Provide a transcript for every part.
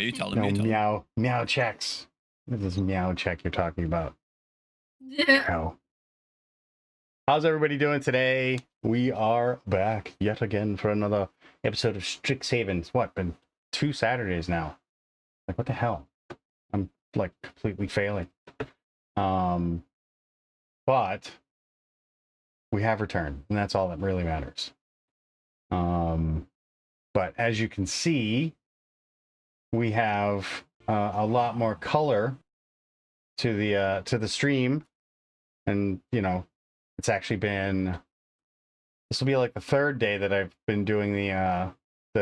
you tell No, me. meow checks. This is meow check you're talking about. Yeah. Meow. How's everybody doing today? We are back yet again for another episode of Strixhaven. It's what, been 2 Saturdays now? Like, what the hell? I'm like completely failing. But we have returned, and that's all that really matters. But as you can see, we have a lot more color to the stream, and you know, it's actually been, this will be like the 3rd day that I've been doing the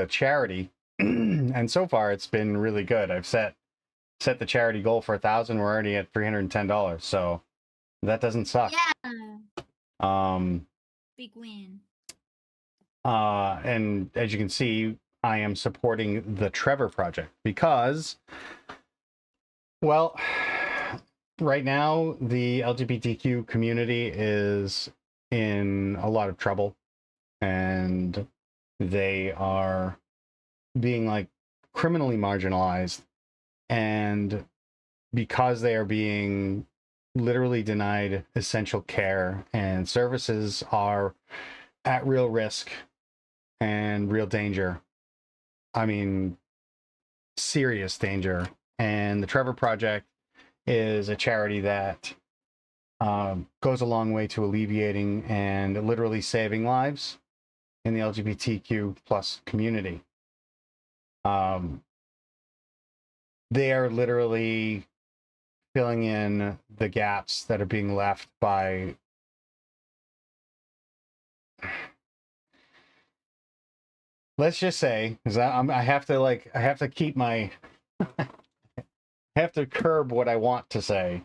charity, and so far it's been really good. I've set the charity goal for 1,000. We're already at $310, so that doesn't suck. Yeah. Big win. And as you can see, I am supporting the Trevor Project because, well, right now the LGBTQ community is in a lot of trouble, and they are being like criminally marginalized, and because they are being literally denied essential care and services are at real risk and real danger. I mean, serious danger. And the Trevor Project is a charity that goes a long way to alleviating and literally saving lives in the LGBTQ plus community. They are literally filling in the gaps that are being left by let's just say, because I have to keep my I have to curb what I want to say.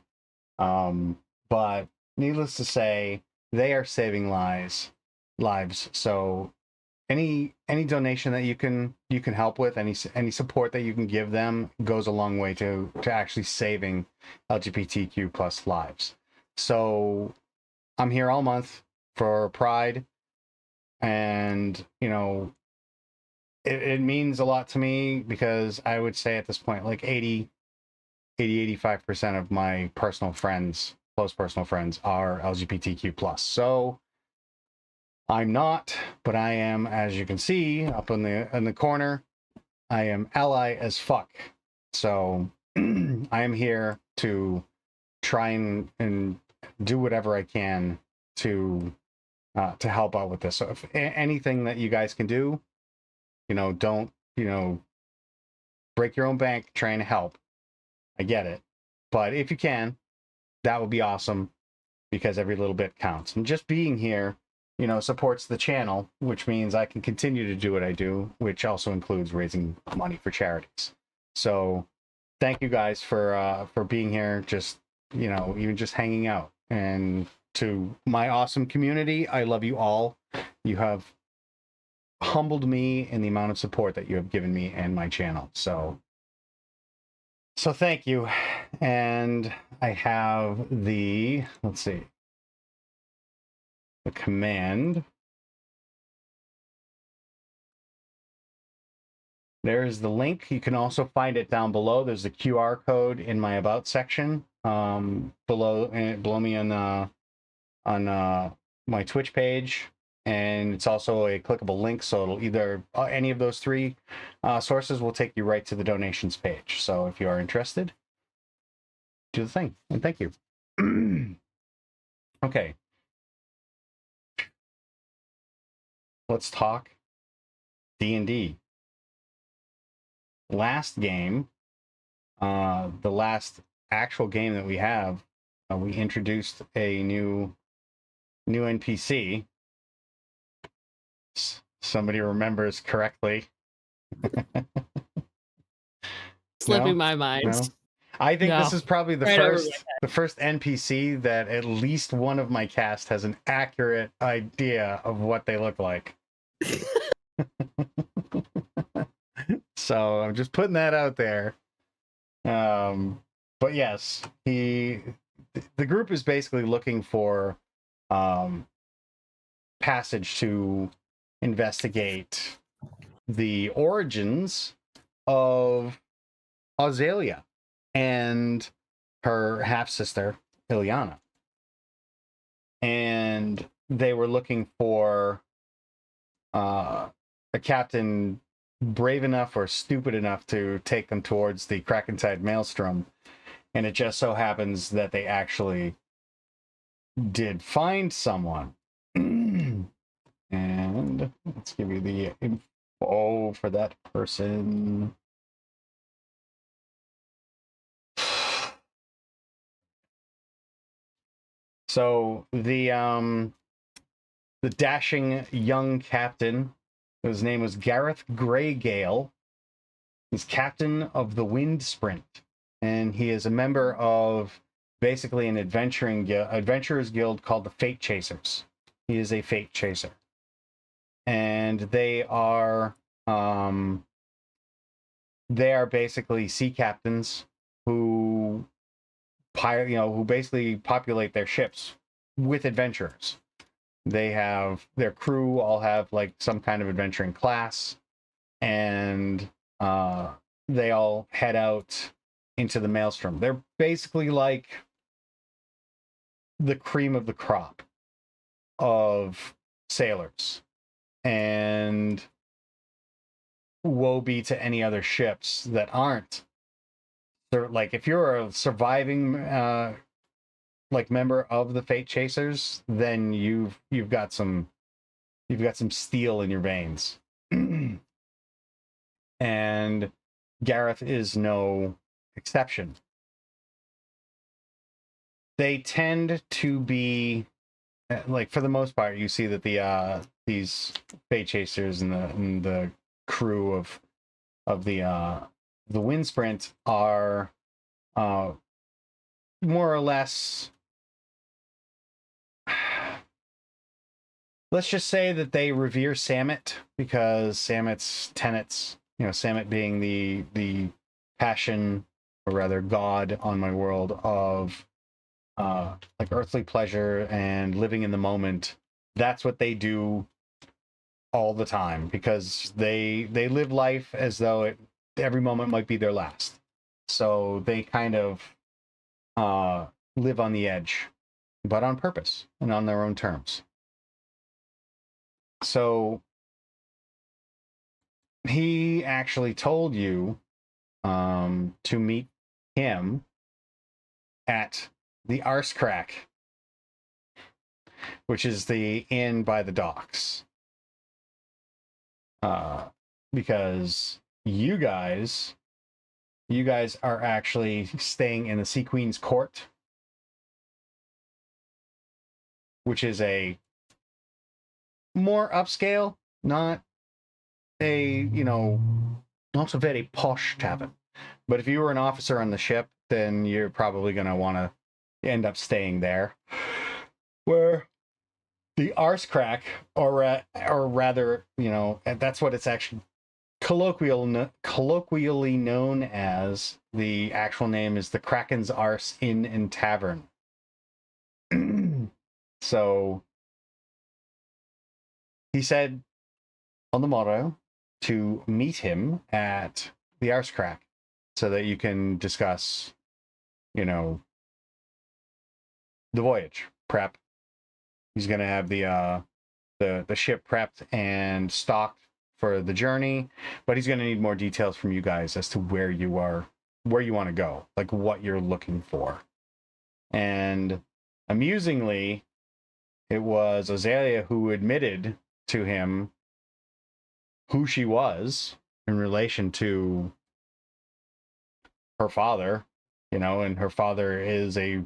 But needless to say, they are saving lives. So any donation that you can help with, any support that you can give them goes a long way to actually saving LGBTQ plus lives. So I'm here all month for Pride, and you know, it means a lot to me because I would say at this point, like 85% of my personal friends, close personal friends, are LGBTQ plus. So I'm not, but I am, as you can see up in the corner, I am ally as fuck. So I am here to try and do whatever I can to help out with this. So if anything that you guys can do, you know, don't, you know, break your own bank trying to help. I get it. But if you can, that would be awesome, because every little bit counts. And just being here, you know, supports the channel, which means I can continue to do what I do, which also includes raising money for charities. So thank you guys for being here, just, you know, even just hanging out. And to my awesome community, I love you all. You have humbled me in the amount of support that you have given me and my channel. So thank you. And I have the, let's see, the command. There's the link. You can also find it down below. There's a QR code in my about section below me on my Twitch page. And it's also a clickable link, so it'll either any of those 3 sources will take you right to the donations page. So if you are interested, do the thing, and thank you. Okay, let's talk D&D. Last game, the last actual game that we have, we introduced a new NPC. Somebody remembers correctly. Slipping my mind. No? I think No. this is probably the Right first NPC that at least one of my cast has an accurate idea of what they look like. So I'm just putting that out there. But yes, the group is basically looking for passage to investigate the origins of Azalea and her half-sister, Illyana. And they were looking for a captain brave enough or stupid enough to take them towards the Krakenside Maelstrom. And it just so happens that they actually did find someone. And let's give you the info for that person. So the dashing young captain, his name was Gareth Greygale, is captain of the Wind Sprint, and he is a member of basically an adventurers guild called the Fate Chasers. He is a Fate Chaser, and they are basically sea captains who who basically populate their ships with adventurers. They have their crew all have like some kind of adventuring class, and they all head out into the Maelstrom. They're basically like the cream of the crop of sailors, and woe be to any other ships that aren't. Like if you're a surviving like member of the Fate Chasers, then you've got some steel in your veins. And Gareth is no exception. They tend to be like, for the most part, you see that these Fate Chasers and the crew of the Wind Sprint are more or less, let's just say that they revere Samit, because Samit's tenets, Samit being the passion, or rather god on my world, of like earthly pleasure and living in the moment. That's what they do all the time, because they live life as though every moment might be their last. So they kind of live on the edge, but on purpose and on their own terms. So he actually told you to meet him at the Arscrack, which is the inn by the docks. Because you guys are actually staying in the Sea Queen's Court, which is a more upscale, not a very posh tavern. But if you were an officer on the ship, then you're probably going to want to end up staying there. Where the Arscrack, or rather, that's what it's actually colloquially known as. The actual name is the Kraken's Arse Inn and Tavern. So he said on the motto to meet him at the Arscrack so that you can discuss, the voyage prep. He's going to have the ship prepped and stocked for the journey, but he's going to need more details from you guys as to where you want to go, like what you're looking for. And amusingly, it was Azalea who admitted to him who she was in relation to her father, and her father is a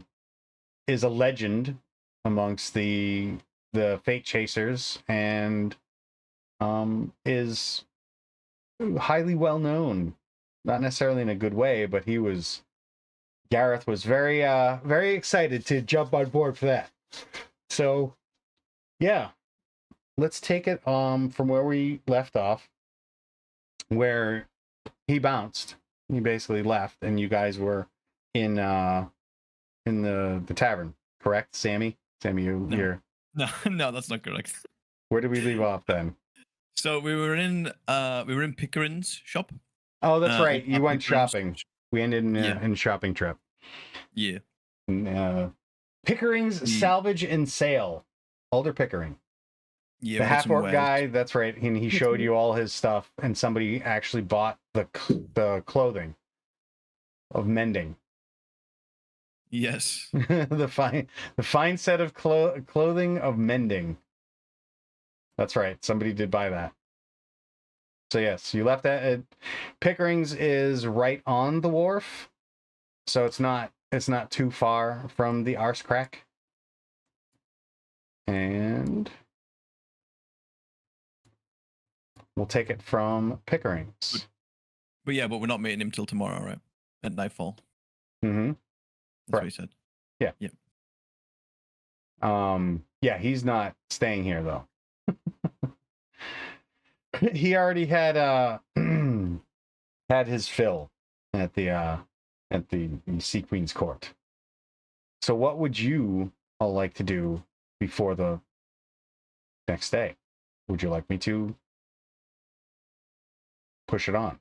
legend amongst the Fate Chasers, and is highly well known, not necessarily in a good way, but Gareth was very very excited to jump on board for that. So yeah, let's take it from where we left off, where he bounced. He basically left, and you guys were in the tavern, correct, Sammy? Sammy, you're... No, that's not correct. Where did we leave off then? So we were in Pickering's shop. Oh, that's right. You went shopping. We ended in Yeah. in a shopping trip. Yeah. Pickering's salvage and sale. Alder Pickering. Yeah. The we had some half-orc wares. guy, that's right. And he showed you all his stuff, and somebody actually bought the clothing of mending. Yes. the fine set of clothing of mending. That's right. Somebody did buy that. So yes, you left that at Pickering's is right on the wharf. So it's not too far from the Arse Crack. And we'll take it from Pickering's. But yeah, but we're not meeting him till tomorrow, right? At nightfall. Mm-hmm. That's what he said. Yeah. Yeah. Yeah, he's not staying here though. He already had had his fill at the Sea Queen's court. So what would you all like to do before the next day? Would you like me to push it on?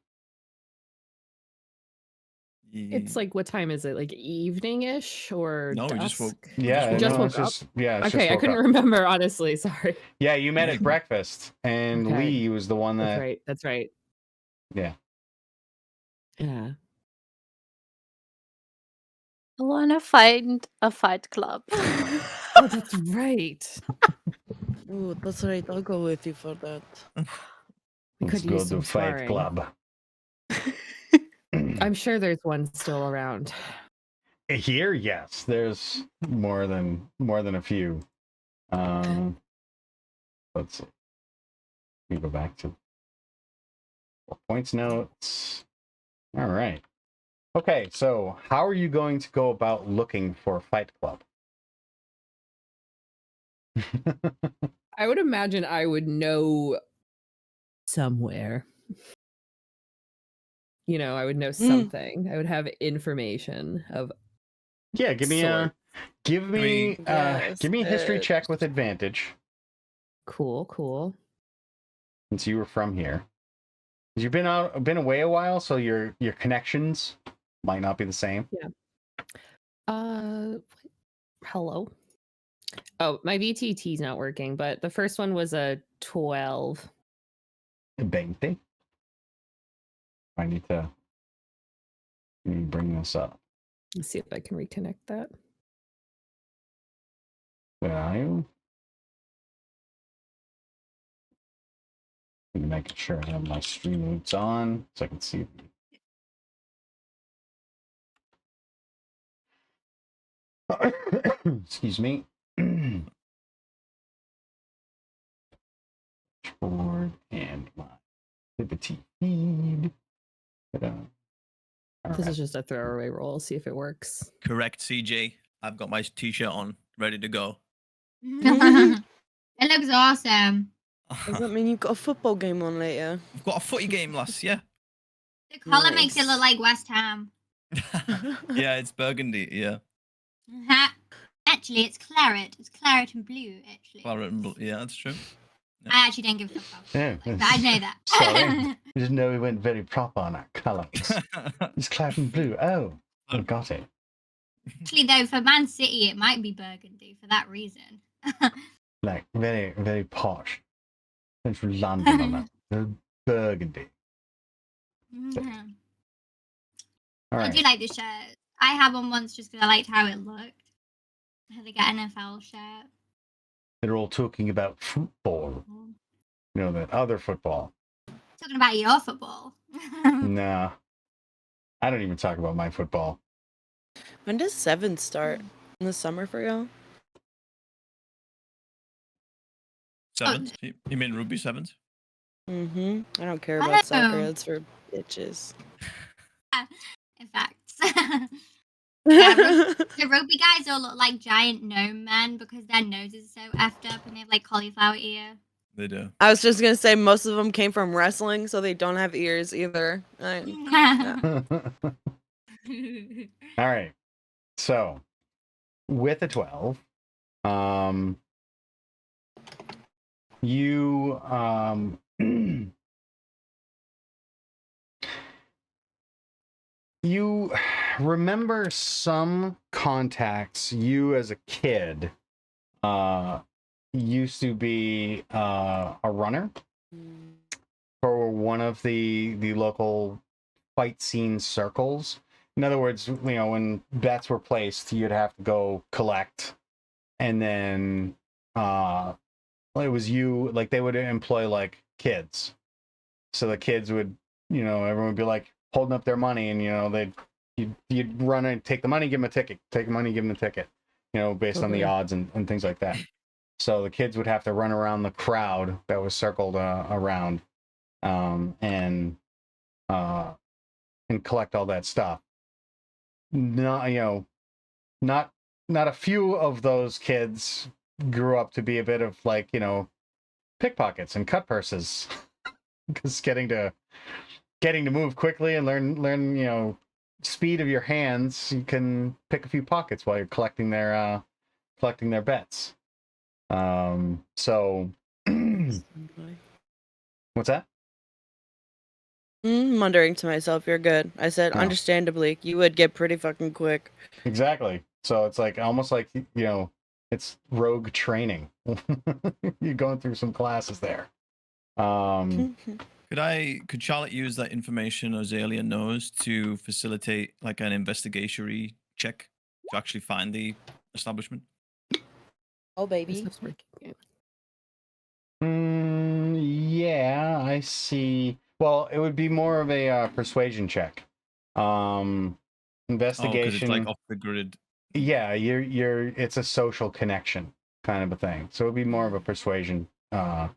It's like, what time is it? Like evening-ish or No, we dusk? just woke. Yeah, woke just up. woke it's just up? yeah. It's Okay, just I woke couldn't up. remember, honestly. Sorry. Yeah, you met Yeah. at breakfast, and Okay. Lee was the one That's that. right. That's right. Yeah. Yeah. I want to find a fight club. Oh, that's right. Ooh, that's right. I'll go with you for that. We Let's could go use to some Fight sparring. Club. I'm sure there's one still around. Here, yes, there's more than a few. Let's see. We go back to points notes. All right. Okay, so how are you going to go about looking for a fight club? I would imagine I would know somewhere. You know, I would know something. I would have information of Yeah, give me sorts. give me Yes, a history bitch. check with advantage Cool. since you were from here. 'Cause you've been away a while, so your connections might not be the same. Hello. Oh, my VTT is not working, but the first one was a 12. 20. I need to bring this up. Let's see if I can reconnect that. Where are you? I'm making sure I have my stream roots on so I can see. Excuse me. Board and my Liberty feed. This is just a throwaway roll. See if it works. Correct, CJ. I've got my t-shirt on, ready to go. It looks awesome. Does that mean you've got a football game on later? We've got a footy game, lass. Yeah. The colour makes it look like West Ham. Yeah, it's burgundy. Yeah. Actually, it's claret. It's claret and blue, actually. Claret and blue. Yeah, that's true. I actually don't give a fuck. Yeah, But I know that. sorry. I didn't know we went very proper on our colours. It's cloud and blue. Oh, I got it. Actually, though, for Man City, it might be burgundy for that reason. Like very, very posh. Central London on that. Very burgundy. Mhm. All I right. do like the shirt. I had one once just because I liked how it looked. I had to get an NFL shirt. They're all talking about football. You know, that other football. Talking about your football. Nah. I don't even talk about my football. When does 7 start? In the summer for y'all? Sevens? You mean rugby sevens? Mm-hmm. I don't care I about don't soccer. know. That's for bitches. In fact. The rugby guys all look like giant gnome men because their noses are so effed up and they have like cauliflower ear. They do. I was just gonna say most of them came from wrestling, so they don't have ears either. Yeah. All right. So, with a 12, you You remember some contacts you as a kid used to be a runner for one of the local fight scene circles. In other words, you know, when bets were placed, you'd have to go collect, and then it was you, like they would employ like kids. So the kids would, you know, everyone would be like holding up their money, and you know, you'd run and take the money, give them a ticket, take the money, give them a ticket, you know, based on the odds and things like that. So the kids would have to run around the crowd that was circled around, and collect all that stuff. Not, you know, not a few of those kids grew up to be a bit of like, you know, pickpockets and cut purses, because getting to move quickly and learn, you know, speed of your hands, you can pick a few pockets while you're collecting their bets. So what's that? Muttering to myself, you're good. I said, Oh. understandably, you would get pretty fucking quick. Exactly. So it's like almost like, you know, it's rogue training. You're going through some classes there. Could Charlotte use that information Azalea knows to facilitate like an investigatory check to actually find the establishment? Oh, baby. This is working. Yeah, I see. Well, it would be more of a persuasion check. Investigation. Oh, because it's like off the grid. Yeah, you're. It's a social connection kind of a thing. So it would be more of a persuasion thing.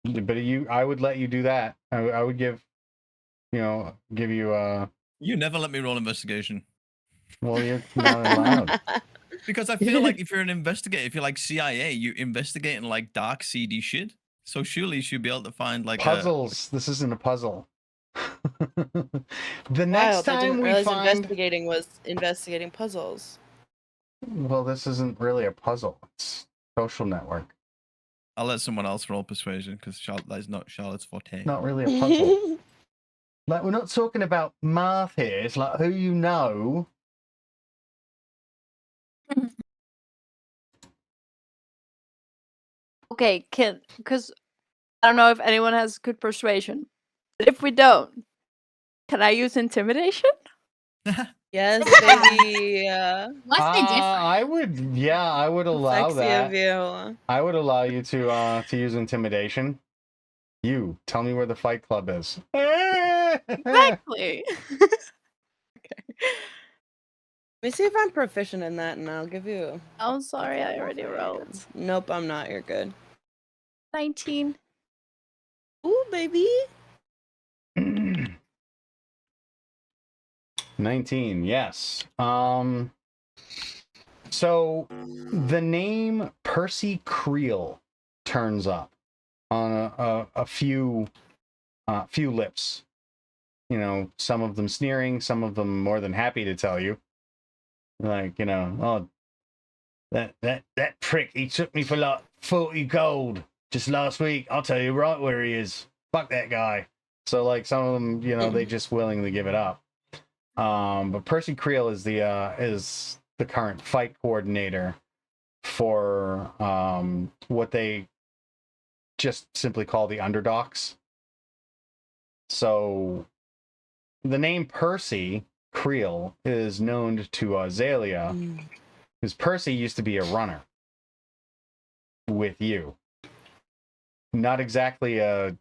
But I would let you do that. I would give you. You never let me roll investigation. Well, you're not allowed. Because I feel like if you're an investigator, if you're like CIA, you investigate in like dark, seedy shit. So surely you should be able to find like puzzles. This isn't a puzzle. The Wild, next I time didn't we realize find investigating was investigating puzzles. Well, this isn't really a puzzle. It's social network. I'll let someone else roll persuasion because that is not Charlotte's forte. Not really a puzzle. Like, we're not talking about math here. It's like who you know. Okay, because I don't know if anyone has good persuasion. But if we don't, can I use intimidation? Yes, baby. What's the difference? I would allow Sexy that. of you. I would allow you to use intimidation. You tell me where the fight club is. Exactly. Okay. Let me see if I'm proficient in that, and I'll give you. Oh, sorry, I already rolled. Nope, I'm not. You're good. 19. Ooh, baby. 19, yes. So the name Percy Creel turns up on a few lips. You know, some of them sneering, some of them more than happy to tell you. Like, you know, oh, that prick, he took me for like 40 gold just last week. I'll tell you right where he is. Fuck that guy. So like some of them, you know, they just willingly give it up. But Percy Creel is the current fight coordinator for what they just simply call the underdogs. So the name Percy Creel is known to Azalea because Percy used to be a runner with you. Not exactly a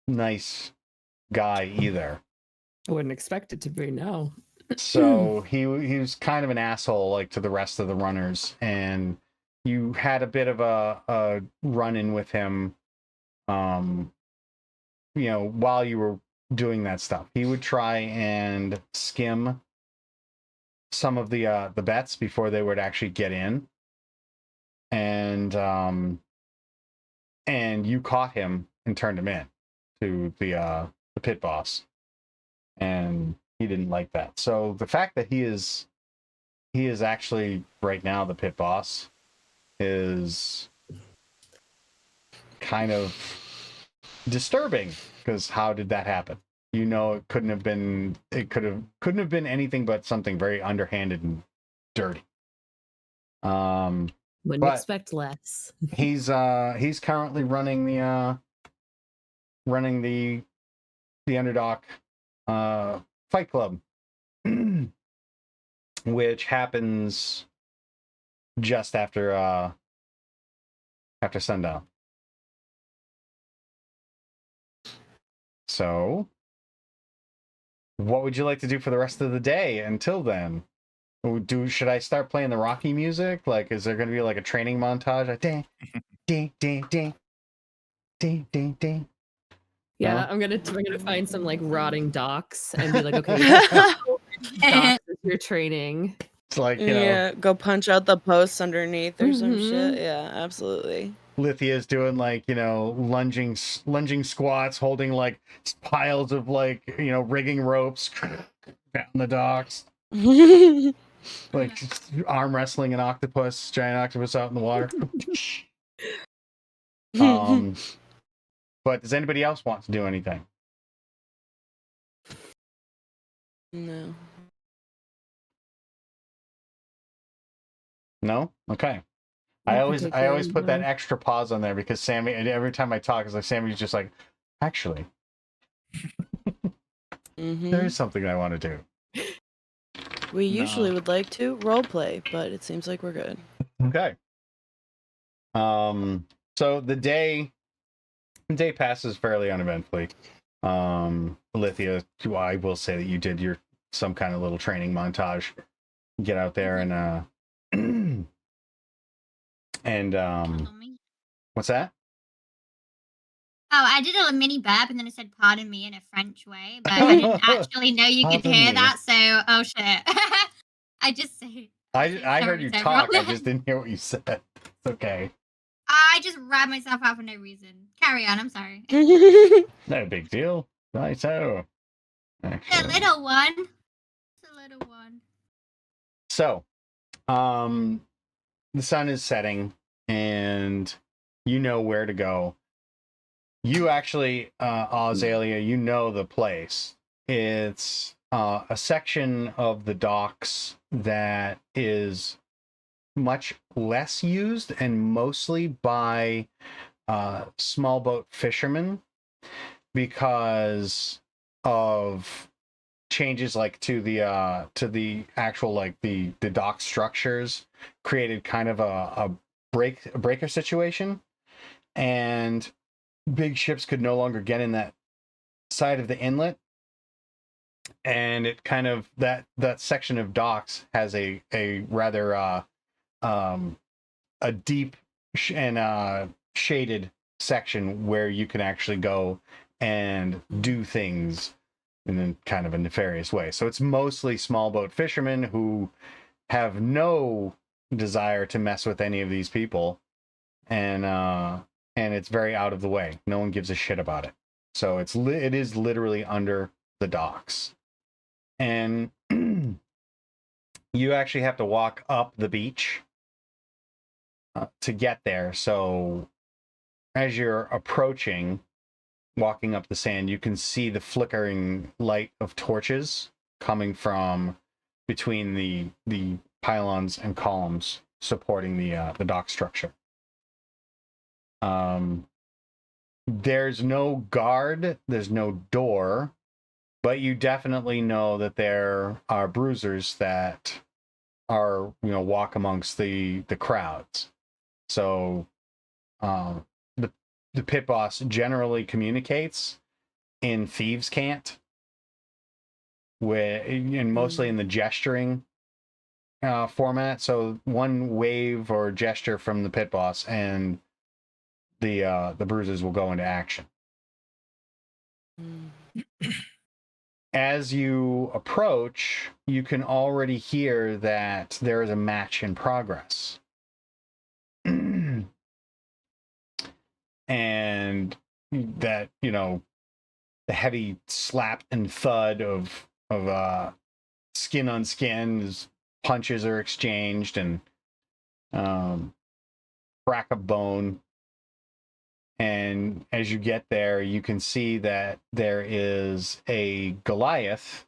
nice guy either. I wouldn't expect it to be, no. So he was kind of an asshole, like, to the rest of the runners, and you had a bit of a run-in with him, you know, while you were doing that stuff. He would try and skim some of the bets before they would actually get in, and you caught him and turned him in to the pit boss, and he didn't like that. So the fact that he is actually right now the pit boss is kind of disturbing, because how did that happen? you know it couldn't have been anything but something very underhanded and dirty. Wouldn't but expect less. he's currently running the Underdock Fight Club, which happens just after sundown. So, what would you like to do for the rest of the day until then? Should I start playing the Rocky music? Like, is there going to be like a training montage? Like, ding, ding, ding, ding, ding, ding, ding. Yeah, No? we're gonna find some like rotting docks and be like, okay, docks is your training. It's like, you know, Yeah, go punch out the posts underneath or some shit. Mhm. Yeah, absolutely. Lithia's doing like, you know, lunging squats, holding like piles of like, you know, rigging ropes down the docks, like just arm wrestling an octopus, giant octopus out in the water. But does anybody else want to do anything? No. No? Okay. I always put that extra pause on there because Sammy, and every time I talk, it's like Sammy's just like, actually, there is something I want to do. We usually No. would like to role play, but it seems like we're good. Okay. So the day passes fairly uneventfully. Lithia, I will say that you did some kind of little training montage. Get out there and what's that? Oh, I did a mini burp and then it said pardon me in a French way, but I didn't actually know you could Pardon hear me. that, so oh shit. I just say I heard you sorry, talk. I everyone. just didn't hear what you said. It's okay. I just ran myself out for no reason. Carry on, I'm sorry. No big deal. Righto. The Actually. little one. The little one. So, the sun is setting, and you know where to go. You actually, Azalea, you know the place. It's a section of the docks that is much less used and mostly by small boat fishermen because of changes like to the actual like the dock structures created kind of a breaker situation, and big ships could no longer get in that side of the inlet, and it kind of that section of docks has a rather a deep and shaded section where you can actually go and do things in a kind of a nefarious way. So it's mostly small boat fishermen who have no desire to mess with any of these people, and it's very out of the way. No one gives a shit about it. So it is literally under the docks, and you actually have to walk up the beach to get there. So as you're approaching, walking up the sand, you can see the flickering light of torches coming from between the pylons and columns supporting the dock structure. There's no guard, there's no door, but you definitely know that there are bruisers that are, you know, walk amongst the crowds. So the pit boss generally communicates in thieves' cant, and mostly in the gesturing format. So one wave or gesture from the pit boss, and the bruisers will go into action. As you approach, you can already hear that there is a match in progress. And that, you know, the heavy slap and thud of skin on skin as punches are exchanged, and crack of bone, And as you get there, you can see that there is a Goliath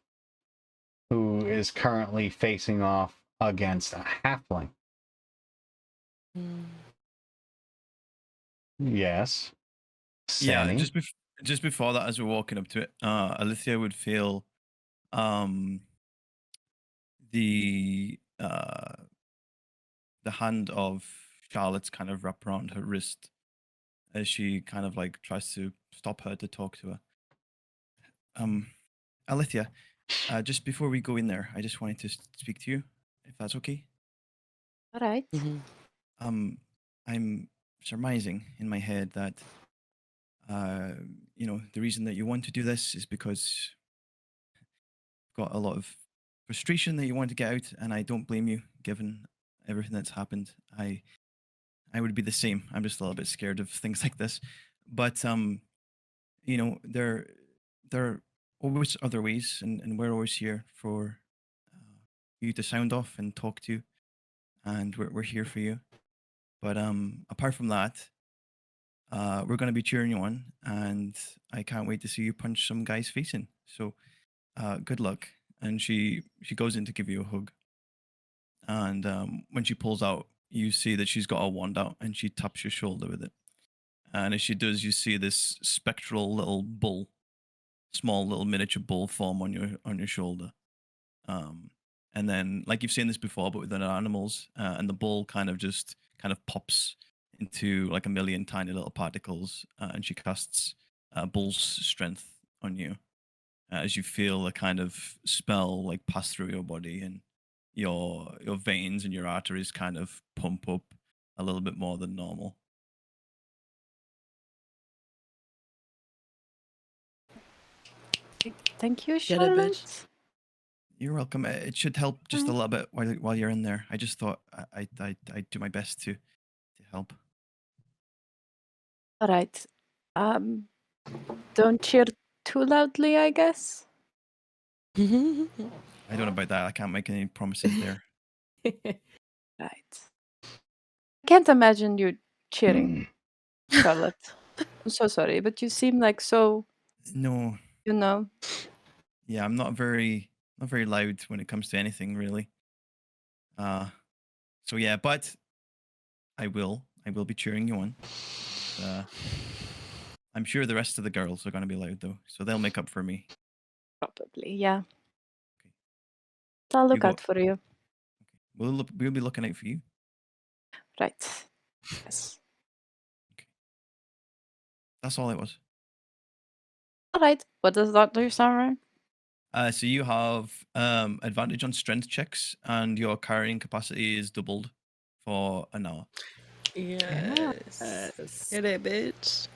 who is currently facing off against a halfling. Yes. Yeah, Sammy? just before that, as we're walking up to it, Alithia would feel the hand of Charlotte's kind of wrap around her wrist as she kind of like tries to stop her to talk to her. Alithia, just before we go in there, I just wanted to speak to you, if that's okay. All right. I'm surmising in my head that the reason that you want to do this is because you've got a lot of frustration that you want to get out, and I don't blame you, given everything that's happened. I would be the same. I'm just a little bit scared of things like this, but there are always other ways, and we're always here for you to sound off and talk to, and we're here for you. But apart from that, we're going to be cheering you on, and I can't wait to see you punch some guy's face in. So good luck. And she goes in to give you a hug. And when she pulls out, you see that she's got a wand out, and she taps your shoulder with it. And as she does, you see this spectral little bull, small little miniature bull form on your shoulder. And then, like you've seen this before, but with the animals, and the bull kind of pops into like a million tiny little particles, and she casts bull's strength on you as you feel a kind of spell like pass through your body, and your veins and your arteries kind of pump up a little bit more than normal. Thank you, Get it, Charlotte. bitch. You're welcome. It should help just a little bit while you're in there. I just thought I'd do my best to help. All right. Don't cheer too loudly, I guess. I don't know about that. I can't make any promises there. Right. I can't imagine you cheering, Charlotte. I'm so sorry, but you seem like so, No. Yeah, I'm not very loud when it comes to anything, really. So yeah, but I will be cheering you on. I'm sure the rest of the girls are going to be loud though, so they'll make up for me. probably, yeah. Okay. I'll You look go. out for you. We'll be looking out for you. Right. Yes. Okay. That's all it was. All right. What does that do, Samurai? So you have advantage on strength checks, and your carrying capacity is doubled for an hour. Yes. Get it, bitch.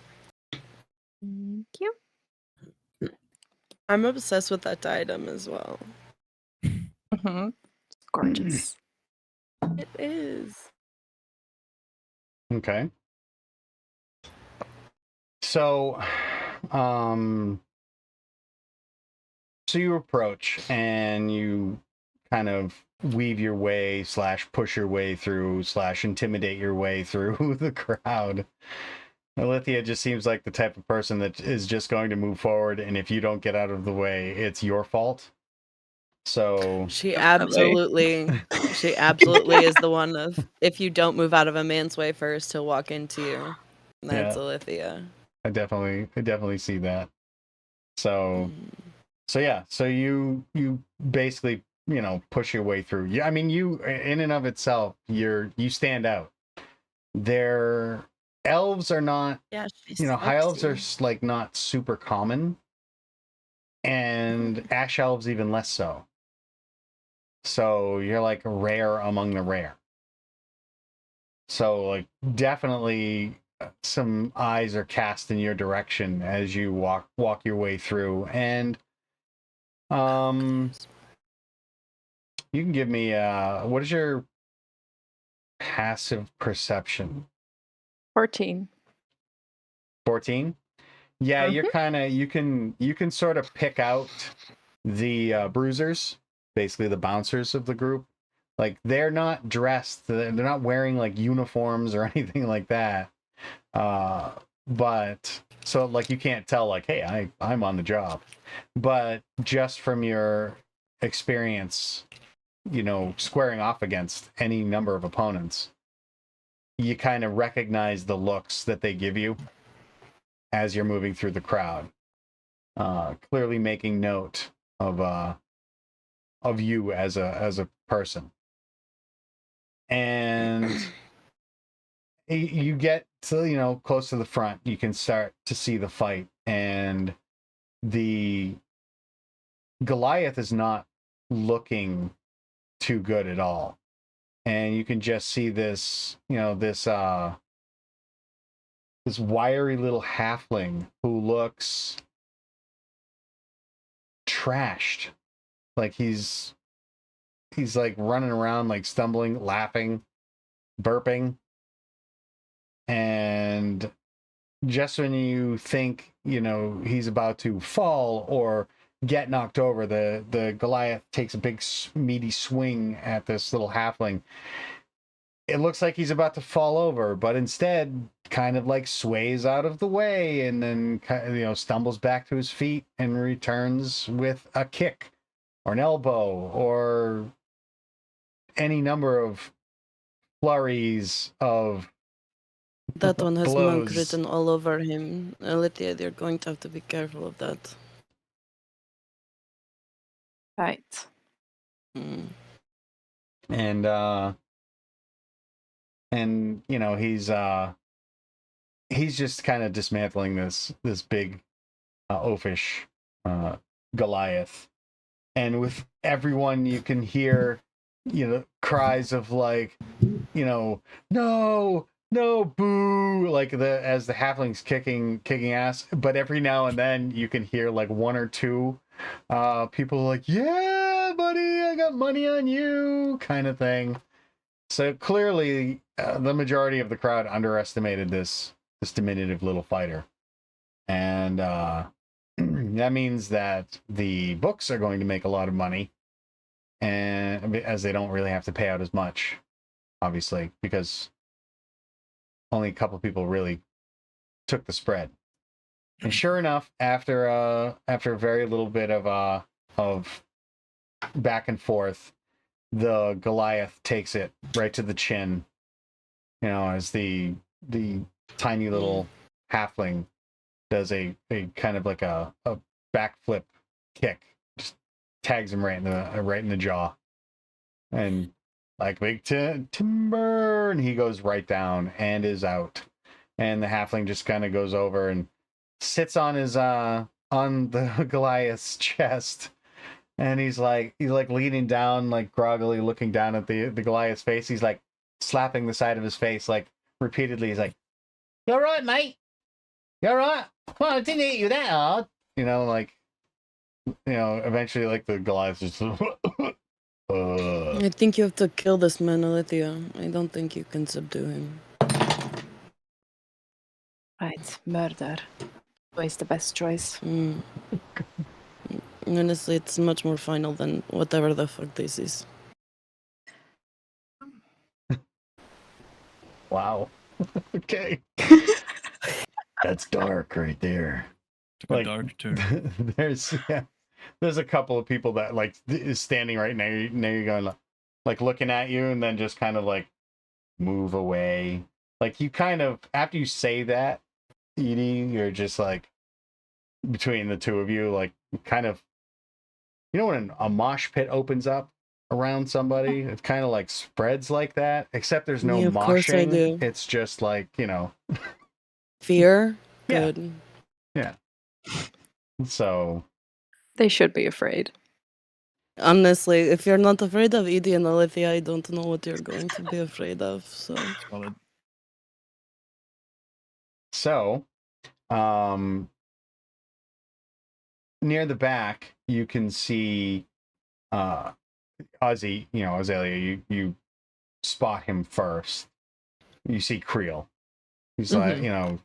Thank you. I'm obsessed with that item as well. Mm-hmm. It's gorgeous. It is. Okay. So, so you approach and you kind of weave your way / push your way through / intimidate your way through the crowd. Alithia just seems like the type of person that is just going to move forward, and if you don't get out of the way, it's your fault. So She absolutely is the one of, if you don't move out of a man's way first, he'll walk into you. That's Yeah. Alithia. I definitely see that. So yeah, so you basically, push your way through. Yeah, I mean, you in and of itself, you stand out. Their elves are not, Yeah, she's high elves are sexy. like not super common, and ash elves even less so. So you're like rare among the rare. So like definitely some eyes are cast in your direction as you walk your way through, and you can give me what is your passive perception? 14. 14? Yeah, you're kind of you can sort of pick out the bruisers, basically the bouncers of the group. Like they're not dressed, they're not wearing like uniforms or anything like that. but so like you can't tell like, hey, I'm on the job. But just from your experience, you know, squaring off against any number of opponents, you kind of recognize the looks that they give you as you're moving through the crowd, clearly making note of you as a person. And you get to, you know, close to the front, you can start to see the fight, and the Goliath is not looking too good at all. And you can just see this, you know, this wiry little halfling who looks trashed. Like he's like running around, like stumbling, laughing, burping. And just when you think, you know, he's about to fall or get knocked over, the Goliath takes a big meaty swing at this little halfling. It looks like he's about to fall over, but instead kind of like sways out of the way and then, you know, stumbles back to his feet and returns with a kick or an elbow or any number of flurries of That one has monk blows. written all over him. Illyana, you're going to have to be careful of that. Right. Mm. And you know, he's just kind of dismantling this big oafish Goliath. And with everyone, you can hear, you know, cries of like, you know, no, boo, like as the halfling's kicking ass. But every now and then you can hear like one or two people like, yeah, buddy, I got money on you, kind of thing. So clearly, the majority of the crowd underestimated this diminutive little fighter, and that means that the books are going to make a lot of money, and as they don't really have to pay out as much, obviously, because only a couple of people really took the spread. And sure enough, after a very little bit of back and forth, the Goliath takes it right to the chin, you know, as the tiny little halfling does a kind of like a backflip kick, just tags him right in the jaw, and like big timber, and he goes right down and is out. And the halfling just kind of goes over and sits on his on the Goliath's chest. And he's like leaning down, like groggily looking down at the Goliath's face. He's like slapping the side of his face, like repeatedly. He's like, "You all right, mate? You all right? Well, I didn't hit you that hard." You know, like, you know, eventually, like the Goliath just. I think you have to kill this man, Illyana. I don't think you can subdue him. Right. Murder. Always the best choice. Mm. Honestly, it's much more final than whatever the fuck this is. Wow. Okay. That's dark right there. Took a dark turn. There's a couple of people that like is standing right near you going like looking at you and then just kind of like move away. Like you kind of, after you say that, Edie, you're just like between the two of you, like kind of, you know, when a mosh pit opens up around somebody, it kind of like spreads like that, except there's no Yeah, of course I moshing. do. It's just like, you know. Fear? Yeah. Good. Yeah. So They should be afraid. Honestly, if you're not afraid of Edie and Illyana, I don't know what you're going to be afraid of, so... Solid. So, near the back, you can see Ozzy, you know, Azalea, you spot him first. You see Creel. He's like, you know,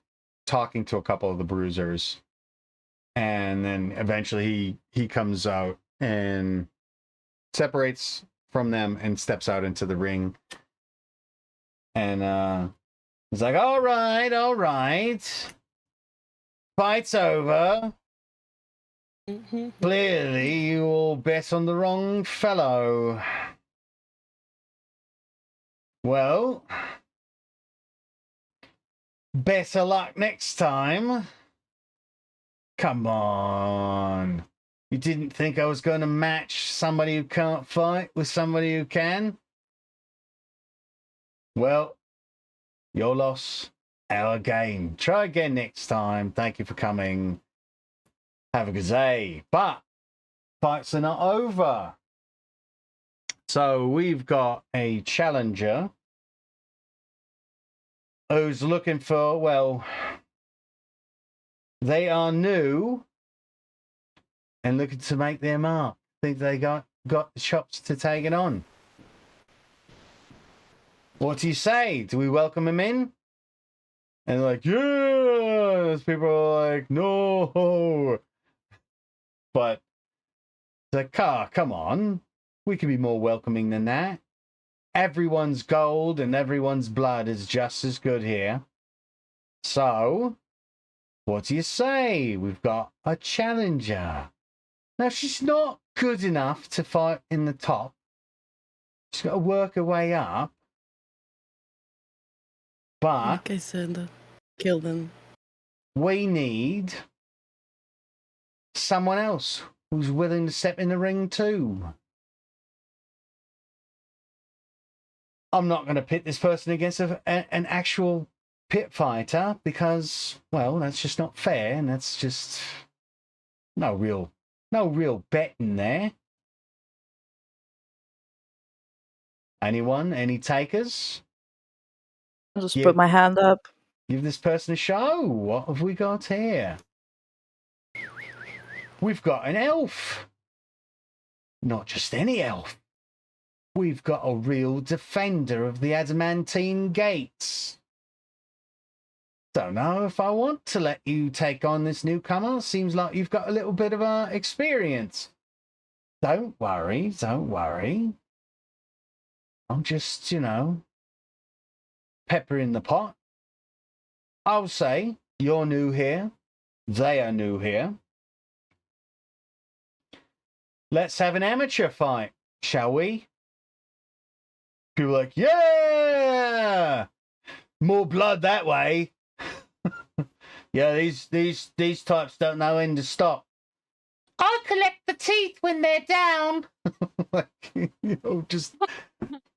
talking to a couple of the bruisers. And then eventually he comes out and separates from them and steps out into the ring. And he's like, all right. Fight's over. Mm-hmm. Clearly, you all bet on the wrong fellow. Well, better luck next time. Come on. You didn't think I was going to match somebody who can't fight with somebody who can? Well, your loss, our gain. Try again next time. Thank you for coming. Have a good day. But fights are not over. So we've got a challenger who's looking for, well, they are new and looking to make their mark. Think they got the chops to take it on. What do you say? Do we welcome him in? And they're like, yes! People are like, no! But it's like, come on. We can be more welcoming than that. Everyone's gold and everyone's blood is just as good here. So, what do you say? We've got a challenger. Now, she's not good enough to fight in the top. She's got to work her way up. But, Like I said, kill them. we need someone else who's willing to step in the ring too. I'm not going to pit this person against an actual pit fighter because, well, that's just not fair, and that's just no real betting there. Anyone? Any takers? I'll just Yeah. put my hand up. Give this person a show. What have we got here? We've got an elf. Not just any elf. We've got a real defender of the adamantine gates. Don't know if I want to let you take on this newcomer. Seems like you've got a little bit of experience. Don't worry, don't worry. I'm just, pepper in the pot. I'll say you're new here. They are new here. Let's have an amateur fight, shall we? People are like, yeah! More blood that way. Yeah, these types don't know when to stop. I'll collect the teeth when they're down. Just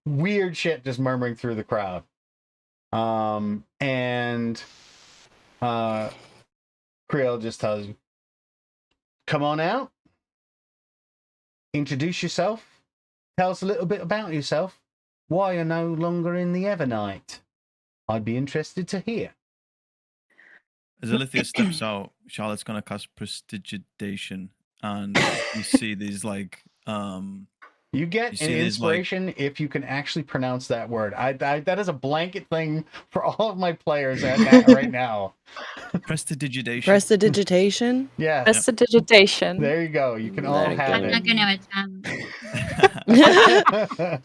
weird shit just murmuring through the crowd. And Creel just tells you, come on out. Introduce yourself. Tell us a little bit about yourself. Why you're no longer in the Evernight. I'd be interested to hear. As Alithia steps out, Charlotte's gonna cast Prestidigitation, and you see these like You get You see an these, like- inspiration if you can actually pronounce that word. I that is a blanket thing for all of my players right now. Prestidigitation. Prestidigitation? Yeah, Prestidigitation. there you go. You can There all you have I'm go. not it. going to attempt.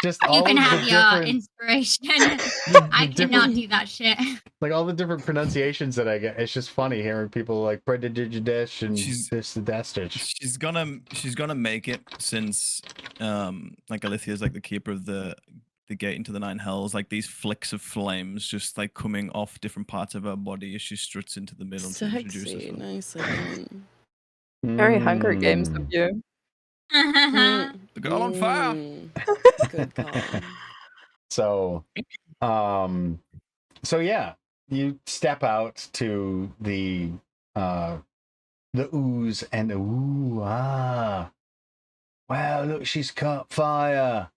Just You all can of have the your different, inspiration. the I different- cannot do that shit. like all the different pronunciations that I get. It's just funny hearing people like predigidish and She's- this and that. she's gonna make it, since like Alithia's like the keeper of the gate into the nine hells. Like these flicks of flames just like coming off different parts of her body as she struts into the middle to introduce Sexy. herself. Nicely done. Very Hunger Games Mm. of you. The girl on fire. Good call. So yeah, you step out to the ooze and wow, look, she's caught fire.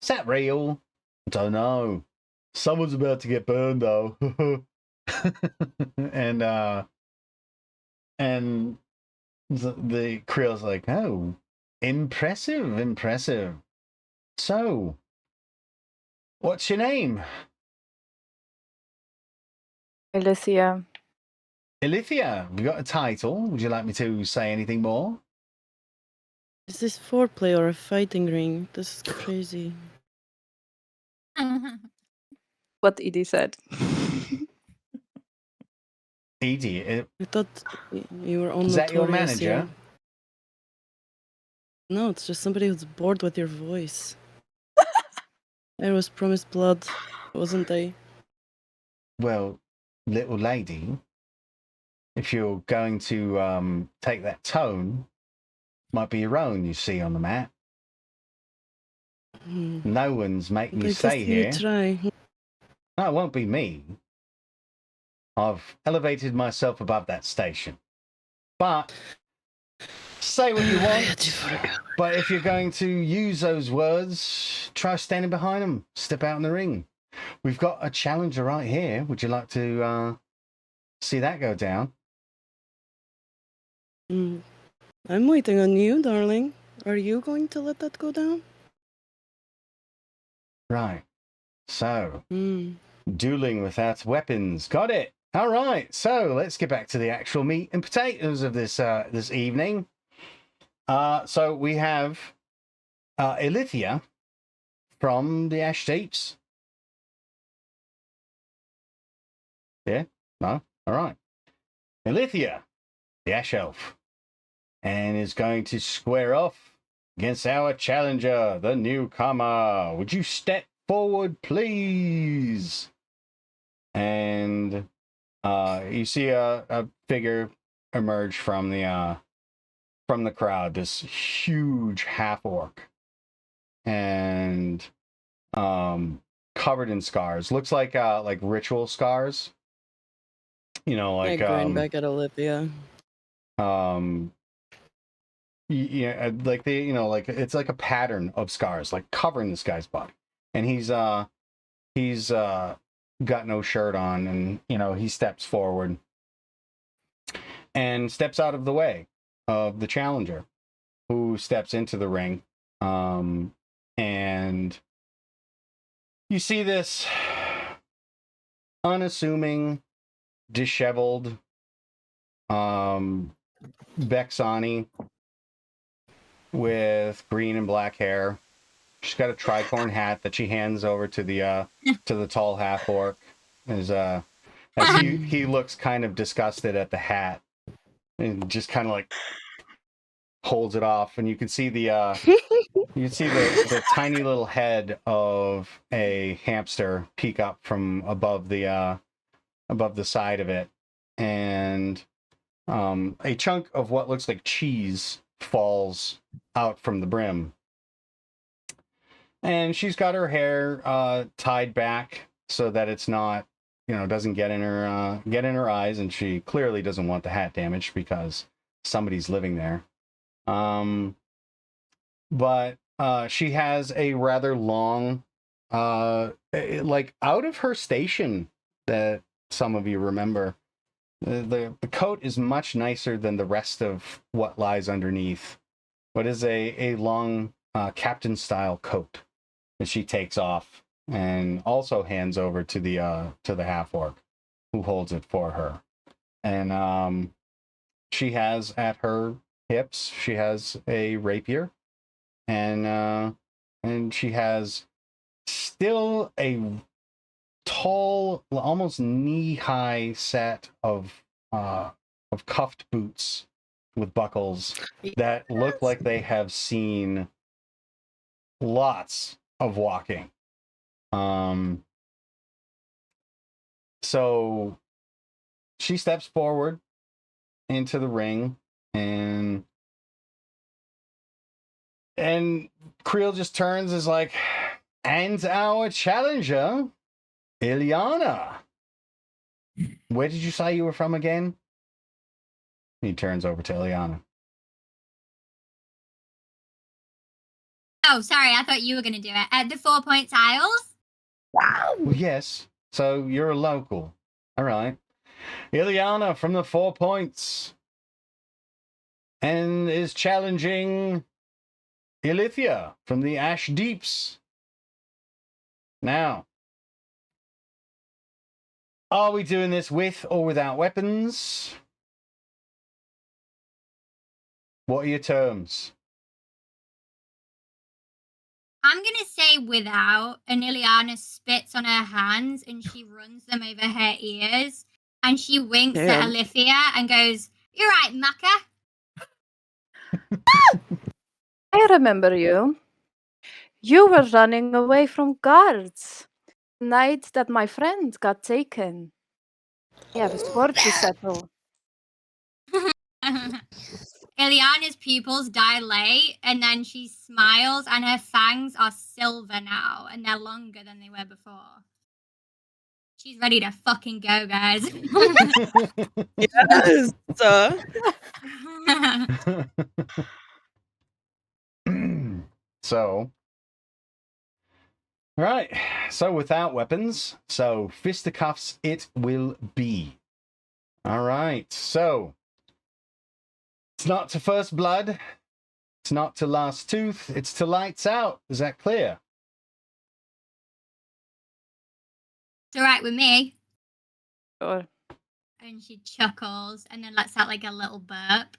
Is that real? I don't know. Someone's about to get burned though. and the Creel's like, oh, impressive. So, what's your name? Illyana. Illyana, we got a title. Would you like me to say anything more? Is this foreplay or a fighting ring? This is crazy. What Edie said. Edie, I thought you were on is that your Notorious manager? here. No, it's just somebody who's bored with your voice. I was promised blood, wasn't I? Well, little lady, if you're going to take that tone, might be your own, you see on the map. No one's making you I stay guess you here. try. No, it won't be me. I've elevated myself above that station. But say what you want. But if you're going to use those words, try standing behind them. Step out in the ring. We've got a challenger right here. Would you like to see that go down? I'm waiting on you, darling. Are you going to let that go down? Right. So, dueling without weapons. Got it. All right. So let's get back to the actual meat and potatoes of this this evening. So we have Illyana from the Ash Deeps. Yeah? No? All right. Illyana, the Ash Elf, and is going to square off against our challenger, the newcomer. Would you step forward, please? And you see a figure emerge from the crowd, this huge half orc, and covered in scars. Looks like ritual scars. You know, like I grinned back at Olivia. Yeah, like they, you know, like it's like a pattern of scars, like covering this guy's body, and he's got no shirt on, and you know, he steps forward and steps out of the way of the challenger, who steps into the ring, and you see this unassuming, disheveled Vexani with green and black hair. She's got a tricorn hat that she hands over to the tall half orc. As he looks kind of disgusted at the hat and just kind of like holds it off, and you can see the tiny little head of a hamster peek up from above the side of it, and a chunk of what looks like cheese falls out from the brim. And she's got her hair tied back so that it's not, you know, doesn't get in her eyes, and she clearly doesn't want the hat damaged because somebody's living there. But she has a rather long, like out of her station that some of you remember. The coat is much nicer than the rest of what lies underneath, but is a long captain style coat that she takes off and also hands over to the half orc, who holds it for her. And she has at her hips, she has a rapier, and she has still a tall, almost knee-high set of cuffed boots with buckles that look like they have seen lots of walking. So she steps forward into the ring, and Creel just turns, is like, and our challenger, Illyana. Where did you say you were from again? He turns over to Illyana. Oh, sorry. I thought you were going to do it. At the 4 Point Tiles? Well, yes. So you're a local. All right. Illyana from the 4 Points. And is challenging Illyana from the Ash Deeps. Now, are we doing this with or without weapons? What are your terms? I'm going to say without, and Illyana spits on her hands and she runs them over her ears and she winks at Damn. Alithia and goes, "You're right, Maka." I remember you. You were running away from guards. The night that my friend got taken. I have a score to settle. Illyana's pupils dilate, and then she smiles, and her fangs are silver now, and they're longer than they were before. She's ready to fucking go, guys. Yes. So, right. So without weapons, so fisticuffs it will be. All right. So it's not to first blood. It's not to last tooth. It's to lights out. Is that clear? It's all right with me. Sure. And she chuckles and then lets out like a little burp.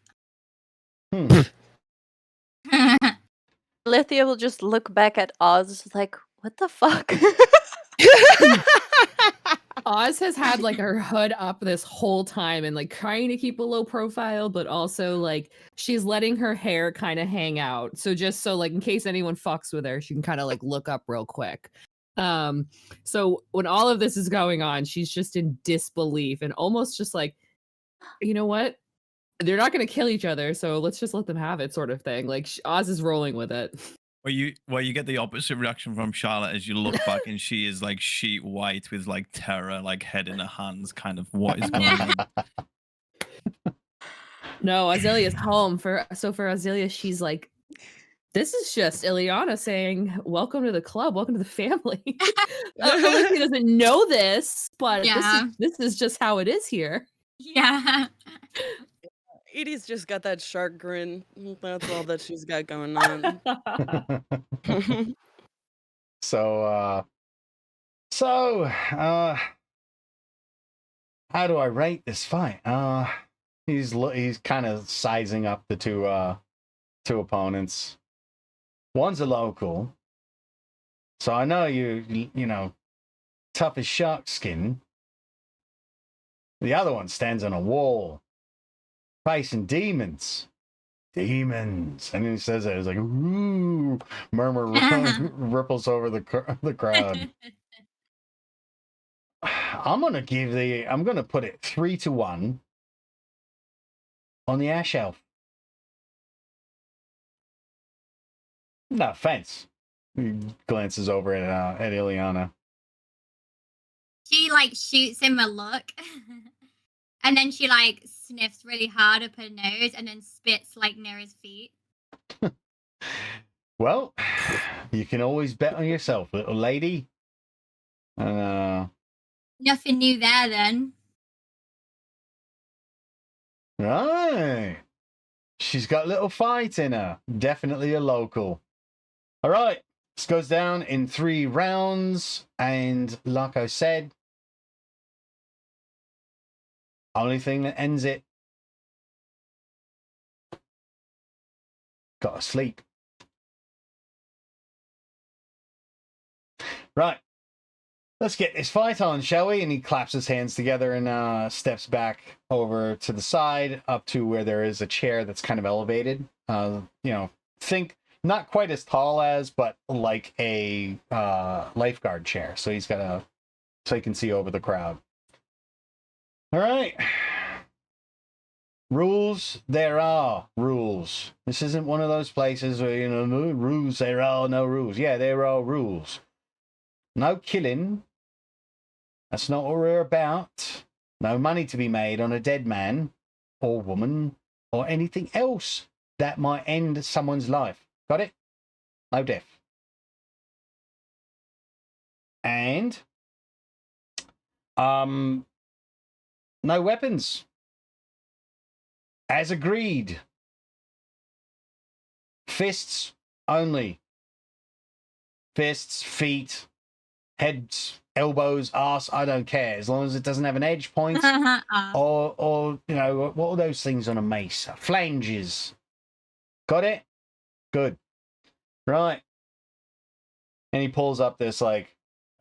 Lithia will just look back at Oz like, what the fuck? Oz has had like her hood up this whole time and like trying to keep a low profile, but also like she's letting her hair kind of hang out. So just so like in case anyone fucks with her, she can kind of like look up real quick. So when all of this is going on, she's just in disbelief and almost just like, you know what? They're not going to kill each other, so let's just let them have it, sort of thing. Like Oz is rolling with it. Well, you get the opposite reaction from Charlotte as you look back, and she is like sheet white with like terror, like head in her hands, kind of what is going on. No, Azalea's home. For Azalea, she's like, this is just Illyana saying, "Welcome to the club, welcome to the family." She doesn't know this, but this is just how it is here. Yeah. Edie's just got that shark grin. That's all that she's got going on. So how do I rate this fight? He's kind of sizing up the two opponents. One's a local, so I know you know, tough as shark skin. The other one stands on a wall, facing demons. Demons. And he says it. It's like, ooh, murmur ripples over the crowd. I'm going to put it 3-1 on the Ash Elf. No offense. He glances over at Illyana. She like shoots him a look. And then she like sniffs really hard up her nose and then spits like near his feet. Well, you can always bet on yourself, little lady. Nothing new there then. Right. She's got a little fight in her. Definitely a local. All right. This goes down in 3 rounds. And like I said, only thing that ends it, gotta sleep. Right. Let's get this fight on, shall we? And he claps his hands together and steps back over to the side up to where there is a chair that's kind of elevated. You know, think not quite as tall as, but like a lifeguard chair. So he's got so he can see over the crowd. All right. Rules, there are rules. This isn't one of those places where, you know, no rules, there are no rules. Yeah, there are rules. No killing. That's not what we're about. No money to be made on a dead man or woman or anything else that might end someone's life. Got it? No death. And no weapons. As agreed. Fists only. Fists, feet, heads, elbows, arse, I don't care. As long as it doesn't have an edge point or you know, what are those things on a mace? Flanges. Got it? Good. Right. And he pulls up this like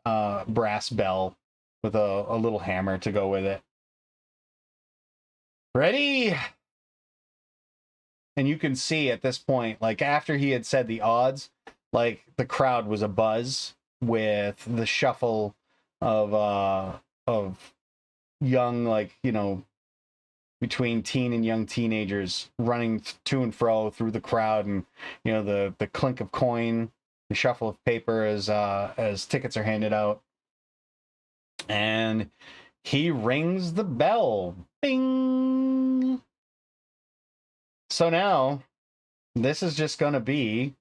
brass bell with a little hammer to go with it. Ready? And you can see at this point, like after he had said the odds, like the crowd was abuzz with the shuffle of young, like, you know, between teen and young teenagers running to and fro through the crowd, and you know the clink of coin, the shuffle of paper as tickets are handed out. And he rings the bell. Bing. So now this is just going to be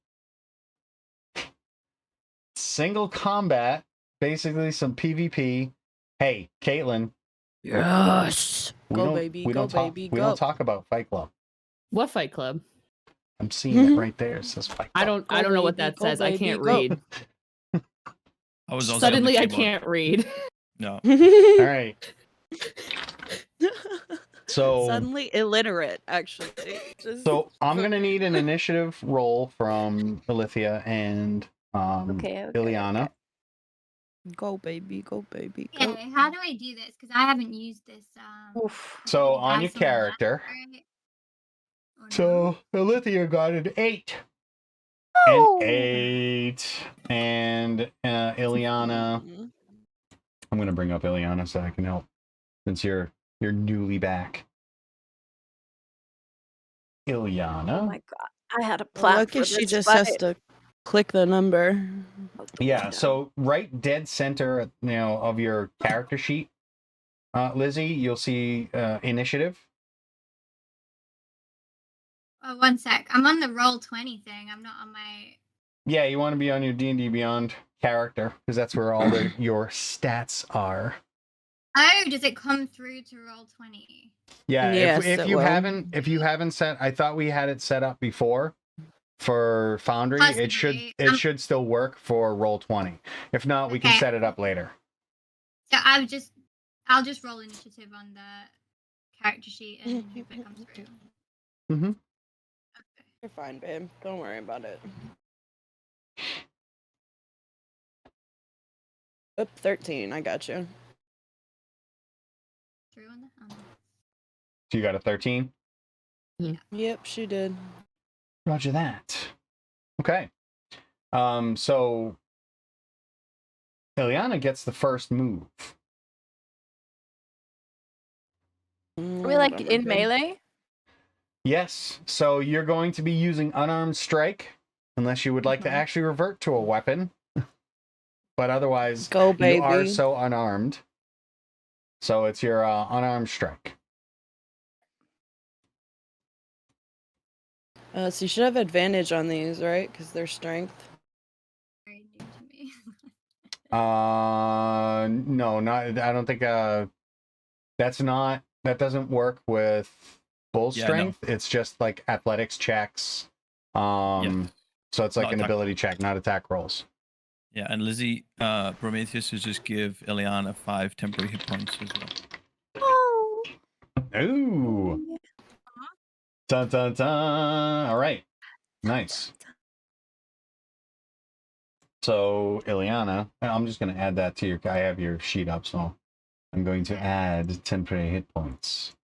single combat, basically some PvP. Hey, Caitlin. Yes. We don't talk about Fight Club. What Fight Club? I'm seeing it right there. It says Fight Club. I don't know what that says. I can't read. I was also Suddenly, I can't read. No. All right. So Suddenly illiterate, actually. So I'm gonna need an initiative roll from Illyana and Illyana. Okay. Go baby, go baby, Yeah, go. how do I do this? Because I haven't used this. Oof. So I on think your I saw that, character. right? Or no? So Illyana got an 8. Oh. An 8. And Illyana. Mhm. I'm gonna bring up Illyana so I can help, since you're newly back. Illyana. Oh my god. I had a plan Lucky for she this, just but has to click the number. Yeah, so right dead center, you know, of your character sheet, Lizzie, you'll see initiative. Oh, 1 sec. I'm on the roll 20 thing. I'm not on my. Yeah, you want to be on your D&D Beyond character, because that's where all your stats are. Oh, does it come through to roll 20? Yeah, Yes, if it you will. haven't set, I thought we had it set up before for Foundry. It Possibly. should still work for Roll20. If not, we can Okay. set it up later. So I'll just roll initiative on the character sheet and hope it comes through. Mm-hmm. You're fine, babe. Don't worry about it. Oop, 13. I got you. Through on the. So you got a 13? Yep, she did. Roger that. Okay. So Illyana gets the first move. Are we like in melee? Yes. So you're going to be using unarmed strike, unless you would like to actually revert to a weapon. But otherwise, Go, you are baby. so unarmed. So it's your unarmed strike. So you should have advantage on these, right? Because they're strength. Very new to me. No, not. I don't think. That doesn't work with bull Yeah, no. strength. It's just like athletics checks. So it's like Not an attack. ability check, not attack rolls. Yeah, and Lizzie, Prometheus will just give Illyana 5 temporary hit points as well. Oh. Ooh. Dun dun dun. All right. Nice. So Illyana, I'm just going to add that to your. I have your sheet up, so I'm going to add temporary hit points.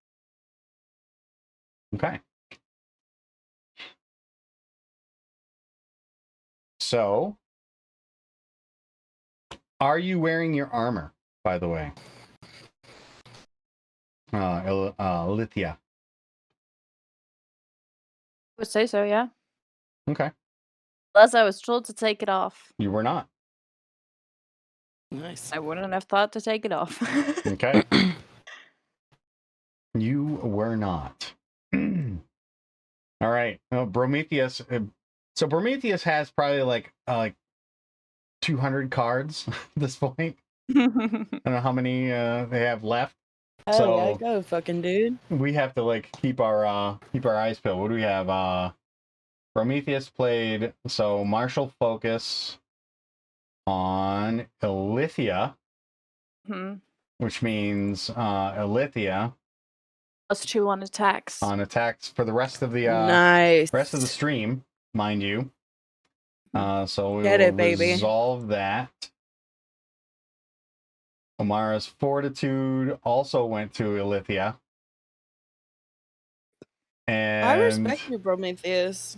Okay. So, are you wearing your armor, by the way? Lithia. I would say so, yeah. Okay. Unless I was told to take it off. You were not. Nice. I wouldn't have thought to take it off. Okay. You were not. All right. Prometheus. So Prometheus has probably like 200 cards at this point. I don't know how many they have left. Oh, So- yeah, go, fucking dude. We have to like keep our eyes peeled. What do we have? Prometheus played martial focus on Illyana, Mhm. which means Illyana +2 on attacks. on attacks for the rest of the Nice. rest of the stream, mind you. So we Get will it, baby. resolve that. Omara's fortitude also went to Illyana. And I respect you, Prometheus.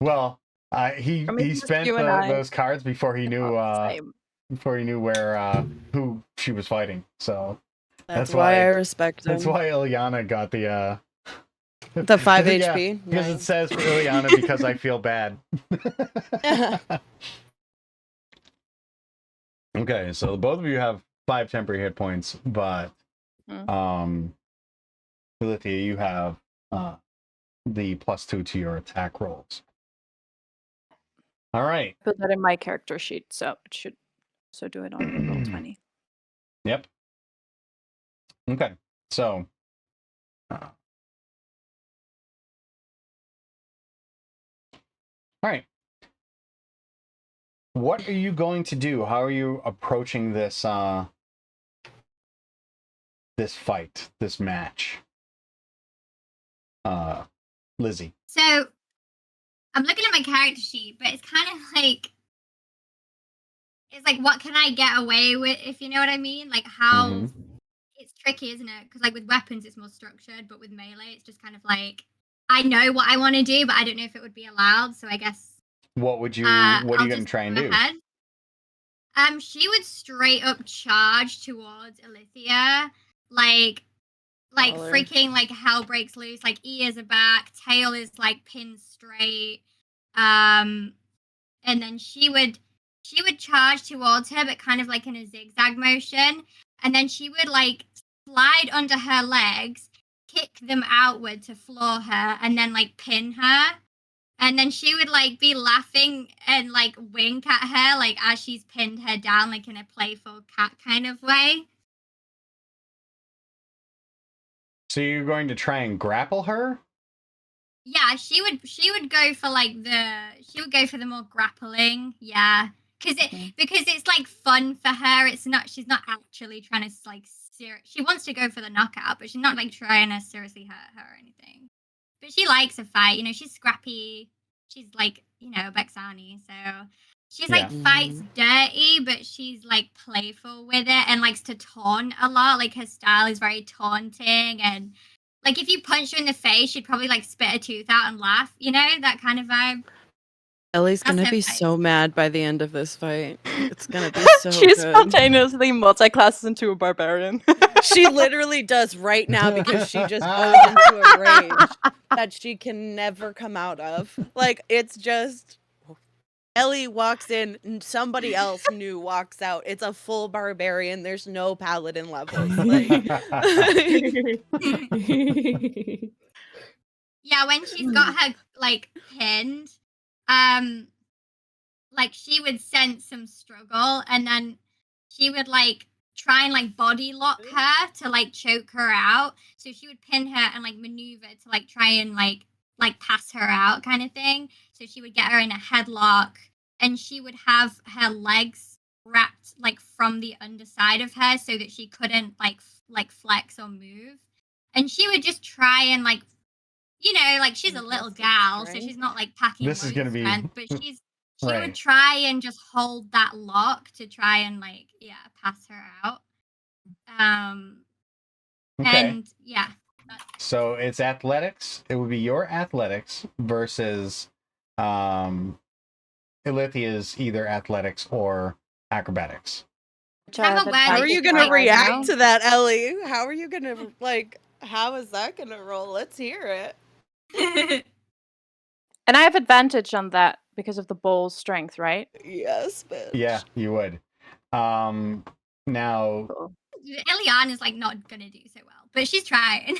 well, he Prometheus, spent you and I those cards before he knew Same. where who she was fighting. So That's why why I respect him. that's why Illyana got the The 5 yeah, HP. because it Nice. says for Illyana because I feel bad. Okay, so both of you have 5 temporary hit points, but Illythia, you have the +2 to your attack rolls. All right. Put that in my character sheet, so it should also do it on Roll20. Yep. Okay. So all right. What are you going to do? How are you approaching this this fight, this match? Lizzie. So I'm looking at my character sheet, but it's kind of like what can I get away with, if you know what I mean? Like how it's tricky, isn't it? Because like with weapons it's more structured, but with melee it's just kind of like I know what I want to do, but I don't know if it would be allowed. So I guess What would you what are you gonna try and do? Ahead. She would straight up charge towards Illythia, like freaking like hell breaks loose, like ears are back, tail is like pinned straight, and then she would charge towards her, but kind of like in a zigzag motion, and then she would like slide under her legs, kick them outward to floor her, and then like pin her. And then she would like be laughing and like wink at her, like as she's pinned her down, like in a playful cat kind of way. So you're going to try and grapple her? Yeah, she would go for like the more grappling, yeah, because it's like fun for her. She's not actually trying to like she wants to go for the knockout, but she's not like trying to seriously hurt her or anything. But she likes a fight, she's scrappy. She's like, Bexani, so she's like fights dirty, but she's like playful with it and likes to taunt a lot. Like her style is very taunting, and like if you punch her in the face, she'd probably like spit a tooth out and laugh, that kind of vibe. Ellie's gonna be so mad by the end of this fight. It's gonna be so She good. spontaneously multi-classes into a barbarian. She literally does right now because she just goes into a rage that she can never come out of. Like, it's just Ellie walks in and somebody else new walks out. It's a full barbarian. There's no paladin levels. Like yeah, when she's got her like pinned, like she would sense some struggle, and then she would like try and like body lock her to like choke her out. So she would pin her and like maneuver to like try and like pass her out kind of thing. So she would get her in a headlock, and she would have her legs wrapped like from the underside of her so that she couldn't like flex or move. And she would just try and like, like she's a little gal, so she's not like packing This is gonna be strength, but she right. would try and just hold that lock to try and like pass her out. Okay. And yeah. So it's athletics. It would be your athletics versus Illythia's either athletics or acrobatics. I'm aware how that are you you're gonna right react now. to that, Ellie? How are you gonna how is that gonna roll? Let's hear it. And I have advantage on that because of the ball's strength, right? Yes, bitch. Yeah, you would. Now Illyana is like not gonna do so well, but she's trying.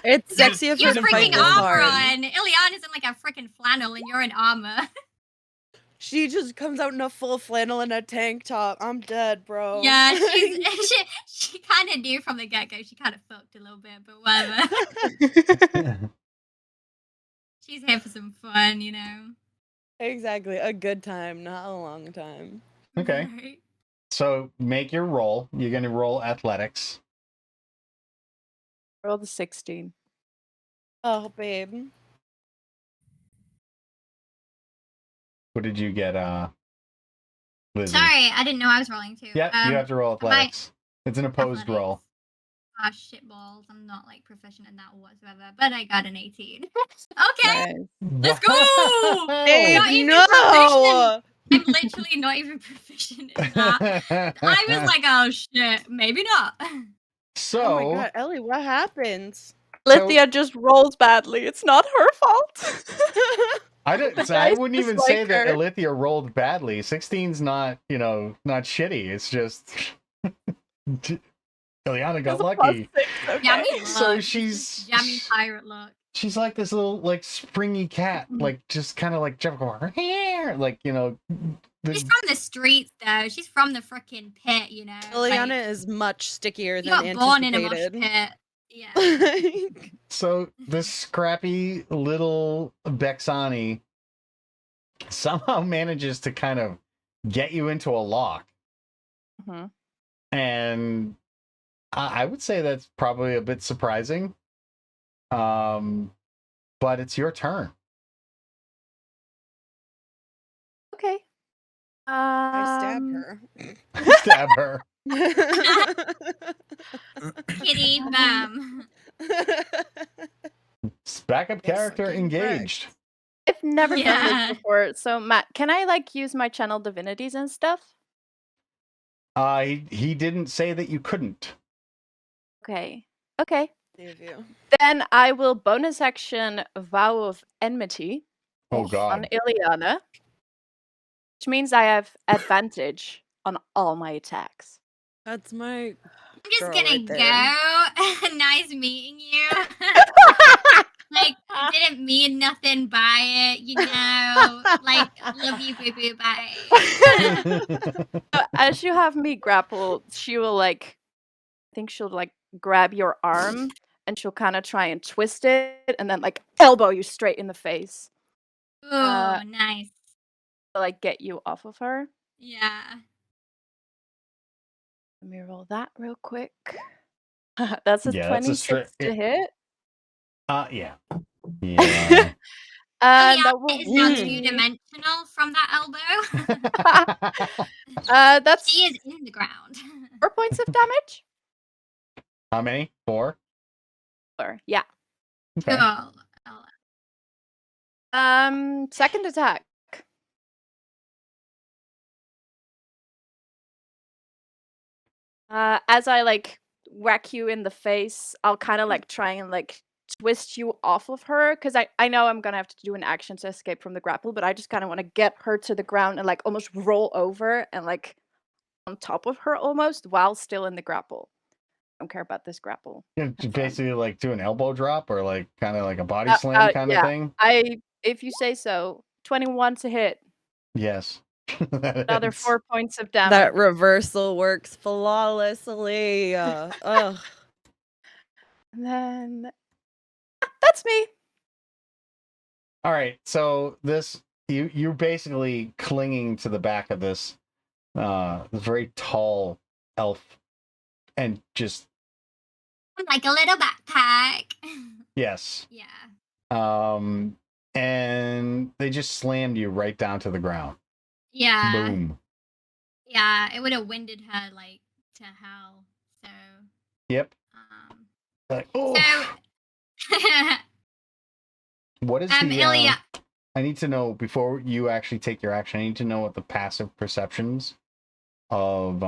It's sexy if You're you fight freaking this armor hard. on. Illyana's in like a freaking flannel, and you're in armor. She just comes out in a full flannel and a tank top. I'm dead, bro. Yeah, she kind of knew from the get go. She kind of fucked a little bit, but whatever. She's here for some fun, Exactly. A good time, not a long time. Okay. Right? So make your roll. You're going to roll athletics. Roll the 16. Oh, babe. What did you get, Lizzie? Sorry, I didn't know I was rolling too. Yeah, you have to roll athletics. It's an opposed roll. Ah, shitballs. I'm not like proficient in that whatsoever, but I got an 18. Okay, let's go. Hey, Not even no! I'm literally not even proficient in that. I was like, oh shit, maybe not. So, Oh my god, Ellie, what happens? Lithia just rolls badly. It's not her fault. I dice wouldn't even dislike say that her. Illythia rolled badly. 16's not, not shitty. It's just Illyana got It's a lucky. +6, okay. Jammy So luck. she's Jammy pirate luck. she's like this little like springy cat, like just kind of like jumping over here, like She's from the streets, though. She's from the freaking pit, you know. Illyana like, is much stickier she than got born in a mosh anticipated. pit. Yeah. So this scrappy little Bexani somehow manages to kind of get you into a lock. Mhm. And I would say that's probably a bit surprising. But it's your turn. Okay. I stab her. Stab her. Kitty bam. Backup Yes, character fucking engaged. I've never done Yeah. this before. So Matt, can I like use my channel divinities and stuff? He didn't say that you couldn't. Okay. Okay. Save you. Then I will bonus action Vow of Enmity Oh on god. Illyana, which means I have advantage on all my attacks. That's my I'm just girl gonna right there. go. Nice meeting you. Like, I didn't mean nothing by it, you know. Like, love you, boo boo, bye. So as you have me grapple, she will I think she'll grab your arm and she'll kind of try and twist it and then elbow you straight in the face Oh, nice. to get you off of her. Yeah. Let me roll that real quick. That's a Yeah, that's a 26 to hit. yeah. Yeah. And yeah, that will it is now be... two-dimensional from that elbow. that's She is in the ground. 4 points of damage. How many? 4? 4, yeah. Okay. Cool. Second attack. As I whack you in the face, I'll kind of try and twist you off of her because I know I'm gonna have to do an action to escape from the grapple, but I just kind of want to get her to the ground and almost roll over and on top of her almost while still in the grapple. I don't care about this grapple. Yeah, basically do an elbow drop or kind of like a body Uh, slam kind yeah. of thing. If you say so. 21 to hit. Yes. Another 4 points of damage. That reversal works flawlessly. Ugh. And then that's me. All right. So you're basically clinging to the back of this very tall elf and just Like a little backpack. yes. Yeah. And they just slammed you right down to the ground. Yeah. Boom. Yeah, it would have winded her to hell. So. Yep. Oh. So. What is the Ilya. I need to know before you actually take your action. I need to know what the passive perceptions of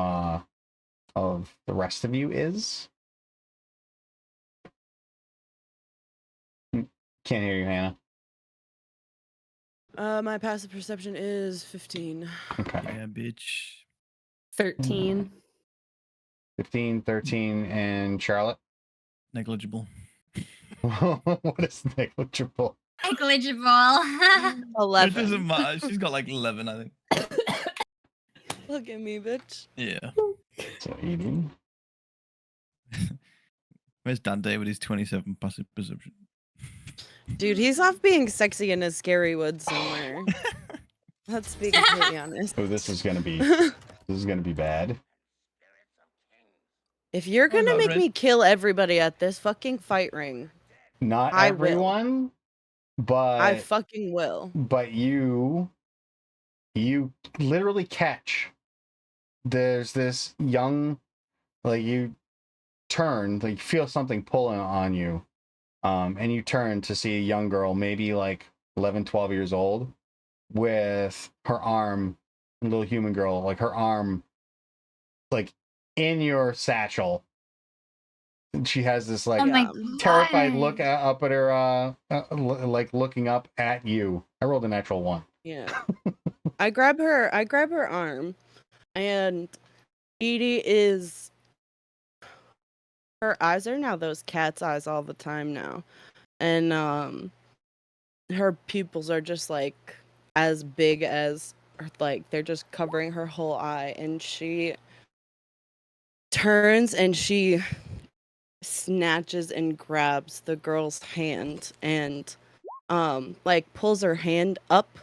the rest of you is. Can't hear you, Hannah. My passive perception is 15. Okay. Yeah, bitch. 13. 15, 13, and Charlotte? Negligible. What is negligible? Negligible. It 11. doesn't matter. She's got 11, I think. Look at me, bitch. Yeah. So 80. Where's Dante with his 27 passive perception? Dude, he's off being sexy in a scary wood somewhere. Let's be completely honest. Oh, this is gonna be bad. If you're Oh, gonna no, make Red. me kill everybody at this fucking fight ring, Not I will. everyone, but I fucking will. but you literally catch. There's this young, you turn, like you feel something pulling on you, and you turn to see a young girl, maybe like 11, 12 years old, with her arm, a little human girl, like her arm, like in your satchel. And she has this like Oh my terrified God. look up at her, like looking up at you. I rolled a natural 1. Yeah. I grab her arm, and Edie is, her eyes are now those cat's eyes all the time now. And her pupils are just like as big as, like they're just covering her whole eye, and she turns and she snatches and grabs the girl's hand and like pulls her hand up.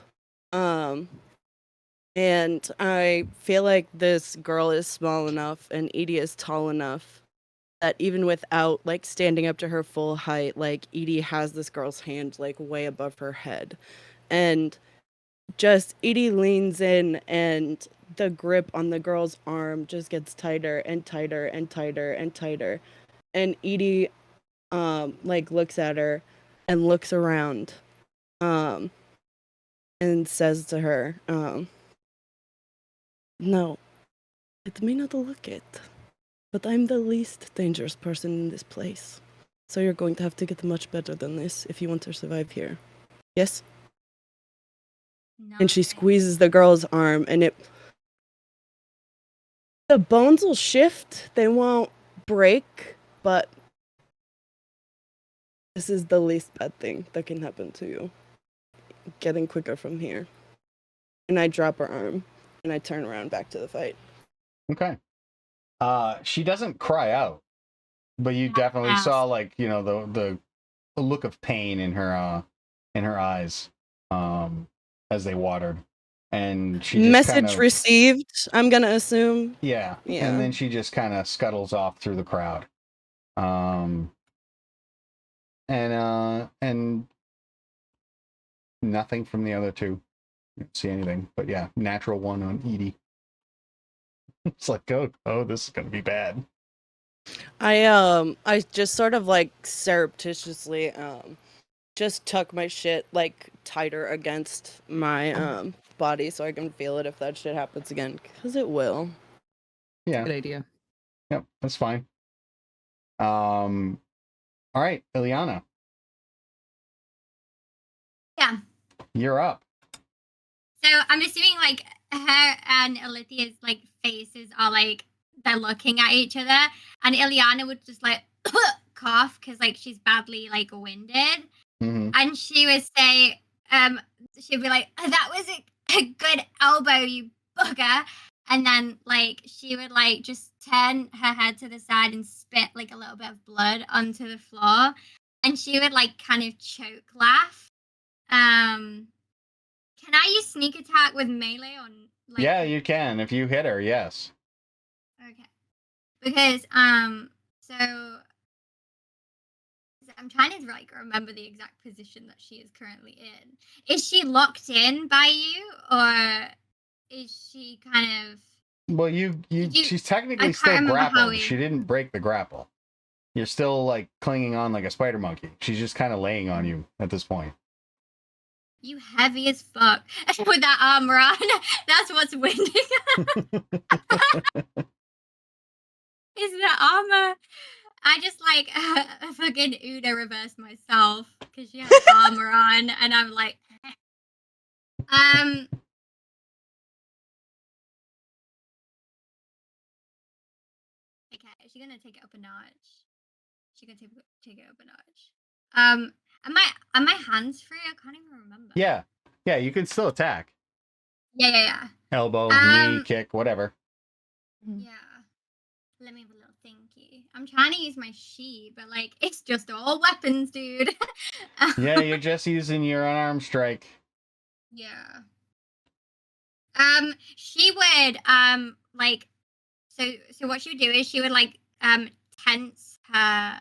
And I feel like this girl is small enough and Edie is tall enough that even without like standing up to her full height, like Edie has this girl's hand like way above her head. And just Edie leans in, and the grip on the girl's arm just gets tighter and tighter and tighter and tighter. And Edie like looks at her and looks around and says to her, no, it may not look it, but I'm the least dangerous person in this place. So you're going to have to get much better than this if you want to survive here. Yes? No. And she squeezes the girl's arm, and the bones will shift. They won't break, but this is the least bad thing that can happen to you. Getting quicker from here. And I drop her arm, and I turn around back to the fight. Okay. She doesn't cry out, but you definitely saw like, you know, the look of pain in her eyes as they watered. And she just Message kind of, received, I'm gonna assume. yeah. And then she just kind of scuttles off through the crowd. And nothing from the other two. You don't see anything, but yeah, natural 1 on Edie. It's like, oh, this is gonna be bad. I just sort of like surreptitiously just tuck my shit like tighter against my body so I can feel it if that shit happens again, because it will. Yeah. Good idea. Yep, that's fine. All right, Illyana. Yeah. You're up. So I'm assuming like her and Alicia's like faces are like they're looking at each other, and Illyana would just like cough because like she's badly like winded, and she would say, she'd be like, "That was a good elbow, you bugger," and then like she would like just turn her head to the side and spit like a little bit of blood onto the floor, and she would like kind of choke laugh. Can I use sneak attack with melee on? Like, yeah, you can if you hit her. Yes. Okay. Because so I'm trying to like remember the exact position that she is currently in. Is she locked in by you, or is she kind of? Well, she's technically I still can't remember how grappled. we. She didn't break the grapple. You're still like clinging on like a spider monkey. She's just kind of laying on you at this point. You heavy as fuck with that armor on. That's what's winning. Is the armor? I just like fucking Uda reverse myself because she has armor on, and I'm like, Okay, she's gonna take it up a notch. She's gonna take it up a notch. Are my hands free? I can't even remember. Yeah, you can still attack. Yeah. Elbow, knee, kick, whatever. Yeah. Let me have a little thinky. I'm trying to use my sheet, but like it's just all weapons, dude. Yeah, you're just using your unarmed strike. Yeah. She would like so what she would do is she would like tense her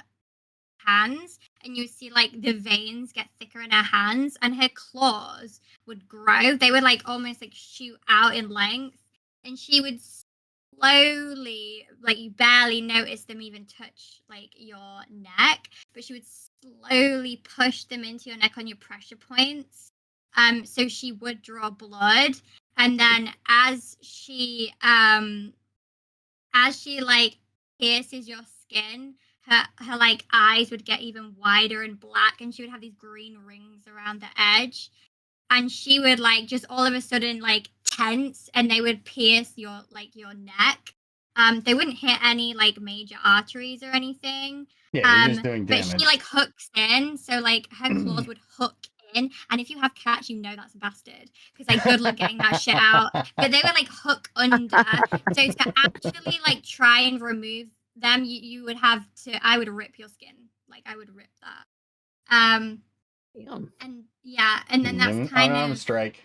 hands, and you see like the veins get thicker in her hands, and her claws would grow. They would like almost like shoot out in length, and she would slowly, like you barely notice them even touch like your neck, but she would slowly push them into your neck on your pressure points. So she would draw blood, and then as she like pierces your skin, her like eyes would get even wider and black, and she would have these green rings around the edge, and she would like just all of a sudden like tense, and they would pierce your neck. They wouldn't hit any like major arteries or anything. Yeah, you're just doing but damage. she like hooks in, so like her claws would hook in, and if you have cats, you know that's a bastard, because like good luck getting that shit out. But they would like hook under, so to actually like try and remove them, you would have to. I would rip your skin, like I would rip that. Damn. And yeah, and then that's An kind unarmed of strike.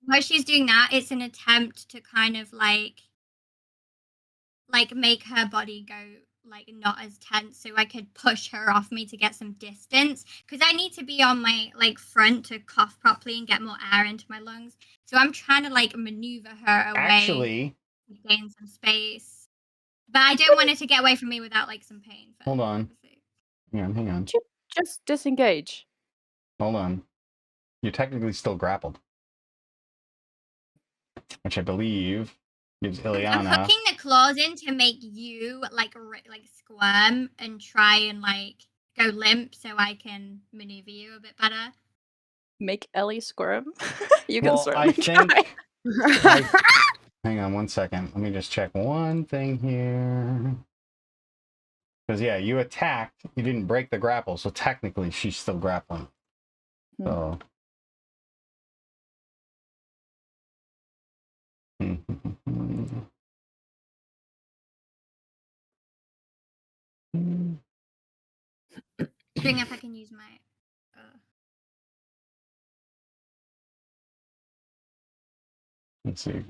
while she's doing that. It's an attempt to kind of like make her body go like not as tense, so I could push her off me to get some distance, because I need to be on my like front to cough properly and get more air into my lungs. So I'm trying to like maneuver her away, Actually, to gain some space, but I don't want her to get away from me without like some pain first, hold on. obviously. Hang on. Just disengage. Hold on. You're technically still grappled. Which I believe gives I'm Illyana. hooking the claws in to make you like squirm and try and like go limp, so I can maneuver you a bit better. Make Ellie squirm. You can Well, squirm. I Try. think. Hang on one second. Let me just check one thing here. Because, yeah, you attacked. You didn't break the grapple, so technically she's still grappling. So. Bring up, I can use my. Let's see.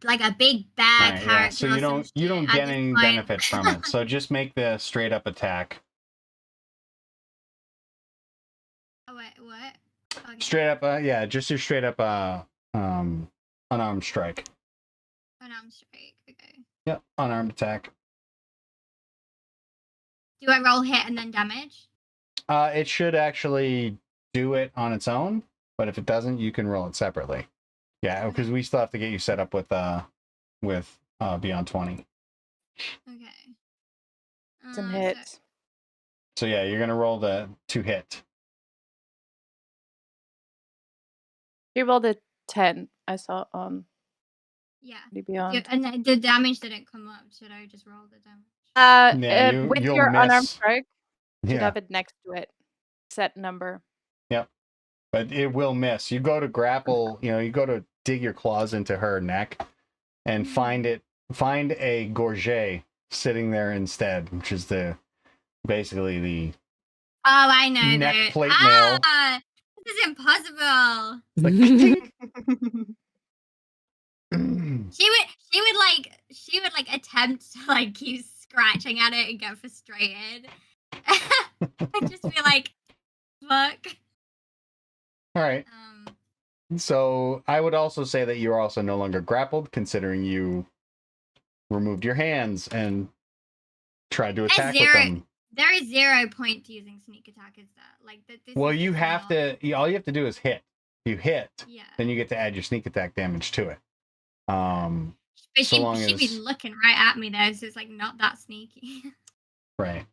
Like a big bad Right, character. yeah. So or you some don't shit at get this any point. benefit from it. So just make the straight up attack. Oh wait, what? Okay. Straight up, yeah, just your straight up unarmed strike. Unarmed strike. Okay. Yep, unarmed attack. Do I roll hit and then damage? It should actually do it on its own, but if it doesn't, you can roll it separately. Yeah, because we still have to get you set up with Beyond 20. Okay. It's a hit. So yeah, you're gonna roll the 2 hit. You rolled a 10. I saw on Yeah. Beyond. And the damage didn't come up. Should I just roll the damage? Yeah, with you'll your unarmed miss. strike, you should Yeah, have it next to it. Set number. but it will miss. You go to grapple, you go to dig your claws into her neck and find a gorget sitting there instead, which is basically the Oh, I know. neck plate mail. This is impossible. Like, She would like attempt to like keep scratching at it and get frustrated. I'd just be like, fuck. all right. So I would also say that you're also no longer grappled, considering you removed your hands and tried to attack with them. There is 0 point to using sneak attack, is that? Like that. Well, you have to. All you have to do is hit. You hit, Yeah. then you get to add your sneak attack damage to it. But so she'd be looking right at me though, so it's like not that sneaky. Right.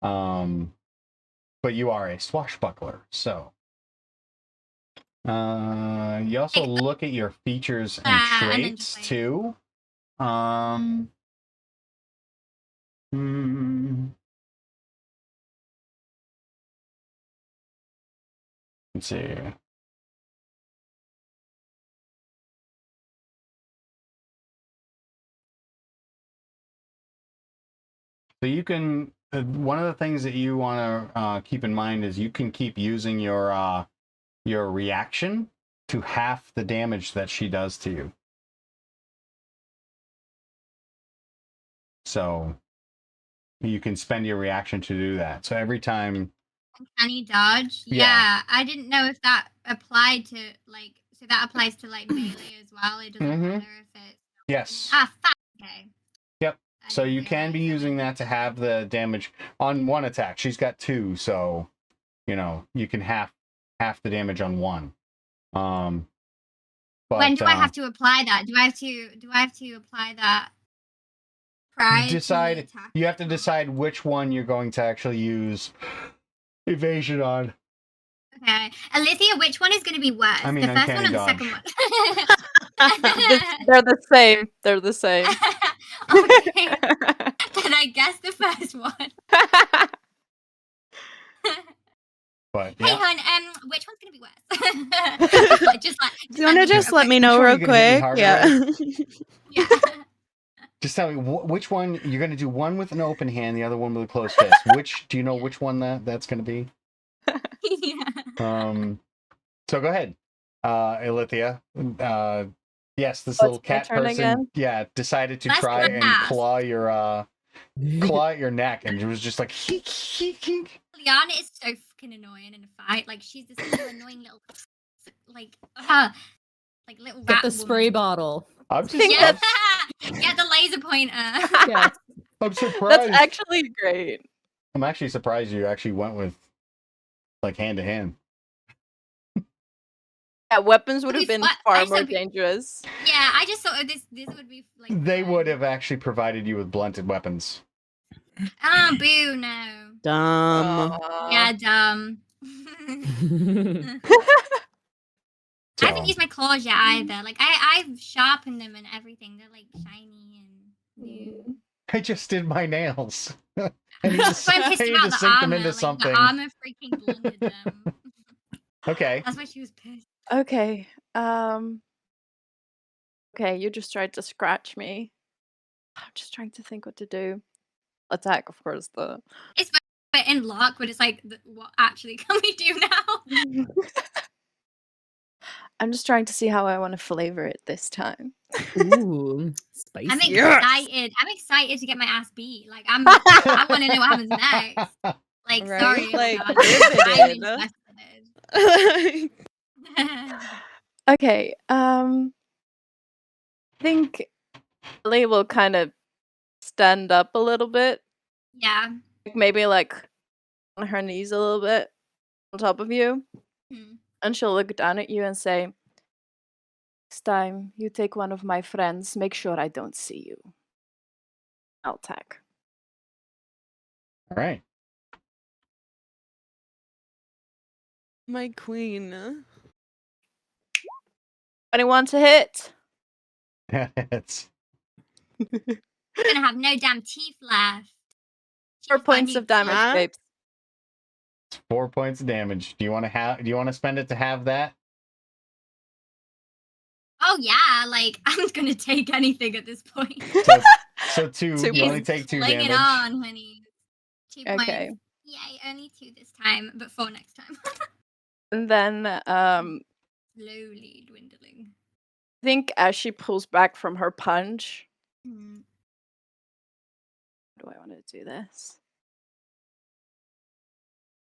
But you are a swashbuckler, so. You also look at your features and traits too. Let's see. So you can. One of the things that you want to keep in mind is you can keep using your reaction to half the damage that she does to you. So you can spend your reaction to do that. So every time Uncanny dodge. Yeah. Yeah, I didn't know if that applied to like. So that applies to like melee as well. It doesn't Mhm. matter if it's. Yes. Ah, fuck. Okay. Yep. I So didn't you can be realize using that to have the damage on one attack. She's got 2, so you can half the damage on one. But When do I have to apply that? Do I have to apply that prior to the decide? attack? You have to decide which one you're going to actually use evasion on. Okay, Alithia, which one is going to be worse? I mean, the first one or uncanny the dodge. second one? They're the same. They're the same. Okay, then I guess the first one. But Hey, yeah. hon, which one's gonna be worse? just like, Do you want to just let me I'm know sure real you're gonna hit me quick? harder, Yeah. yeah. Just tell me which one you're going to do. One with an open hand, the other one with a closed fist. Do you know which one that's going to be? Yeah. So go ahead, Illythia. Yes, this Oh, little it's my cat turn person. again? Yeah, decided to Let's try do and that. claw your neck, and it was just like. Illyana is so fucking annoying in a fight. Like she's this little annoying little, like little rat Get the spray woman. bottle. I'm just. Yeah. Get the laser pointer. Yeah. I'm surprised. That's actually great. I'm actually surprised you actually went with like hand to hand. Yeah, weapons would have These been what- far I more said- dangerous. Yeah, I just thought this would be like. They fun. would have actually provided you with blunted weapons. Oh, boo, no. Dumb. Yeah, dumb. I haven't used my claws yet either. Like I've sharpened them and everything. They're like shiny and new. I just did my nails. I need to, That's why I'm I pissed need about to the sink armor. them into Like something. the armor freaking blunted them. Okay. That's why she was pissed. Okay. Okay, you just tried to scratch me. I'm just trying to think what to do. Attack, of course, though. It's we're in luck, but it's like, what actually can we do now? I'm just trying to see how I want to flavor it this time. Ooh, spicy. I'm Yes. excited. I'm excited to get my ass beat. Like I want to know what happens next. Like Right? sorry, Like, Illyana, I'm riveted. invested. Okay, I think Ellie will kind of stand up a little bit. Yeah. Maybe like on her knees a little bit on top of you. Hmm. And she'll look down at you and say, next time you take one of my friends, make sure I don't see you. I'll attack. All right. My queen. 21 to hit. It's Gonna have no damn teeth left. 4 She's got points new of damage, Huh? babes. 4 points of damage. Do you want to spend it to have that? Oh yeah, like I'm gonna take anything at this point. So 2. Two You only points. take 2 Bring damage. it on, honey. 2 Okay. points. Yay, only 2 this time, but 4 next time. And then Slowly dwindling. I think as she pulls back from her punch, Hmm. how do I want to do this?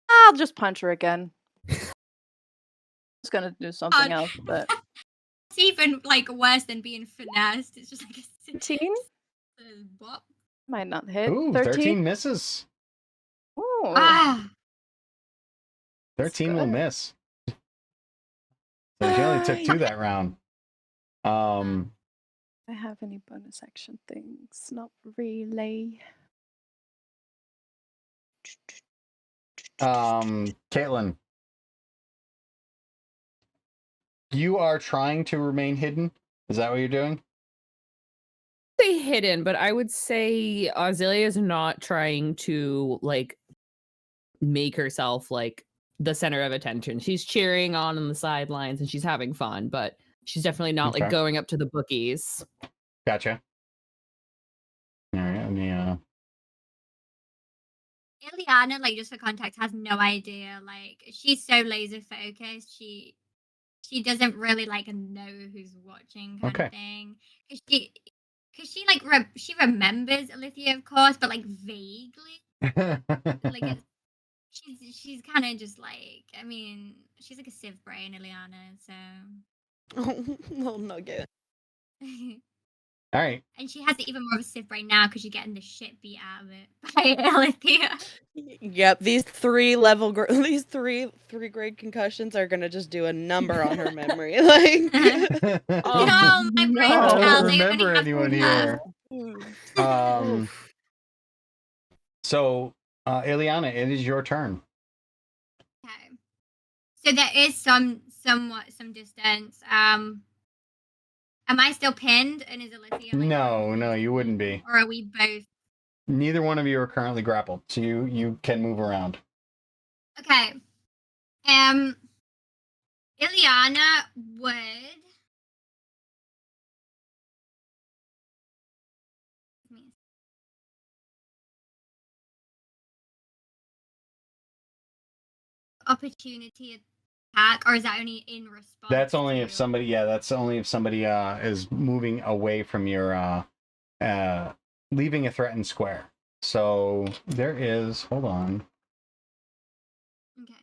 I'll just punch her again. I was gonna do something else, but It's even like worse than being finessed. It's just like a 13 bop. might not hit. Ooh, 13 misses. Ooh. Ah, 13 will good. miss. So she only took 2 that round. I have any bonus action things? Not really. Caitlin, you are trying to remain hidden. Is that what you're doing? Say hidden, but I would say Azalea is not trying to like make herself like the center of attention. She's cheering on the sidelines and she's having fun, but she's definitely not Okay. like going up to the bookies. Gotcha. All right. Let me, Illyana, like just for context, has no idea. Like she's so laser focused. She doesn't really like know who's watching kind Okay. of thing. Because she like she remembers Alithia, of course, but like vaguely. Like she's kind of just like, I mean, she's like a sieve brain, Illyana, so. Little nugget. All right. And she has even more of a sieve brain now because you're getting the shit beat out of it by Alethea. Yep, these these three grade concussions are gonna just do a number on her memory. Like, No, my brain I cells, don't they only remember have anyone one. here. So, Illyana, it is your turn. Okay. So there is some distance. Am I still pinned? And is Alethea like, No, you wouldn't be. or are we both? Neither one of you are currently grappled, so you can move around. Okay. Illyana would. Opportunity attack, or is that only in response? That's only to... if somebody. Yeah, that's only if somebody is moving away from your leaving a threatened square. So there is. Hold on. Okay.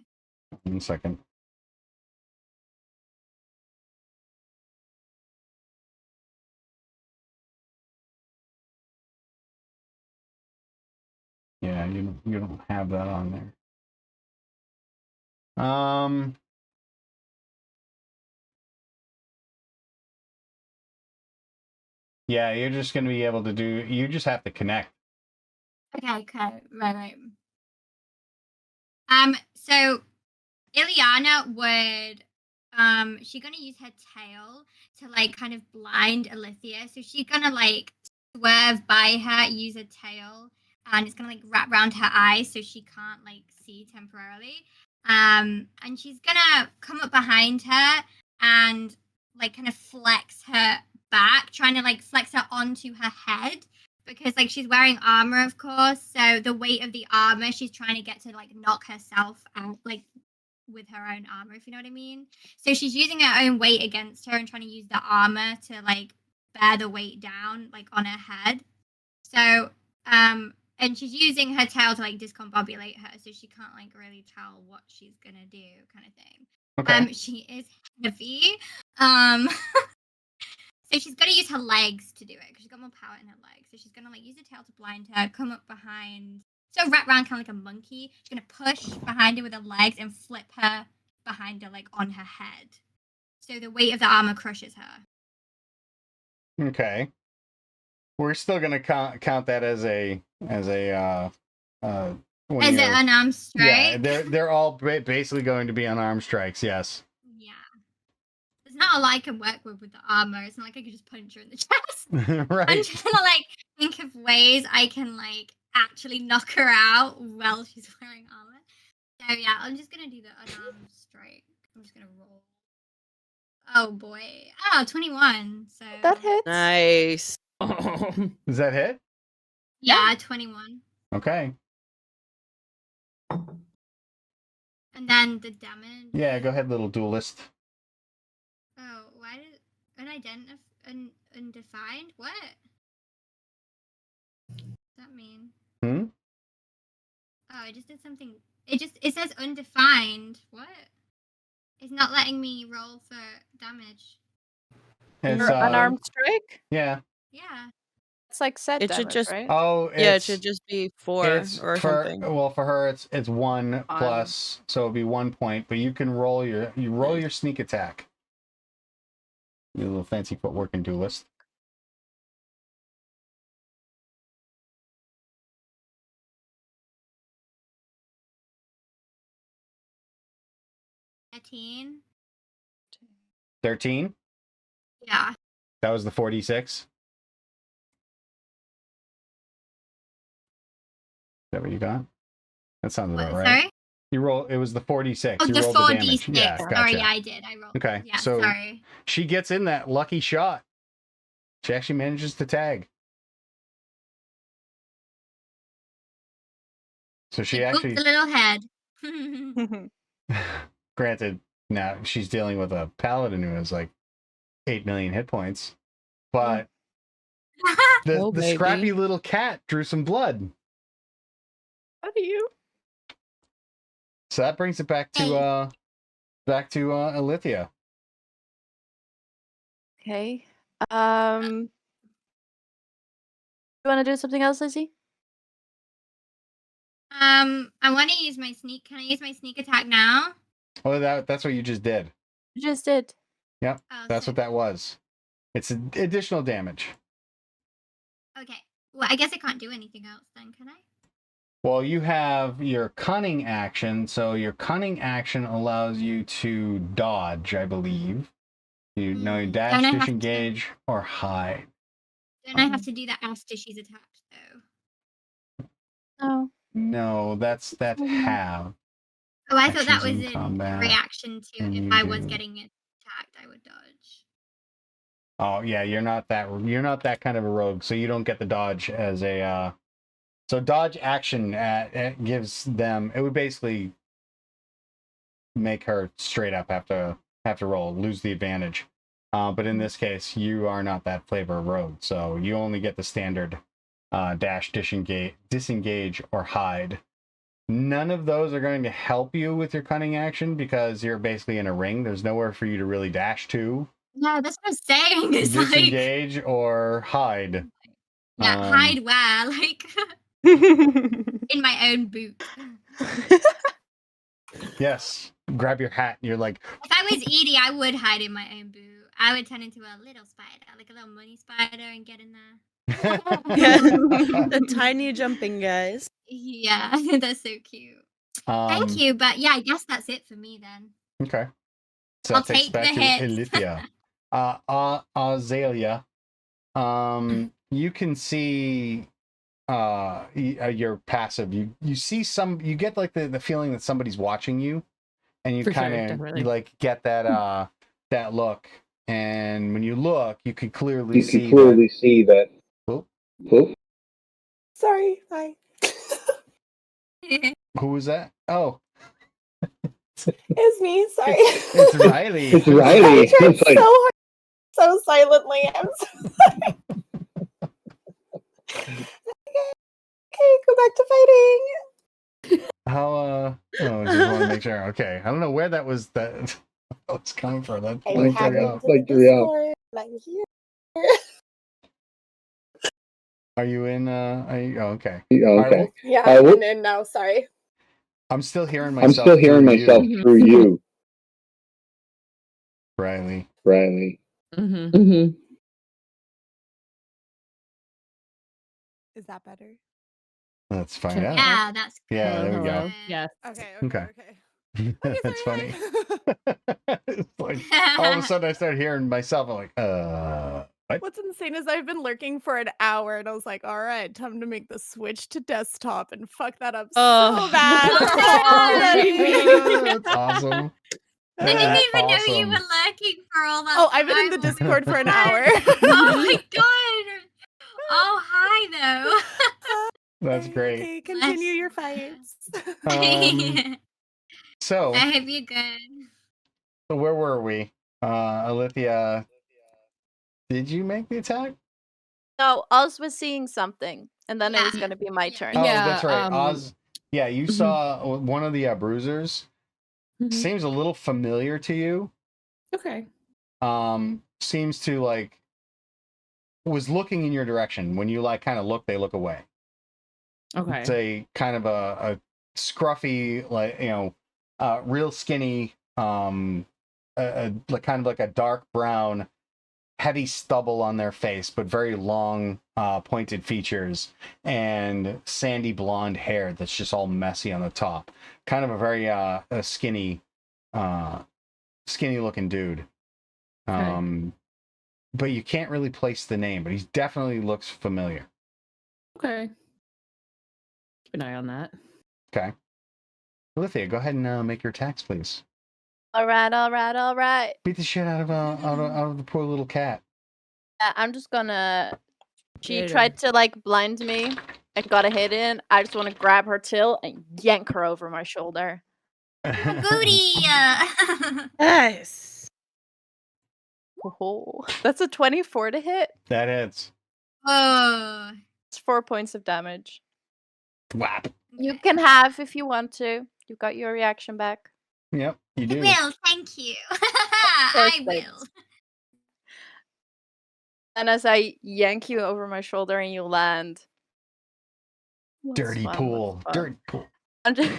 1 second. Yeah, you don't have that on there. Yeah, you're just going to be able to do. You just have to connect. Okay, right. So Illyana would, she's gonna use her tail to like kind of blind Alethea. So she's gonna like swerve by her, use her tail, and it's gonna like wrap around her eyes so she can't like see temporarily. And she's gonna come up behind her and like kind of flex her back, trying to like flex her onto her head. Because like she's wearing armor, of course, so the weight of the armor, she's trying to get to like knock herself out, like with her own armor, if you know what I mean. So she's using her own weight against her and trying to use the armor to like bear the weight down, like on her head. So, and she's using her tail to like discombobulate her, so she can't like really tell what she's gonna do, kind of thing. Okay. She is heavy. So she's got to use her legs to do it because she's got more power in her legs. So she's going to like use her tail to blind her, come up behind. So wrap around kind of like a monkey. She's going to push behind her with her legs and flip her behind her like on her head. So the weight of the armor crushes her. Okay. We're still going to count that as an unarmed strike? Yeah, they're all basically going to be unarmed strikes, yes. Yeah. There's not a lot I can work with the armor. It's not like I could just punch her in the chest. Right. I'm trying to like think of ways I can like actually knock her out while she's wearing armor. So yeah, I'm just gonna do the unarmed strike. I'm just gonna roll. Oh boy. Oh, 21. So That hits. nice. Does that hit? yeah, 21. Okay. And then the damage. Yeah, go ahead, little duelist. Oh, why did undefined? What does that mean? Oh, I just did something. It says undefined. What? It's not letting me roll for damage. It's, For unarmed strike? Yeah. Yeah. It's like set It should damage, just- right? Oh, Yeah, it should just be 4 or something. Well, for her, it's 1 plus, so it'll be 1 point. But you can roll your sneak attack. You little fancy footwork and duelist. A 13. 13. Yeah. That was the 46. Is that what you got? That sounds about right. Sorry? You roll. It was the 46. Oh, you the rolled 4d6. damage. Yeah, Sorry, gotcha. yeah, I did. I rolled. Okay, Yeah, so sorry. she gets in that lucky shot. She actually manages to tag. So she actually. The little head. Granted, now she's dealing with a paladin who has like 8 million hit points, but the baby. scrappy little cat drew some blood. How do you? So that brings it back to Illythia. Okay. You want to do something else, Lizzie? I want to use my sneak. Can I use my sneak attack now? Oh, that's what you just did. Just did. Yep, Oh, that's so what that was. It's additional damage. Okay. Well, I guess I can't do anything else then, can I? Well, you have your cunning action, so your cunning action allows you to dodge, I believe. You know, dash, Don't I have disengage, or hide. Don't I have to do that after she's attacked, though? Oh. No, that's have. Oh, I thought that Actions was in a combat, reaction to and if you I was do. getting attacked, I would dodge. Oh yeah, you're not that kind of a rogue, so you don't get the dodge as a. So dodge action it gives them. It would basically make her straight up have to roll, lose the advantage. But in this case, you are not that flavor of rogue, so you only get the standard dash, disengage, or hide. None of those are going to help you with your cunning action because you're basically in a ring. There's nowhere for you to really dash to. No, that's what I'm saying. It's Disengage or hide. Yeah, hide where? Like in my own boot. Yes. Grab your hat. And you're like. If I was Edie, I would hide in my own boot. I would turn into a little spider, like a little money spider, and get in there. The tiny jumping guys. Yeah, that's so cute. Thank you, but yeah, I guess that's it for me then. Okay. So I'll that takes take back the to hits. Illythia. Azalea. You can see your passive. You see you get like the feeling that somebody's watching you, and you kind of like get that that look. And when you look, you can clearly see that. Oh. Sorry, hi. Who was that? Oh. It's me, sorry. It's Riley. It's Riley. I tried so hard, so silently. I'm sorry. Okay, go back to fighting. How I just want to make sure. Okay. I don't know where that was it's coming from. That I hacked into the Discord. I'm here. Are you in okay. Okay. Yeah, I'm in now, sorry. I'm still hearing myself through you. Riley. Mm-hmm. Is that better? Let's find out. Yeah, that's cool. Yeah, there we go. Yes. Okay. That's funny. It's like all of a sudden I start hearing myself. I'm like, what? What's insane is I've been lurking for an hour and I was like, all right, time to make the switch to desktop and fuck that up so bad. That's awesome. I didn't even know you were lurking for all that. Oh, I've been in the Discord for an hour. Oh my god. Oh, hi though. That's great. Okay, continue your fights. So I hope you're good. So where were we? Illythia, did you make the attack? No, Oz was seeing something, and then it was going to be my turn. Oh, that's right. Oz, yeah, you saw one of the bruisers. Seems a little familiar to you. Okay. Seems to like was looking in your direction. When you like kind of look, they look away. Okay. It's a kind of a scruffy, like, you know, real skinny, like kind of like a dark brown, heavy stubble on their face, but very long, pointed features and sandy blonde hair that's just all messy on the top. Kind of a very skinny looking dude. Okay. But you can't really place the name, but he definitely looks familiar. Okay. Keep an eye on that. Okay. Illythia, go ahead and make your attacks, please. All right. Beat the shit out of the poor little cat. I'm just gonna. She tried to like blind me and got a hit in. I just want to grab her tail and yank her over my shoulder. Booty. Nice. Oh, that's a 24 to hit. That hits. It's 4 points of damage. Whap. You can have if you want to. You got your reaction back. Yep, you I do. will, thank you. I Perfect. will. And as I yank you over my shoulder and you land. What's Dirty fun, pool. what's fun? Dirty pool. I'm just-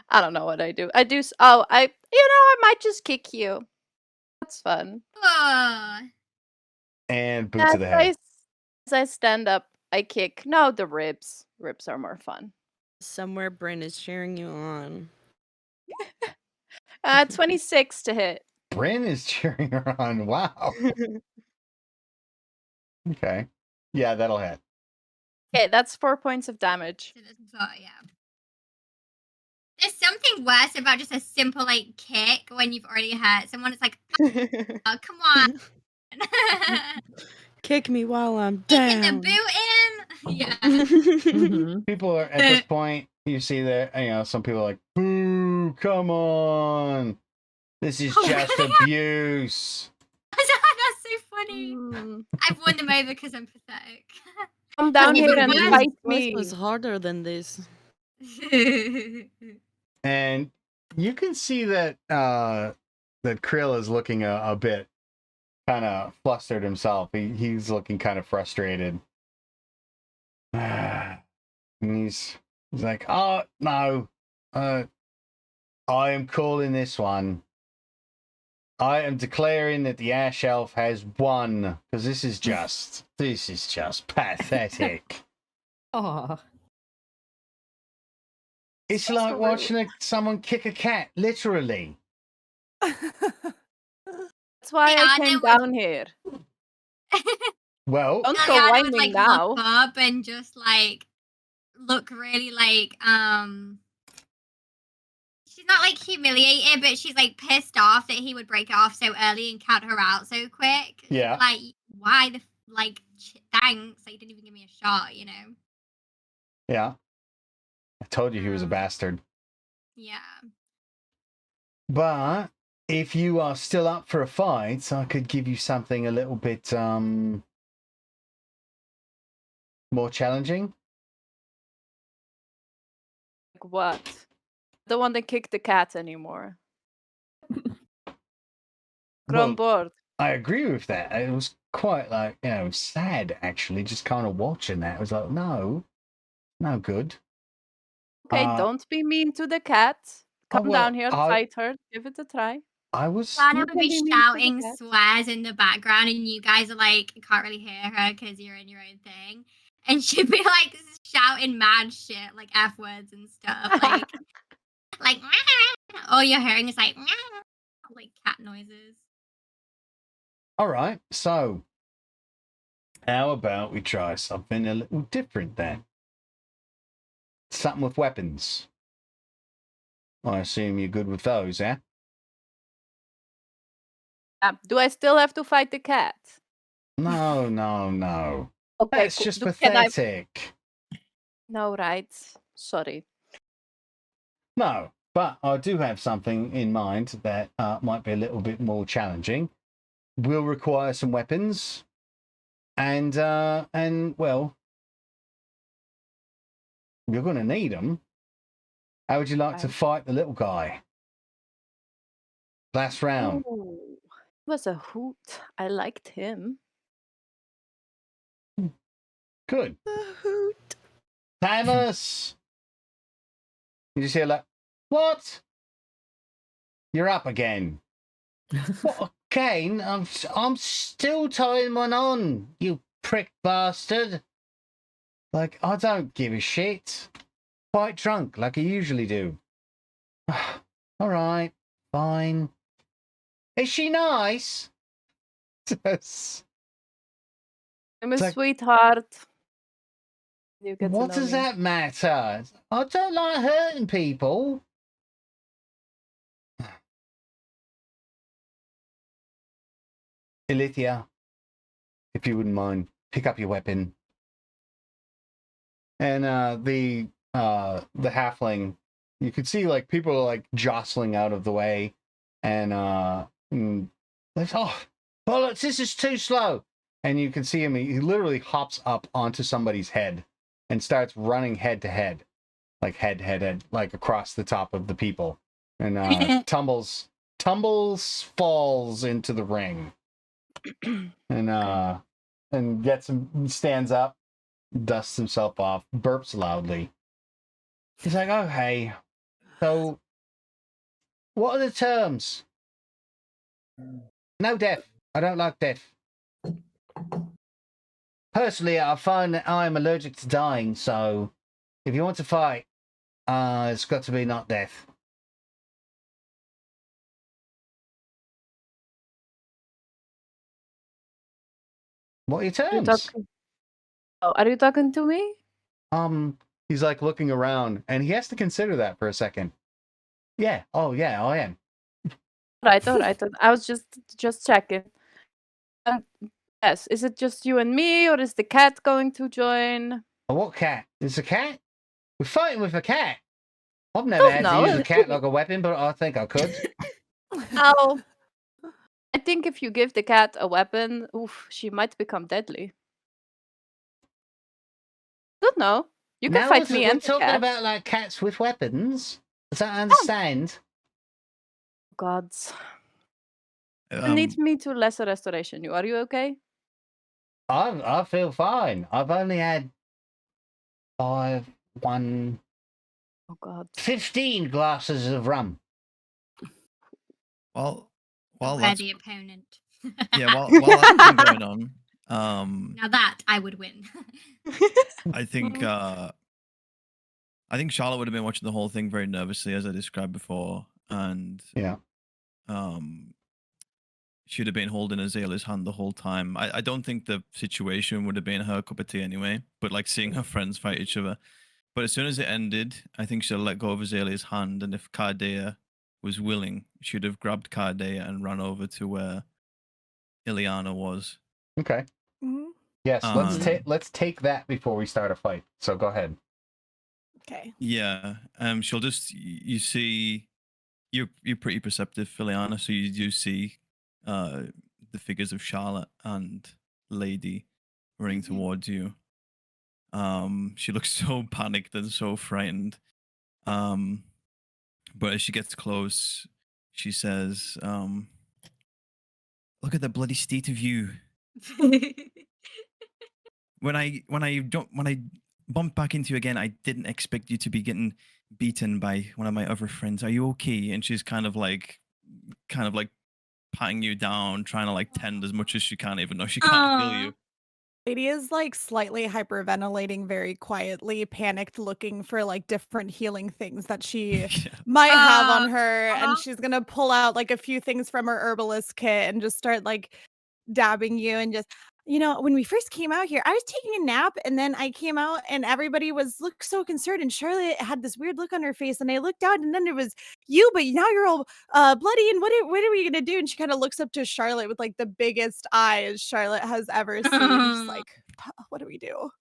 I don't know what I do. I do. I might just kick you. That's fun. Oh. And boot to the As head. as I stand up, I kick. No, the ribs. Ribs are more fun. Somewhere Bryn is cheering you on. 26 to hit. Bryn is cheering her on. Wow. Okay. Yeah, that'll hit. Okay, that's 4 points of damage. So yeah. There's something worse about just a simple like kick when you've already hurt someone. It's like, oh, come on. Kick me while I'm Kicking the down. boot in. Yeah. Mhm. People are at this point, you see that, some people are like, boo, come on. This is just abuse. That's so funny. Mm. I've won them over because I'm pathetic. Come down Even here and worse. fight This me. was harder than this. And you can see that that Krill is looking a bit kind of flustered himself. He's looking kind of frustrated. And he's like, oh no, I am calling this one. I am declaring that the ash elf has won because this is just pathetic. Aw. It's So like rude. watching someone kick a cat, literally. That's why I Illyana came was- down here. Well, Don't go Illyana whining would like now. look up and just like look really like she's not like humiliated, but she's like pissed off that he would break it off so early and count her out so quick. Yeah. Like why the like thanks, like you didn't even give me a shot, you know? yeah. I told you he was a bastard. Yeah. But if you are still up for a fight, I could give you something a little bit more challenging. Like what? Don't want to kick the cat anymore. Get on board. I agree with that. It was quite like, sad actually, just kind of watching that. It was like, no good. Okay, don't be mean to the cat. Come well, down here, fight her, give it a try. I was. Lana You would can be be mean to the shouting cat. swears in the background, and you guys are like, can't really hear her because you're in your own thing. And she'd be like shouting mad shit, like F words and stuff. Like all you're hearing is like cat noises. All right, so how about we try something a little different then? Something with weapons. I assume you're good with those, eh? Do I still have to fight the cat? No. Okay, That's cool. just Can I- pathetic. No, right. Sorry. No, but I do have something in mind that might be a little bit more challenging. Will require some weapons, and well, you're going to need them. How would you like to Right. fight the little guy? Last round. Oh, he was a hoot. I liked him. Good. The hoot. Thomas! You just hear like, what? You're up again. What again? I'm still tying one on, you prick bastard. Like, I don't give a shit. Quite drunk, like I usually do. All right, fine. Is she nice? Yes. I'm a It's like- sweetheart. You get to What know does me. that matter? I don't like hurting people. Illyana, if you wouldn't mind, pick up your weapon. And the halfling, you could see like people are like jostling out of the way, and bollocks, this is too slow. And you can see him; he literally hops up onto somebody's head and starts running head to head. like head, like across the top of the people, and tumbles, falls into the ring, and gets him, stands up, dusts himself off, burps loudly. He's like, okay, so what are the terms? No death. I don't like death. Personally, I find that I'm allergic to dying, so if you want to fight, it's got to be not death. What are your terms? Are you talking to me? He's like looking around, and he has to consider that for a second. Yeah. Oh, yeah, I am. Right. I was just checking. Yes. Is it just you and me, or is the cat going to join? What cat? It's a cat? We're fighting with a cat. I've never had to use a cat like a weapon, but I think I could. Oh, I think if you give the cat a weapon, she might become deadly. Don't know. You can fight me and the talking cat. about like cats with weapons. Does that understand? Gods. You need me to lesser restoration. Are you okay? I feel fine. I've only had 15 glasses of rum. While That's the opponent. while that's been going on, now that I would win. I think Charlotte would have been watching the whole thing very nervously, as I described before, and she'd have been holding Azalea's hand the whole time. I don't think the situation would have been her cup of tea anyway, but like seeing her friends fight each other. But as soon as it ended, I think she'll let go of Azalea's hand, and if Cardea was willing, she'd have grabbed Cardea and run over to where Illyana was. Okay. Mm-hmm. Yes, let's take that before we start a fight. So go ahead. Okay. Yeah. She'll just, you see, you're pretty perceptive, Illyana, so you do see the figures of Charlotte and Lady running towards you. She looks so panicked and so frightened. But as she gets close, she says, "Look at the bloody state of you." When I bumped back into you again, I didn't expect you to be getting beaten by one of my other friends. Are you okay? And she's kind of like patting you down, trying to like tend as much as she can, even though she can't kill you. Lady is like slightly hyperventilating very quietly, panicked, looking for like different healing things that she might have on her. And she's gonna pull out like a few things from her herbalist kit and just start like dabbing you and just, when we first came out here, I was taking a nap and then I came out and everybody looked so concerned, and Charlotte had this weird look on her face, and I looked out and then it was you, but now you're all bloody, and what are we gonna do? And she kind of looks up to Charlotte with like the biggest eyes Charlotte has ever seen. She's like, what do we do?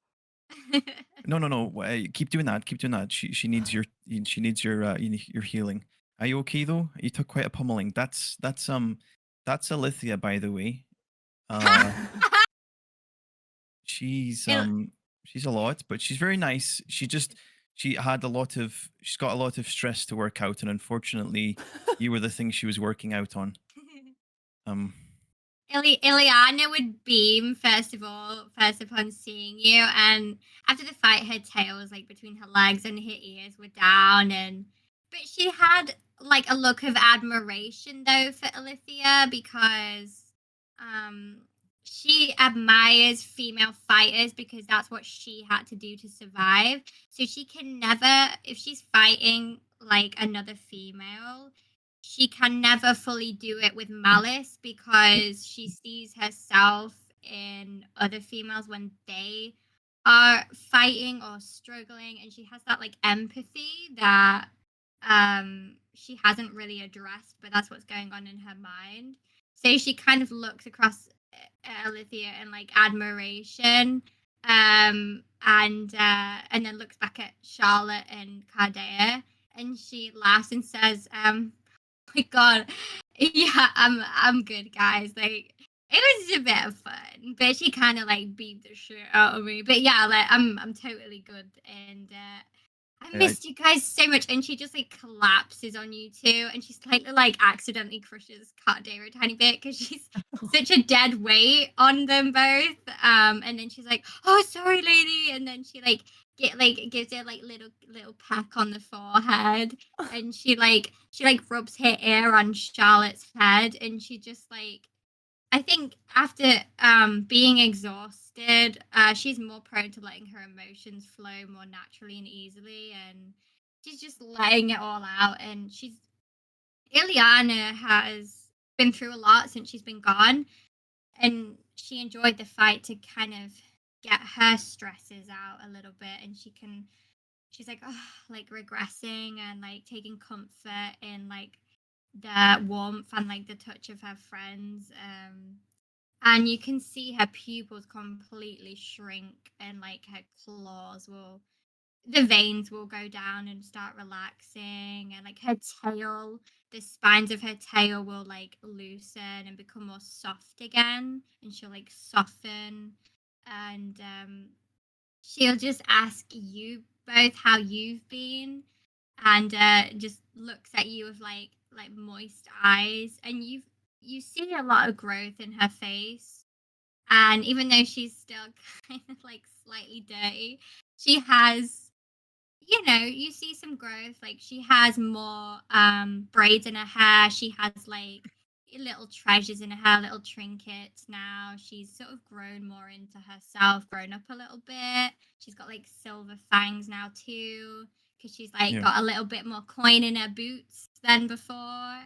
No. Keep doing that. Keep doing that. She needs your your healing. Are you okay though? You took quite a pummeling. That's Alithia, by the way. She's a lot, but she's very nice. She's got a lot of stress to work out, and unfortunately, you were the thing she was working out on. Illyana would beam first upon seeing you, and after the fight, her tail was like between her legs and her ears were down, but she had like a look of admiration though for Alithia, because she admires female fighters because that's what she had to do to survive. So she can never, if she's fighting like another female, she can never fully do it with malice, because she sees herself in other females when they are fighting or struggling, and she has that like empathy that she hasn't really addressed, but that's what's going on in her mind. So she kind of looks across Alithia in like admiration, and then looks back at Charlotte and Cardea, and she laughs and says, my God, yeah, I'm good, guys. Like, it was a bit of fun, but she kind of like beat the shit out of me. But yeah, like I'm totally good, and I missed you guys so much. And she just like collapses on you two. And she slightly like accidentally crushes Cardair a tiny bit because she's such a dead weight on them both. And then she's like, "Oh, sorry, lady." And then she like gives her like little peck on the forehead. And she rubs her ear on Charlotte's head. And she just like, I think after being exhausted, she's more prone to letting her emotions flow more naturally and easily, and she's just letting it all out. And Illyana has been through a lot since she's been gone, and she enjoyed the fight to kind of get her stresses out a little bit, and she's like, oh, like regressing and like taking comfort in like the warmth and like the touch of her friends. And you can see her pupils completely shrink, and like her the veins will go down and start relaxing, and like her tail, the spines of her tail will like loosen and become more soft again, and she'll like soften, and she'll just ask you both how you've been, and just looks at you with like moist eyes, and you see a lot of growth in her face. And even though she's still kind of like slightly dirty, she has, you see some growth. Like she has more braids in her hair. She has like little treasures in her hair, little trinkets now. She's sort of grown more into herself, grown up a little bit. She's got like silver fangs now too, because she's like got a little bit more coin in her boots than before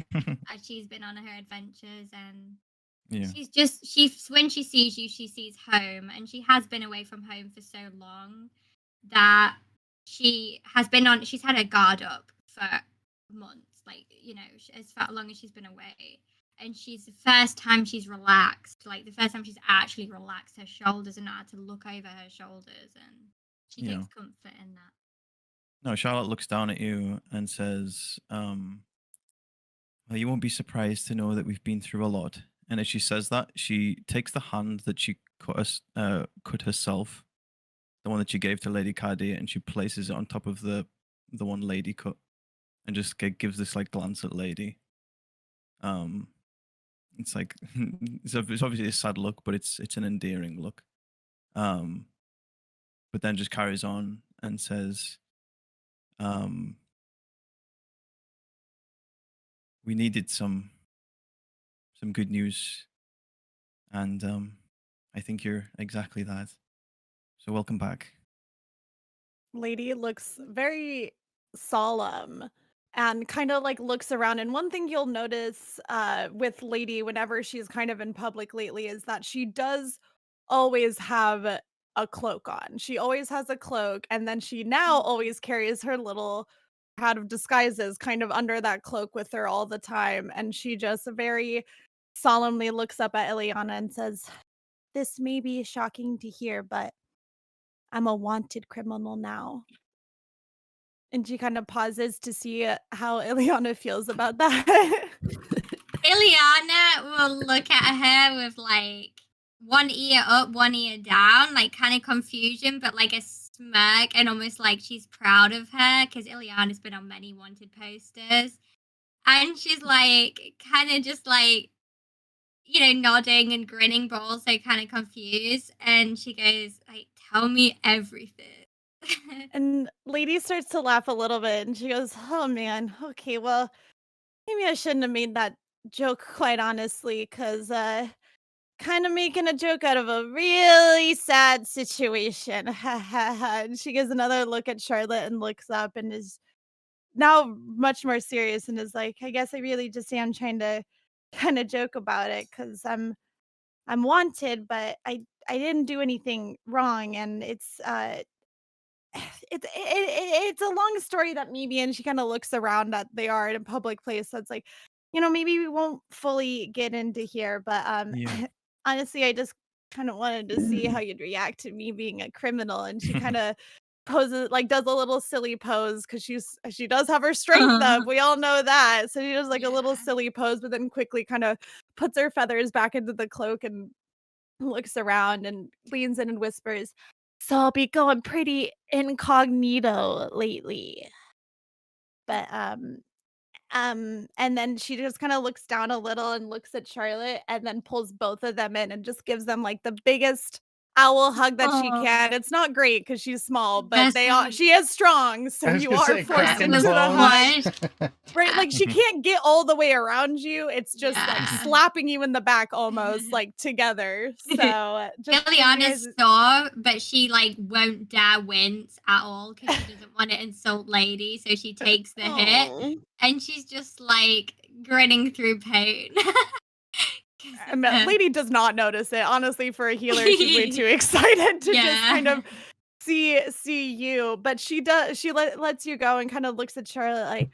as she's been on her adventures. And when she sees you, she sees home, and she has been away from home for so long that she's had her guard up for months, like, as long as she's been away. And she's the first time she's relaxed, like the first time she's actually relaxed her shoulders and not had to look over her shoulders, and she takes comfort in that. No, Charlotte looks down at you and says, well, you won't be surprised to know that we've been through a lot. And as she says that, she takes the hand that she cut herself, the one that she gave to Lady Cardia, and she places it on top of the one Lady cut, and just gives this like glance at Lady. It's like it's obviously a sad look, but it's an endearing look. But then just carries on and says, we needed some good news, and I think you're exactly that. So welcome back. Lady looks very solemn and kind of like looks around. And one thing you'll notice with Lady whenever she's kind of in public lately is that she does always have a cloak on. She always has a cloak, and then she now always carries her little hat of disguises kind of under that cloak with her all the time. And she just very solemnly looks up at Illyana and says, "This may be shocking to hear, but I'm a wanted criminal now." And she kind of pauses to see how Illyana feels about that. Illyana will look at her with like one ear up, one ear down, like kind of confusion, but like a smirk, and almost like she's proud of her because Illyana's been on many wanted posters. And she's like kind of just like, nodding and grinning, but also kind of confused. And she goes like, "Tell me everything." And Lady starts to laugh a little bit, and she goes, "Oh man, okay, well, maybe I shouldn't have made that joke, quite honestly, because kind of making a joke out of a really sad situation." And she gives another look at Charlotte and looks up and is now much more serious and is like, "I guess I really just am trying to kind of joke about it because I'm wanted, but I didn't do anything wrong, and it's a long story that maybe," and she kind of looks around at they are in a public place, so it's like, maybe we won't fully get into here, but honestly, I just kind of wanted to see how you'd react to me being a criminal. And she kind of poses, like does a little silly pose because she does have her strength up. We all know that. So she does like a little silly pose, but then quickly kind of puts her feathers back into the cloak and looks around and leans in and whispers, So I'll be going pretty incognito lately. But and then she just kind of looks down a little and looks at Charlotte and then pulls both of them in and just gives them like the biggest owl hug that she can. It's not great because she's small, but she is strong, so I was you gonna are say, forced cracking into the hug. bones. Right, like she can't get all the way around you. It's just like slapping you in the back almost like together. So just Illyana's sore, but she like won't dare wince at all because she doesn't want to insult Lady. So she takes the hit, and she's just like grinning through pain. Lady does not notice it. Honestly, for a healer, she's way too excited to just kind of see you. But she does. She lets you go and kind of looks at Charlotte like,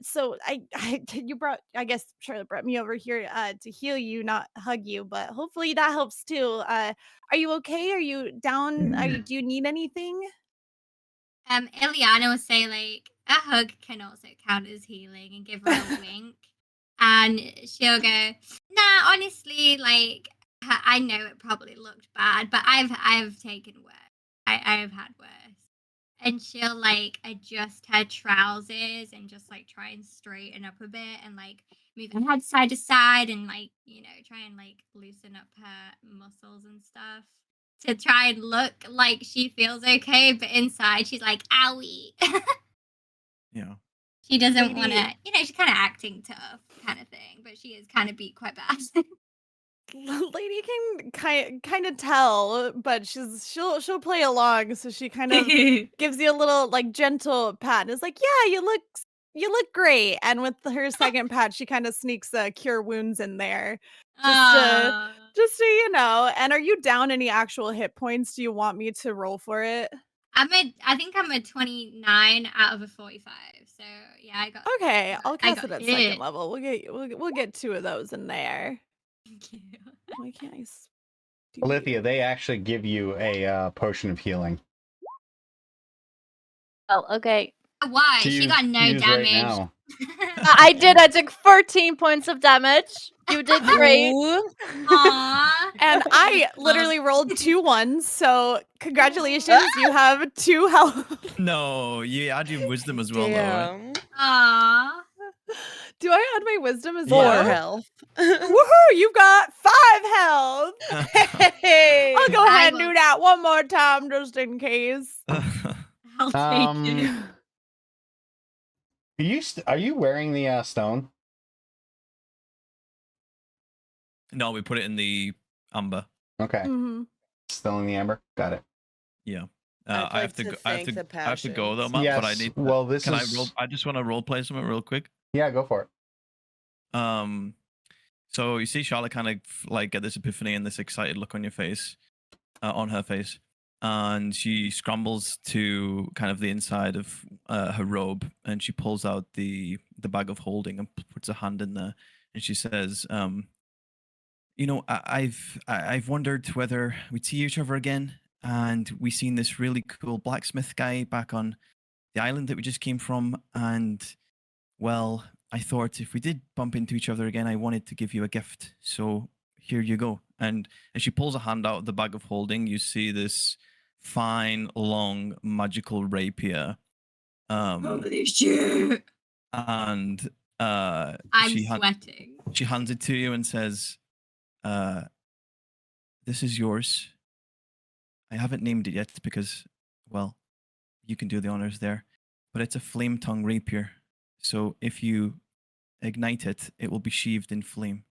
So I guess Charlotte brought me over here to heal you, not hug you. But hopefully that helps too. Are you okay? Are you down? Do you need anything? Illyana will say like a hug can also count as healing and give her a wink. And she'll go, nah, honestly, like, I know it probably looked bad, but I've taken worse. I've had worse. And she'll, like, adjust her trousers and just, like, try and straighten up a bit and, like, move her head side to side and, like, you know, try and, like, loosen up her muscles and stuff to try and look like she feels okay, but inside she's like, owie. Yeah. She doesn't want to, you know, she's kind of acting tough kind of thing, but she is kind of beat quite bad. Lady can kind of tell, but she'll play along, so she kind of gives you a little like gentle pat and is like, yeah, you look great. And with her second pat, she kind of sneaks cure wounds in there. Just so you know. And are you down any actual hit points? Do you want me to roll for it? I think I'm a 29 out of a 45. So yeah, I got. Okay, I'll cast it at second level. We'll get 2 of those in there. Thank you. Why can't I? Alithia, they actually give you a potion of healing. Oh, okay. Why? She got no damage. Right I did. I took 14 points of damage. You did great. Aww. And I literally rolled 2 1s, so congratulations, you have 2 health. No, you add your wisdom as well, though. Aww. Do I add my wisdom as 4 well? health. Woohoo! You've got 5 health. Hey. I'll go ahead and do that one more time just in case. I'll take it. Are you wearing the stone? No, we put it in the amber. Okay. Mm-hmm. Still in the amber. Got it. Yeah. I have to go though, Matt. Yes. But I need. Well, Can I roll? I just want to role play something real quick. Yeah, go for it. So you see Charlotte kind of like get this epiphany and this excited look on your face, on her face, and she scrambles to kind of the inside of her robe, and she pulls out the bag of holding and puts a hand in there, and she says, "You know, I've wondered whether we'd see each other again, and we seen this really cool blacksmith guy back on the island that we just came from, and well." I thought if we did bump into each other again, I wanted to give you a gift. So here you go. And as she pulls a hand out of the bag of holding, you see this fine, long, magical rapier. Holy shit. And I'm sweating. She hands it to you and says, this is yours. I haven't named it yet because, well, you can do the honors there. But it's a flame tongue rapier. So if you ignite it, it will be sheathed in flame.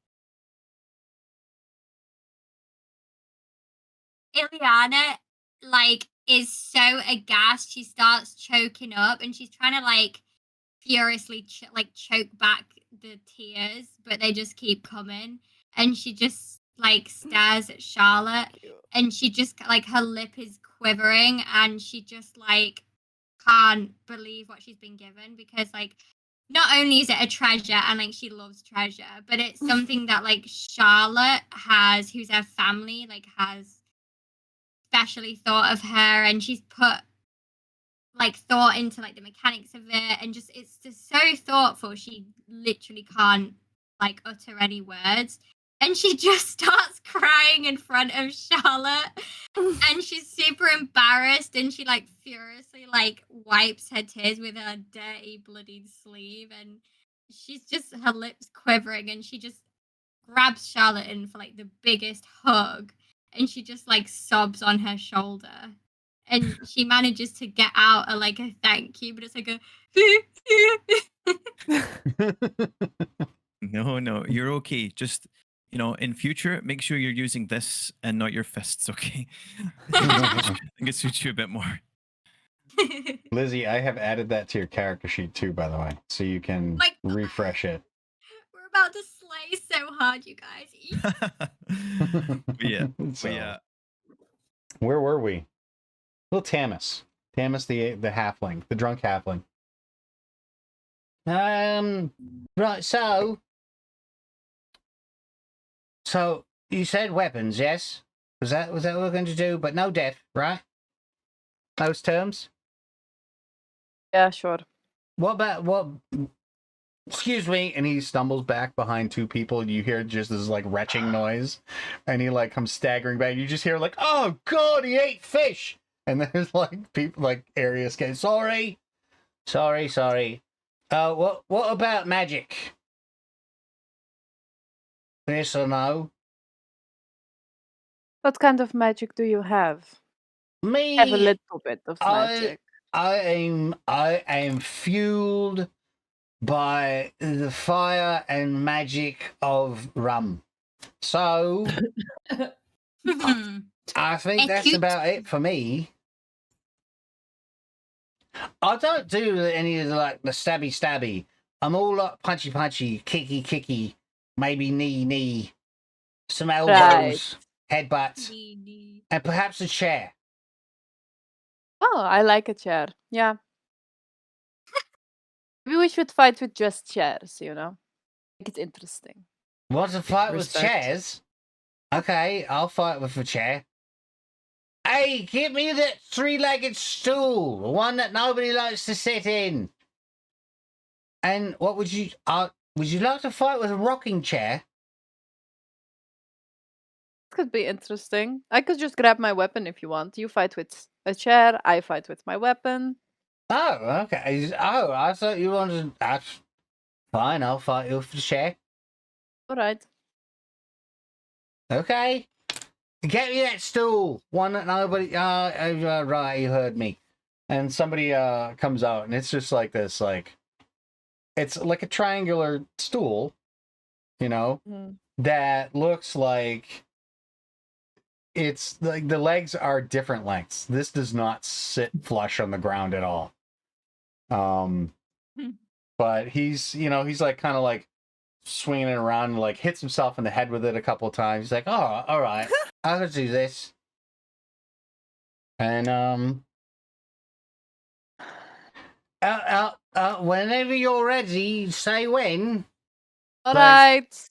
Illyana, like, is so aghast. She starts choking up and she's trying to, like, furiously, choke back the tears, but they just keep coming. And she just, like, stares at Charlotte and she just, like, her lip is quivering and she just, like, can't believe what she's been given because, like, not only is it a treasure and like she loves treasure, but it's something that like Charlotte has, who's her family, like has specially thought of her, and she's put like thought into like the mechanics of it, and just it's just so thoughtful. She literally can't like utter any words, and she just starts crying in front of Charlotte. And she's super embarrassed, and she like furiously like wipes her tears with her dirty, bloodied sleeve, and she's just her lips quivering, and she just grabs Charlotte in for like the biggest hug, and she just like sobs on her shoulder, and she manages to get out a like a thank you, but it's like a No, you're okay. Just, in future, make sure you're using this and not your fists, okay? I think it suits you a bit more. Lizzie, I have added that to your character sheet too, by the way, so you can My God. refresh it. We're about to slay so hard, you guys. Yeah. So, Yeah. where were we? Little Tamis. Tamis the halfling, the drunk halfling. Right, so you said weapons, yes? Was that what we're going to do? But no death, right? Those terms? Yeah, sure. What about what? Excuse me, and he stumbles back behind two people, and you hear just this like retching noise, and he like comes staggering back. You just hear like, "Oh God, he ate fish!" And there's like people like Arius getting sorry. What about magic? Yes or no? What kind of magic do you have? Me, I have a little bit of magic. I am fueled by the fire and magic of rum. So I think that's about it for me. I don't do any of the stabby. I'm all like punchy, kicky, maybe knee, some elbows, headbutts, and perhaps a chair. Oh, I like a chair. Yeah. Maybe we should fight with just chairs, Make it interesting. Want to fight with Respect. chairs? Okay, I'll fight with a chair. Hey, give me that three-legged stool, the one that nobody likes to sit in. And what would you like to fight with a rocking chair? Could be interesting. I could just grab my weapon if you want. You fight with a chair, I fight with my weapon. Oh, okay. Oh, I thought you wanted. That's fine. I'll fight you with the chair. All right. Okay. Get me that stool. One that nobody. Right, you heard me. And somebody comes out, and it's just like this, like it's like a triangular stool, that looks like it's like the legs are different lengths. This does not sit flush on the ground at all. But he's like kind of like swinging it around and like hits himself in the head with it a couple of times. He's like, "Oh, all right, I could do this." And whenever you're ready, say when. All right.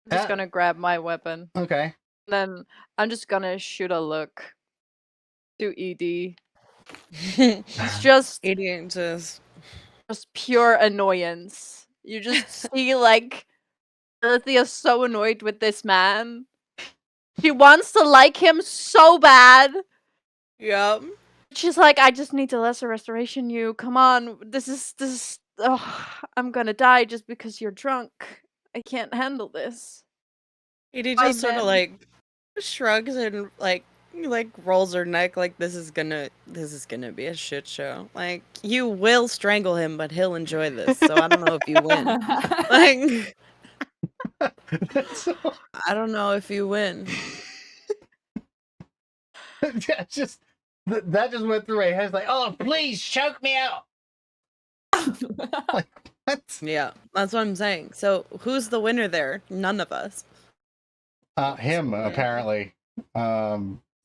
I'm just Uh, gonna grab my weapon. Okay. Then I'm just gonna shoot a look to ED. It's just Idiot just pure annoyance. You just see like Pithy is so annoyed with this man. She wants to like him so bad. Yep. She's like, I just need to lesser restoration you. Come on. This is I'm gonna die just because you're drunk. I can't handle this. Edie Why just sort of then? like shrugs and like rolls her neck like this is gonna be a shit show. Like you will strangle him, but he'll enjoy this. So I don't know if you win. Like I don't know if you win. that just went through my head. Like, oh, please choke me out. Like, what? Yeah, that's what I'm saying. So who's the winner there? None of us. Him apparently.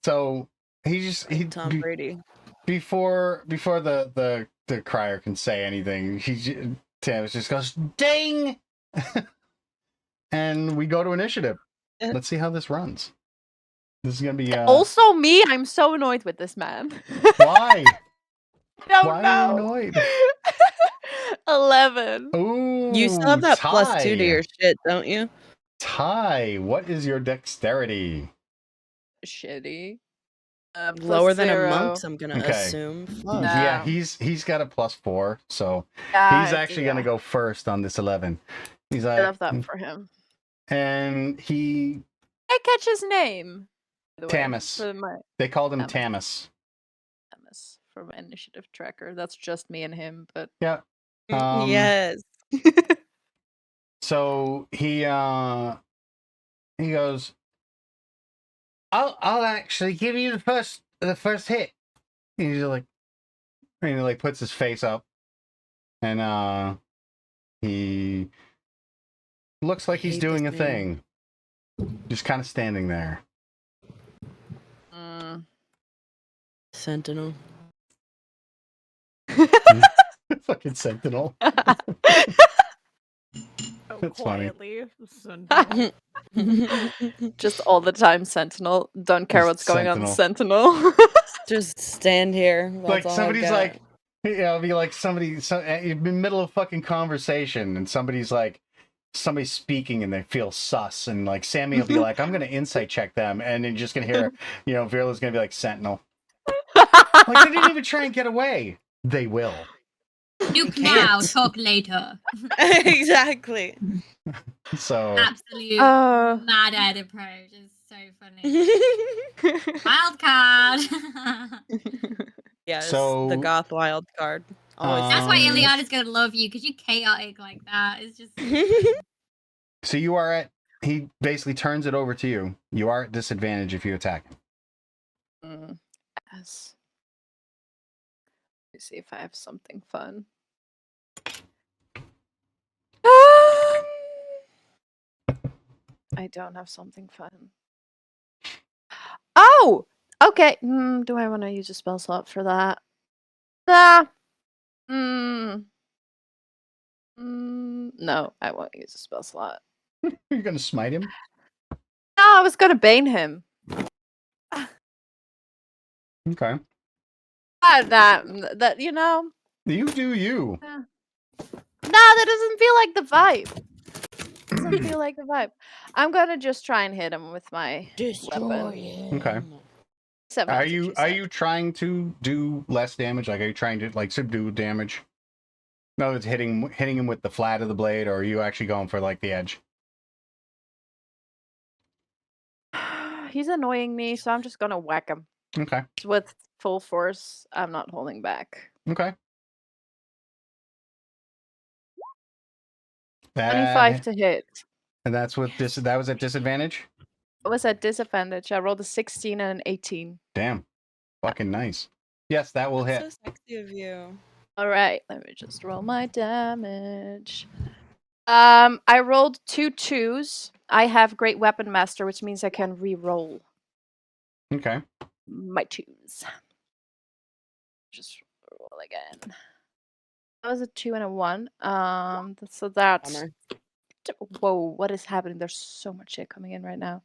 So he Tom Brady. Before the crier can say anything, Tavis just goes ding, and we go to initiative. Let's see how this runs. This is gonna be Also me, I'm so annoyed with this man. Why? I don't Why know. are you annoyed? 11. Ooh, You still have that +2 tie. to your shit, don't you? Ty, what is your dexterity? Shitty. Lower than a +0. monk's, I'm gonna Okay. assume. Fuck. Yeah, No. he's got a +4, so Yeah, he's actually gonna go first on this 11. He's I like, love that for him. and he I catch his name. By the way, Tamis. for my They called him Tamis. Tamis. for my initiative tracker. That's just me and him, but Yeah. Yes. So he goes, I'll actually give you the first hit. And he's like, and he like puts his face up, and he looks like he's hate doing a this name. thing, just kind of standing there. Sentinel. Fucking Sentinel. That's funny. quietly. just all the time Sentinel. Don't care Just what's going on Sentinel. Sentinel. Just stand here. That's Like all I've somebody's got. like, it'll be like somebody, in the middle of fucking conversation, and somebody's speaking and they feel sus, and like Sammy will be like, I'm gonna insight check them, and then you're just gonna hear, Vera's gonna be like, Sentinel. Like, they didn't even try and get away. They will. Nuke can't. now, talk later. Exactly. So Absolute Oh. mad-eyed approach is so funny. Wild card. Yes. So, the goth wild card. Always. That's why Um, Illyana's gonna love you, because you chaotic like that. It's just so you are at. He basically turns it over to you. You are at disadvantage if you attack him. Yes. Let me see if I have something fun. I don't have something fun. Oh! Okay. Do I want to use a spell slot for that? Nah. No, I won't use a spell slot. You're gonna smite him. No, I was gonna bane him. Okay. That You do you. No, that doesn't feel like the vibe. Doesn't feel like the vibe. I'm gonna just try and hit him with my weapon. Okay. 7 Are you trying to do less damage? Like, are you trying to like subdue damage? No, it's hitting him with the flat of the blade, or are you actually going for like the edge? He's annoying me, so I'm just gonna whack him Okay. with full force. I'm not holding back. Okay. 25 to hit. And that's with that was at disadvantage? It was at disadvantage. I rolled a 16 and an 18. Damn. Fucking nice. Yes, that will hit. So sexy of you. All right, let me just roll my damage. I rolled 2 2s. I have Great Weapon Master, which means I can re-roll Okay. my 2s. Just roll again. That was a 2 and a 1. So that's Bummer. whoa. What is happening? There's so much shit coming in right now.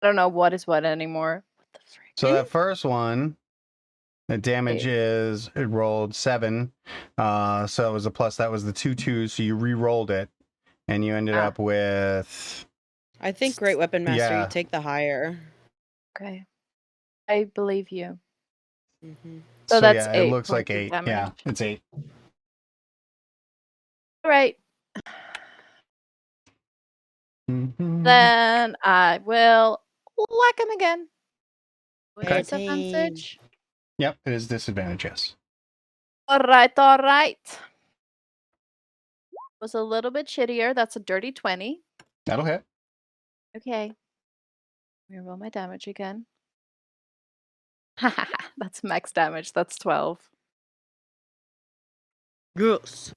I don't know what is what anymore. What the frick? So that first one, the damage is it rolled 7. So it was a plus. That was the 2 2s. So you re-rolled it, and you ended up with. I think Great Weapon Master, Yeah. you take the higher. Okay, I believe you. Mm-hmm. So that's yeah, 8 it looks like points of 8. damage. Yeah, it's 8. All right. Mm-hmm. Then I will whack him again. With Okay. disadvantage. Yep, it is disadvantage. Yes. All right. Was a little bit shittier. That's a dirty 20. That'll hit. Okay. Let me roll my damage again. That's max damage. That's 12. Yes.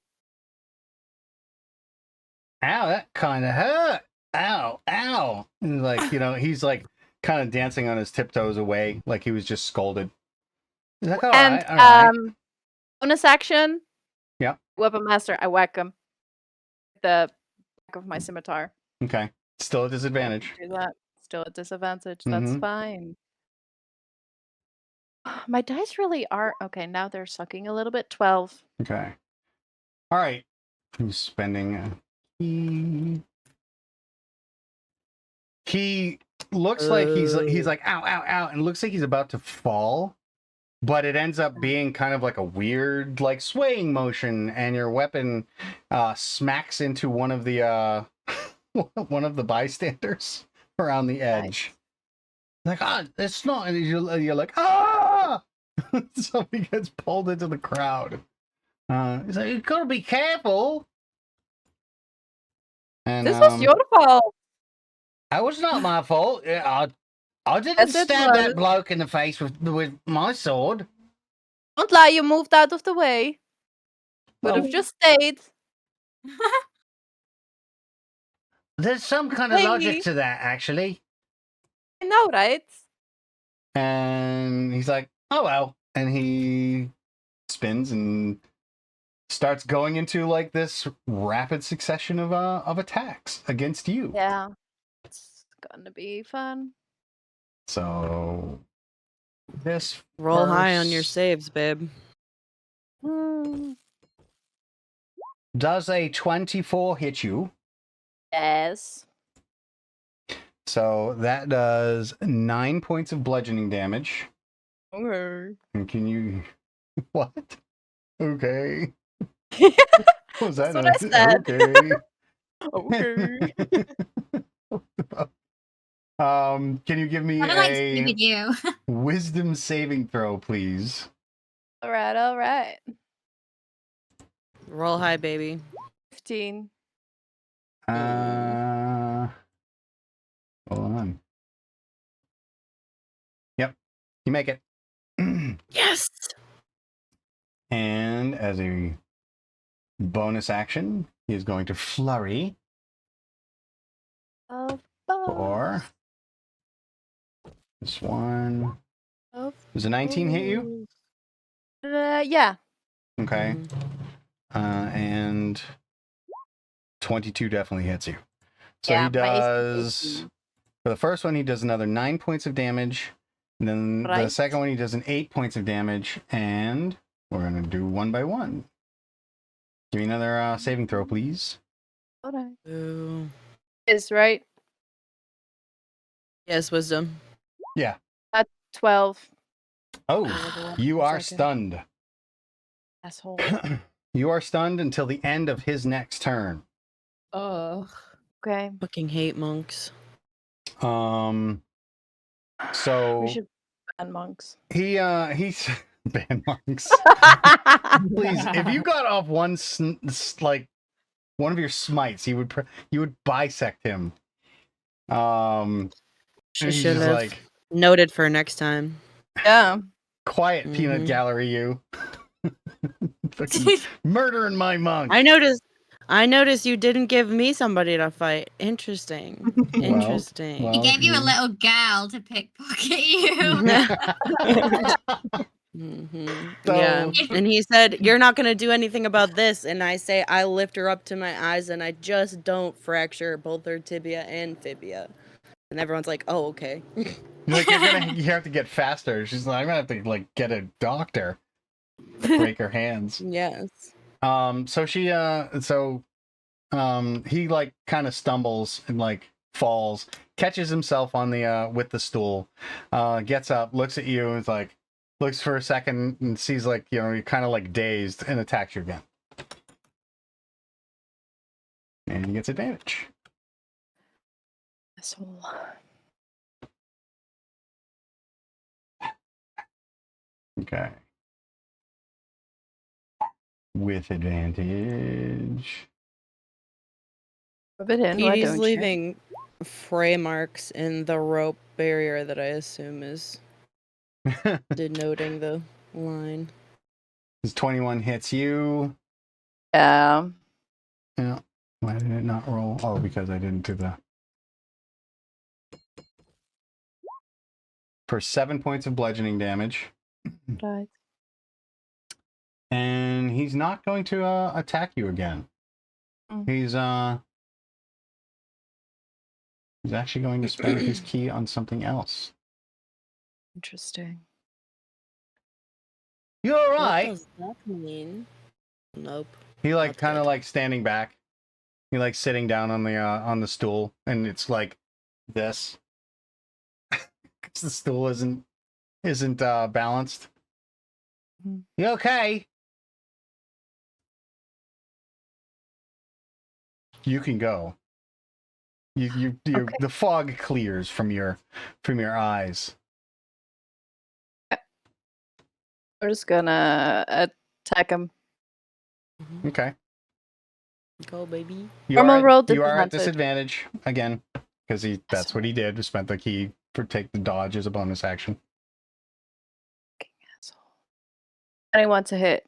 Ow, that kind of hurt. Ow, ow. And like, he's like kind of dancing on his tiptoes away, like he was just scolded. He's like, all And right, all right. bonus action. Yeah. Weapon Master. I whack him. With the back of my scimitar. Okay. Still a disadvantage. Do that. Still at disadvantage. That's Mhm. fine. My dice really are okay. Now they're sucking a little bit. 12. Okay. All right. Who's spending a key? he looks like he's like ow, ow, ow, and looks like he's about to fall, but it ends up being kind of like a weird like swaying motion, and your weapon smacks into one of the one of the bystanders around the edge. Like, it's not, and you're like, ah! Somebody gets pulled into the crowd. He's like, you gotta be careful. And This was your fault. That was not my fault. I didn't Yes, it stab that was. bloke in the face with my sword. Don't lie, you moved out of the way. Would have Well, just stayed. there's some kind of Hey. logic to that, actually. I know, right? And he's like, oh well. And he spins and starts going into like this rapid succession of attacks against you. Yeah. It's gonna be fun. So this Roll high on your first- saves, babe. Does a 24 hit you? Yes. So that does 9 points of bludgeoning damage. Okay. And can you what? Okay. What was that? That's what I said. Okay. Okay. Can you give me What do I a see with you? wisdom saving throw, please? Alright, alright. Roll high, baby. 15. Hold on. Yep, you make it. Yes. And as a bonus action, he is going to flurry Of for this one. Of Does a 19 hit you? Yeah. Okay. And 22 definitely hits you. So Yeah, he my AC is does, 18. for the first one, he does another 9 points of damage. And then the Right. second one, he does an 8 points of damage. And we're going to do one by one. Give me another saving throw, please. Alright. Ooh. Is right. Yes, wisdom. 12. Oh, you are Second. stunned. Asshole. You are stunned until the end of his next turn. Ugh. Okay. Fucking hate monks. So We should ban monks. he's ban monks. Please, if you got off one like one of your smites, you would bisect him. She he's should just have like, noted for next time. Yeah. quiet peanut Mhm. gallery, you. Fucking murdering my monk. I noticed you didn't give me somebody to fight. Interesting. Interesting. well, He gave you a you- little girl to pickpocket you. Yeah. So- And he said, "You're not going to do anything about this." And I say, I lift her up to my eyes and I just don't fracture both her tibia and fibia. And everyone's like, "Oh, okay." Like you have to get faster. She's like, I'm gonna have to like get a doctor. Break her hands. Yes. So she he like kind of stumbles and like falls, catches himself on the with the stool, gets up, looks at you, and is like, looks for a second and sees like, you know, you're kind of like dazed and attacks you again. And he gets advantage. Asshole. Okay. With advantage. Rub it in. Why He's don't you? leaving fray marks in the rope barrier that I assume is denoting the line. His 21 hits you. Yeah. Yeah. Why did it not roll? Oh, because I didn't do the. For 7 points of bludgeoning damage. Right. And he's not going to attack you again. Mm. He's actually going to spend his key on something else. Interesting. You all What right? does that mean? Nope. He like Not kind of good. like standing back. He like sitting down on the stool, and it's like this. Because the stool isn't balanced. Mhm. You okay? You can go. Okay. The fog clears from your eyes. We're just gonna attack him. Okay. Go, baby. You Normal roll you are at disadvantage. disadvantage again because that's what he did. Spent the key for take the dodge as a bonus action. Asshole. 21 to hit.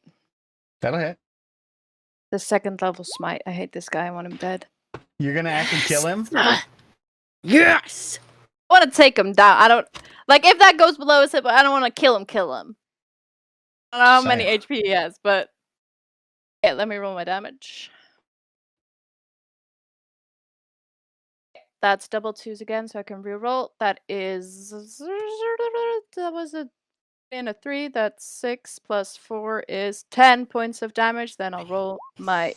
That'll hit. The second level smite. I hate this guy. I want him dead. You're gonna actually kill him. Yes. I want to take him down. I don't like if that goes below his hit, but I don't want to kill him. Kill him. I don't know how many Same. HP he has, but yeah. Let me roll my damage. That's double twos again, so I can reroll. That is that was a 3 That's 6 plus 4 is 10 points of damage. Then I'll roll my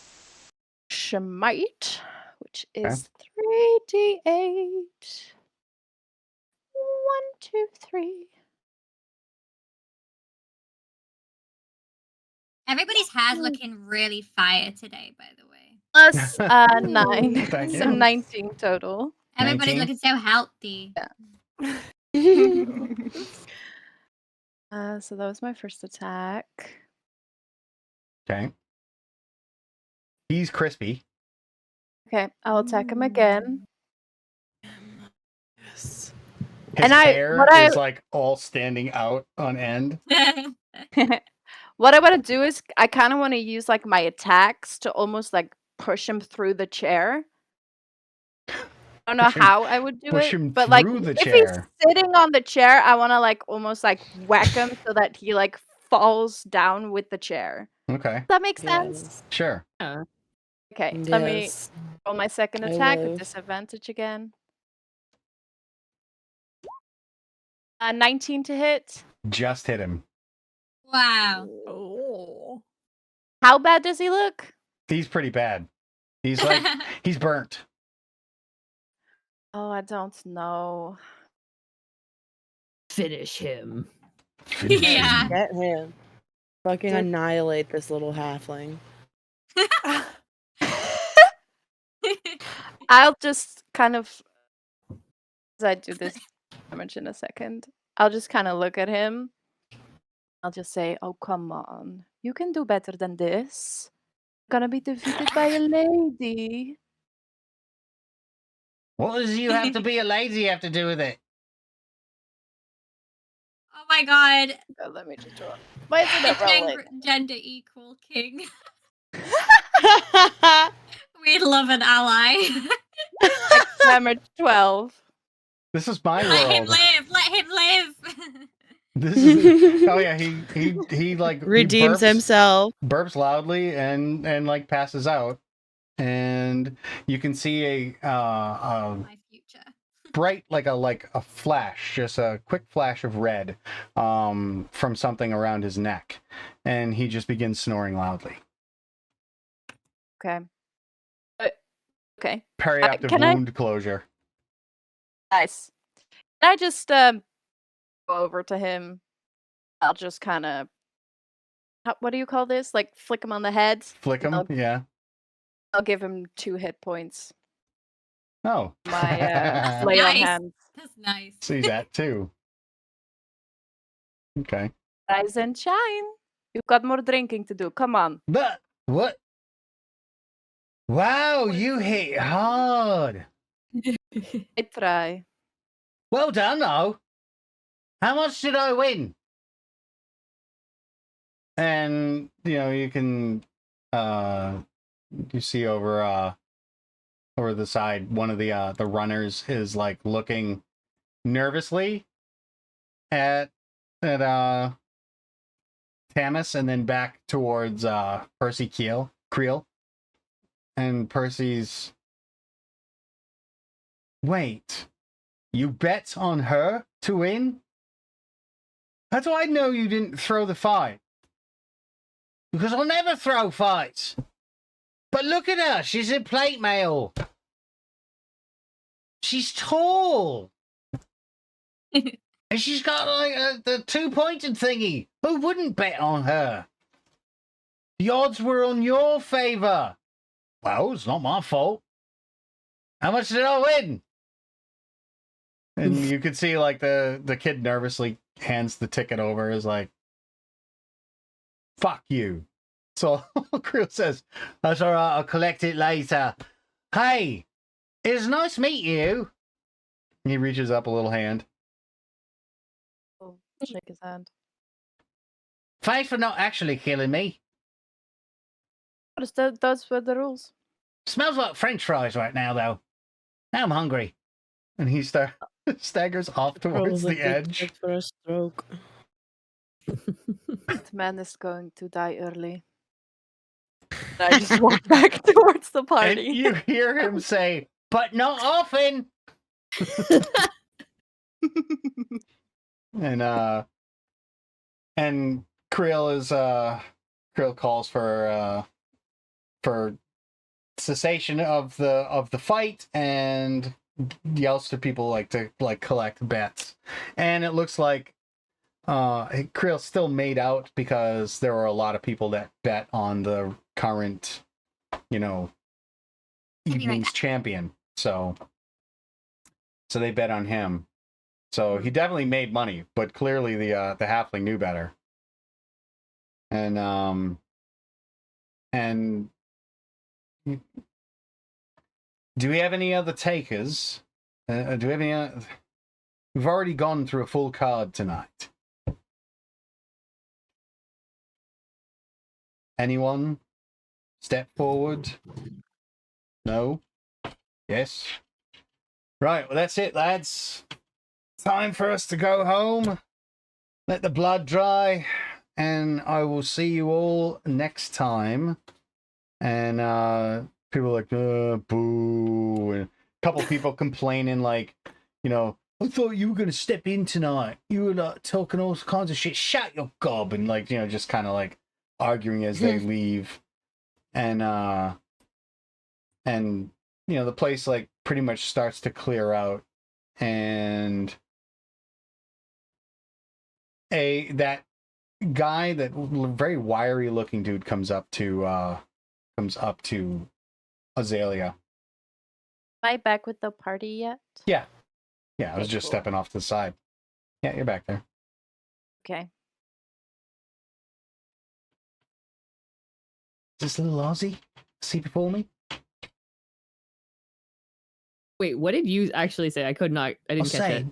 smite, which is 3d8. 1, 2, 3. Everybody's hair's looking really fire today, by the way. Plus 9. Thank So you. 19 total. Everybody's 19? looking so healthy. So that was my first attack. Okay. He's crispy. Okay, I'll attack him again. Yes. His And hair is like all standing out on end. What I want to do is I kind of want to use like my attacks to almost like push him through the chair. I don't know how I would do push it, him but like through the if he's chair. sitting on the chair, I want to like almost like whack him so that he like falls down with the chair. Okay. Does that make sense? Yes. Sure. Okay, let me Yes. roll my second I attack with love- disadvantage again. 19 to hit. Just hit him. Wow. Oh. How bad does he look? He's pretty bad. He's like he's burnt. Oh, I don't know. Finish him. Finish him. Yeah. Get him. Fucking Dude. annihilate this little halfling. I'll just kind of, as I do this damage in a second, I'll just kind of look at him. I'll just say, oh, come on. You can do better than this. Gonna be defeated by a lady. What does you have to be a lady have to do with it? Oh my god. Let me just draw. Why isn't it rolling? Gender equal king. We'd love an ally. Damage 12. This is my Let him world. live. Let him live. This is oh yeah, he like Redeems he burps, himself. burps loudly and like passes out. And you can see a My future. bright like a flash, just a quick flash of red from something around his neck, and he just begins snoring loudly. Okay. Okay. Perioptic can I- wound closure. Nice. Can I just go over to him? I'll just kind of. What do you call this? Like flick him on the head? Flick him, Okay. yeah. I'll give him 2 hit points. Oh. My lay on Nice. hands. That's nice. See that too. Okay. Rise and shine. You've got more drinking to do. Come on. But what? Wow, you hit hard. I try. Well done, though. How much did I win? And you can you see over the side one of the runners is like looking nervously at Tamis and then back towards Percy Creel. And Percy's, wait, you bet on her to win? How do I know you didn't throw the fight? Because I'll never throw fights. But look at her, she's in plate mail. she's tall. And she's got like the 2-pointed thingy. Who wouldn't bet on her? The odds were on your favor. Well, it's not my fault. How much did I win? And you could see like the kid nervously hands the ticket over, is like, fuck you. So Creel says, that's all right, I'll collect it later. Hey, it's nice to meet you. He reaches up a little hand. Oh, shake his hand. Thanks for not actually killing me. Those were the rules. Smells like French fries right now, though. Now I'm hungry. And he staggers off towards the edge. For a stroke. This man is going to die early. I just walk back towards the And party. you hear him say, but not often. And Creel calls for cessation of the fight and yells to people to collect bets. And it looks like Creel still made out because there were a lot of people that bet on the current, evening's champion. So they bet on him. So he definitely made money, but clearly the halfling knew better. And do we have any other takers? Do we have any? We've already gone through a full card tonight. Anyone? Step forward. No? Yes? Right, well, that's it, lads. Time for us to go home. Let the blood dry. And I will see you all next time. And people are like, boo. And a couple people complaining, I thought you were going to step in tonight. You were talking all kinds of shit. Shut your gob. And just kind of arguing as they leave. And the place pretty much starts to clear out. And that guy, that very wiry looking dude, comes up to Azalea. Am I back with the party yet? Yeah, I was Okay, just cool. stepping off to the side. Yeah, you're back there. Okay. Is this little Aussie see before me? Wait, what did you actually say? I didn't catch it.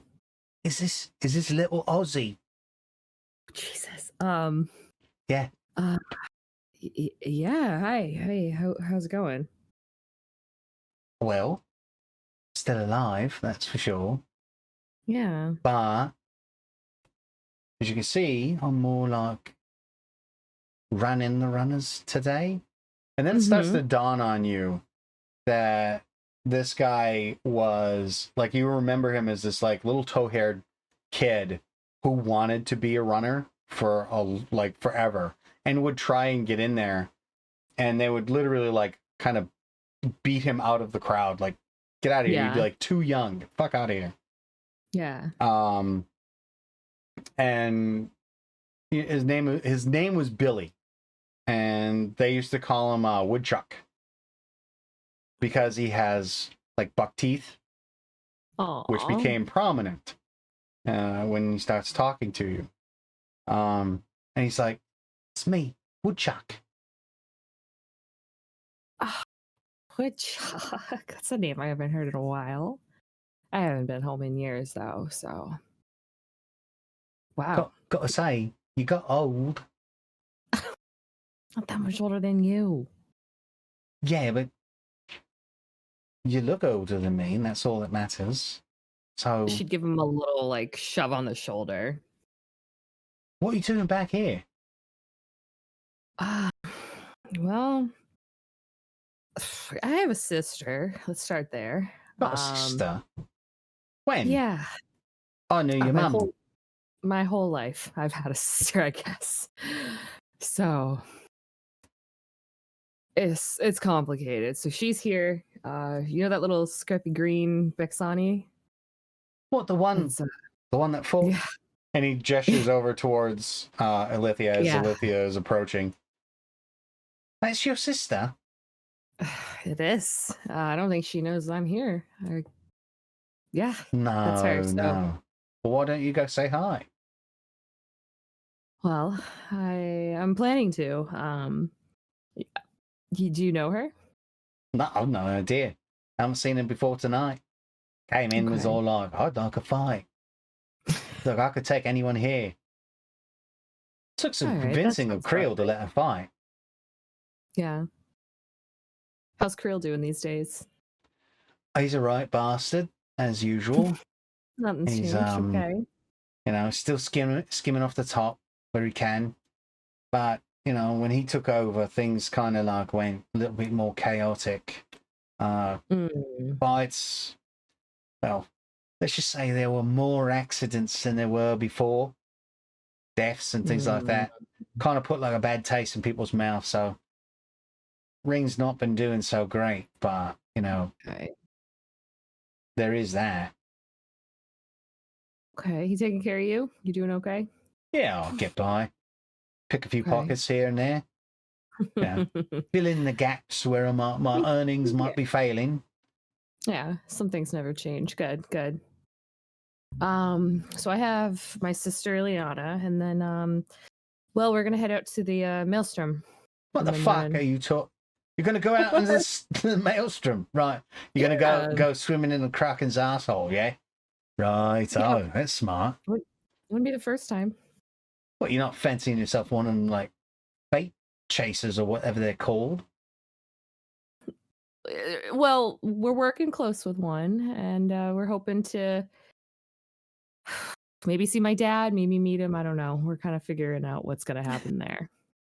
Is this little Aussie? Jesus. Yeah. Yeah. Hi. How's it going? Well, still alive, that's for sure. Yeah. But as you can see, I'm more running the runners today. And then it starts to dawn on you that this guy was you remember him as this little tow-haired kid who wanted to be a runner for forever and would try and get in there, and they would literally kind of beat him out of the crowd, get out of here. Yeah. You'd be too young, get the fuck out of here. Yeah. And his name was Billy, and they used to call him Woodchuck because he has buck teeth, which became prominent when he starts talking to you. And he's like, "It's me, Woodchuck." Woodchuck. That's a name I haven't heard in a while. I haven't been home in years though, so wow. Got to say, you got old. Not that much older than you. Yeah, but you look older than me, and that's all that matters. So, She'd give him a little shove on the shoulder. what are you doing back here? Well, I have a sister. Let's start there. Got a sister? When? Yeah. I knew your mum. My whole life, I've had a sister, I guess. So it's complicated. So she's here. You know that little scrappy green Bexani? What, the one That's, that falls? yeah. And he gestures over towards Illythia as Yeah. Illythia is approaching. That's your sister? It is. I don't think she knows I'm here. Yeah, No, that's her. So, no. Well, why don't you go say hi? well, I'm planning to. Do you know her? No, I've no idea. I haven't seen him before tonight. Came in, was Okay. all like, I'd like a fight. Look, I could take anyone here. Took some All right, that convincing of sounds about Creel to let her fight. Yeah. How's Krill doing these days? He's a right bastard, as usual. Nothing's He's, changed. Okay. You know, still skimming off the top where he can. But, you know, when he took over, things kind of like went a little bit more chaotic. Fights, well, let's just say there were more accidents than there were before. Deaths and things like that. Kind of put like a bad taste in people's mouth. So Ring's not been doing so great, but, you know, Okay. there is that. Okay. He taking care of you? You doing okay? Yeah, I'll get by. Pick a few Okay. pockets here and there. Yeah. Fill in the gaps where my earnings might be failing. Yeah, some things never change. Good, good. So I have my sister Illyana, and then well, we're gonna head out to the Maelstrom. What the And then fuck we're are you talking? You're gonna go out in the maelstrom, right? You're gonna Yeah. go swimming in the Kraken's asshole, yeah? Right. Yeah. Oh, that's smart. Wouldn't be the first time. What, you're not fancying yourself one of them like bait chasers or whatever they're called? Well, we're working close with one, and we're hoping to maybe see my dad, maybe meet him. I don't know. We're kind of figuring out what's gonna happen there.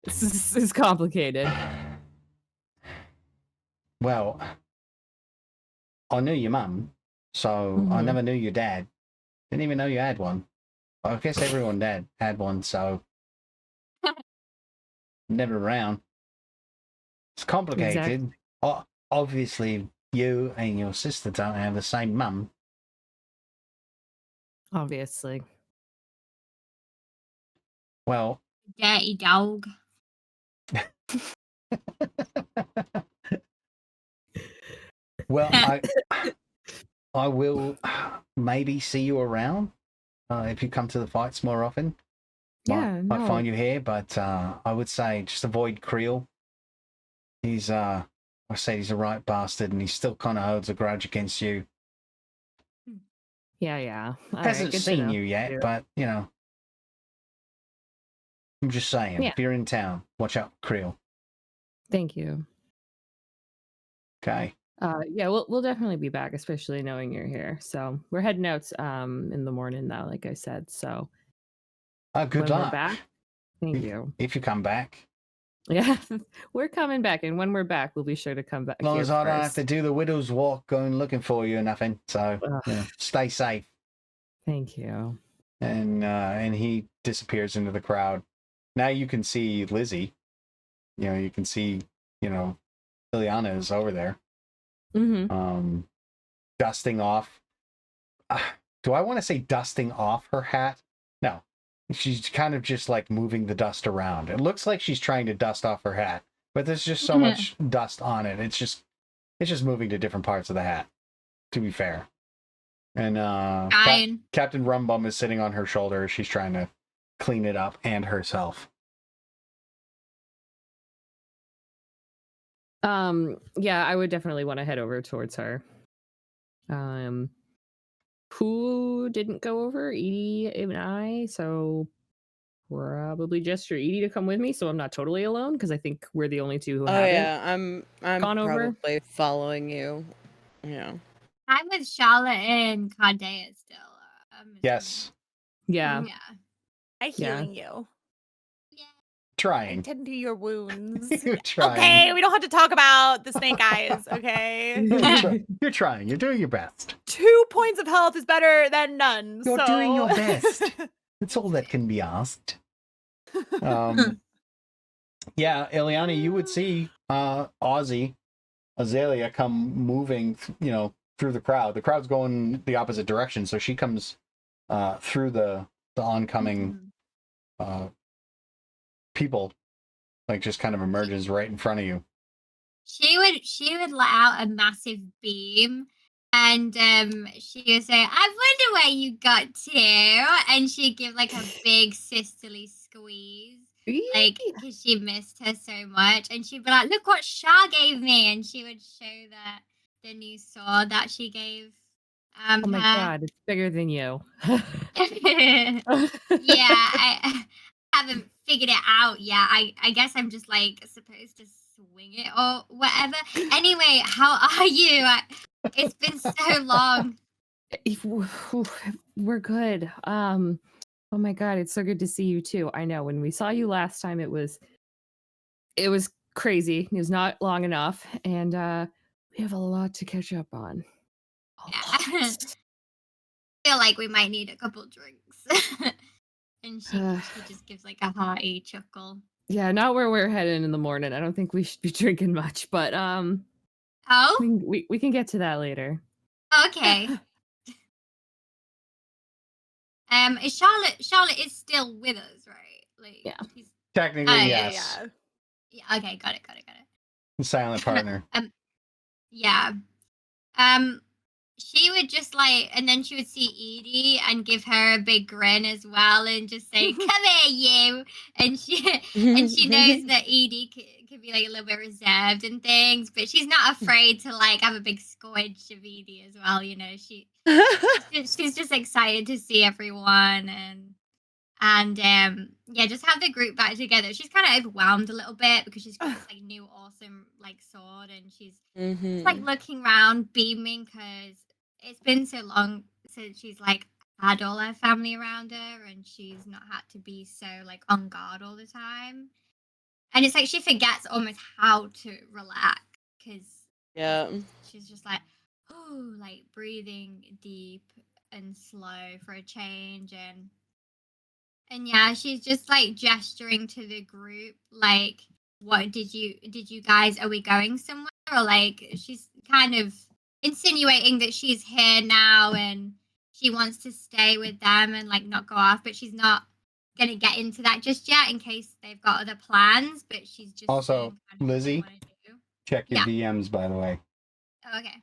This is complicated. Well, I knew your mum, so I Mhm. never knew your dad. Didn't even know you had one. I guess everyone had one, so never around. It's complicated. Obviously, you and your sister don't have the same mum. Obviously. Well, Dirty dog. well, I will maybe see you around if you come to the fights more often. Yeah, Might no. find you here, but I would say just avoid Creel. He's I say he's a right bastard, and he still kind of holds a grudge against you. Yeah. All Hasn't right, good to seen know. you yet, Yeah. but you know. I'm just saying, Yeah. if you're in town, watch out, Creel. Thank you. Okay. Yeah, we'll definitely be back, especially knowing you're here. So we're heading out in the morning now, like I said. So Good when luck. we're back, thank you. If you come back. Yeah, we're coming back, and when we're back, we'll be sure to come back. As long here as I don't have first. to do the widow's walk going looking for you or nothing. So you know, stay safe. Thank you. And he disappears into the crowd. Now you can see Lizzie. You know, you can see, you know, Illyana is over there. Mm-hmm. Dusting off. Do I want to say dusting off her hat? No. She's kind of just like moving the dust around. It looks like she's trying to dust off her hat, but there's just so much dust on it. It's just moving to different parts of the hat, to be fair. And Captain Rumbum is sitting on her shoulder. She's trying to clean it up and herself. Yeah, I would definitely want to head over towards her. Who didn't go over? Edie and I, so probably just for Edie to come with me, so I'm not totally alone, because I think we're the only two who Oh haven't. yeah, I'm gone over? probably following you. Yeah. I'm with Charlotte and Cardea still. Yes. Yeah. Yeah. I'm healing you. Trying. Tend to your wounds. You're trying. Okay, we don't have to talk about the snake eyes, okay? You're trying. You're doing your best. 2 points of health is better than none. You're so... doing your best. That's all that can be asked. Yeah, Illyana, you would see Ozzy Azalea come moving, through the crowd. The crowd's going the opposite direction, so she comes through the oncoming people, like just kind of emerges right in front of you. She would let out a massive beam, and she would say, "I wonder where you got to," and she'd give like a big sisterly squeeze, like because she missed her so much, and she'd be like, "Look what Shah gave me," and she would show the new sword that she gave. Oh my her. god, it's bigger than you. Yeah, I haven't figured it out yet. I guess I'm just like supposed to swing it or whatever. Anyway, how are you? It's been so long. We're good. Oh my god, it's so good to see you too. I know when we saw you last time it was crazy. It was not long enough, and we have a lot to catch up on. I feel like we might need a couple drinks. And she just gives like a hearty chuckle. Yeah, not where we're heading in the morning. I don't think we should be drinking much, but we can get to that later. Okay. Charlotte is still with us, right? Like, yeah. Technically, yes. Yeah. Okay, got it. Silent partner. Yeah. She would just like, and then she would see Edie and give her a big grin as well, and just say, "Come here, you!" And she knows that Edie could be like a little bit reserved and things, but she's not afraid to like have a big squidge of Edie as well. She's just excited to see everyone and yeah, just have the group back together. She's kind of overwhelmed a little bit because she's got this like new awesome like sword, and she's just, like looking around, beaming because it's been so long since she's like had all her family around her, and she's not had to be so like on guard all the time. And it's like she forgets almost how to relax because she's just like, oh, like breathing deep and slow for a change, and yeah, she's just like gesturing to the group, like, what did you guys, are we going somewhere? Or like, she's kind of insinuating that she's here now and she wants to stay with them and like not go off, but she's not going to get into that just yet in case they've got other plans, but she's just also, Lizzie, check your DMs, by the way. Oh, okay.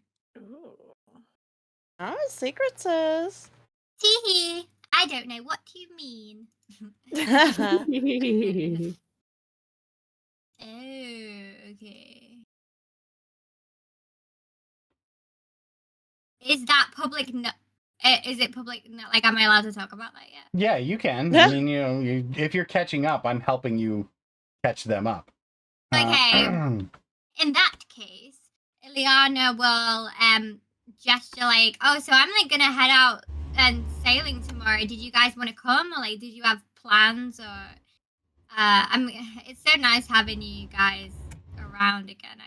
Oh, secret sis. Teehee. I don't know. What do you mean? Oh, okay. Is that public? Is it public? Like, am I allowed to talk about that yet? Yeah, you can. I mean, if you're catching up, I'm helping you catch them up. Okay. In that case, Illyana will gesture like, "Oh, so I'm like gonna head out and sailing tomorrow. Did you guys want to come? Or like, did you have plans? Or it's so nice having you guys around again.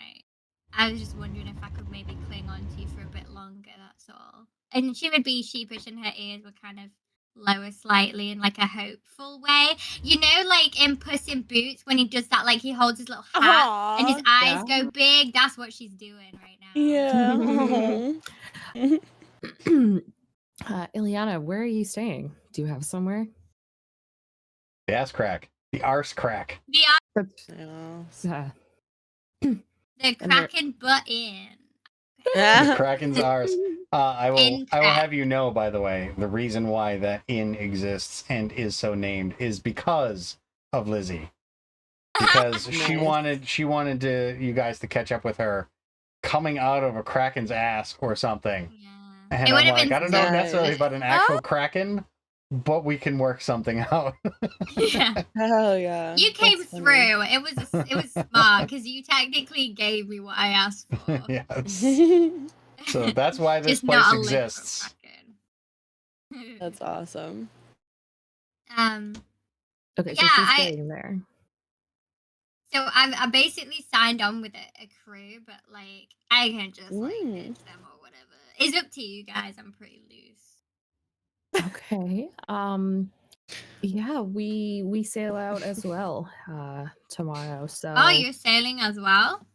I was just wondering if I could maybe cling on to you for a bit longer. That's all." And she would be sheepish, and her ears would kind of lower slightly in like a hopeful way. Like in Puss in Boots when he does that, like he holds his little hat and his eyes go big. That's what she's doing right now. Yeah. Illyana, where are you staying? Do you have somewhere? The ass crack. The arse crack. The Kraken butt in. The Kraken's arse. I will have you know, by the way, the reason why that inn exists and is so named is because of Lizzie. Because she wanted you guys to catch up with her coming out of a Kraken's ass or something. Yeah. And I'm like, I don't know necessarily about an actual Kraken, but we can work something out. Yeah. Hell yeah. You came through. It was smart because you technically gave me what I asked for. Yes. So that's why this place exists. That's awesome. Okay, so she's staying there. So I basically signed on with a crew, but like I can just like ditch them or whatever. It's up to you guys. I'm pretty loose. Okay. Yeah, we sail out as well tomorrow. So oh, you're sailing as well?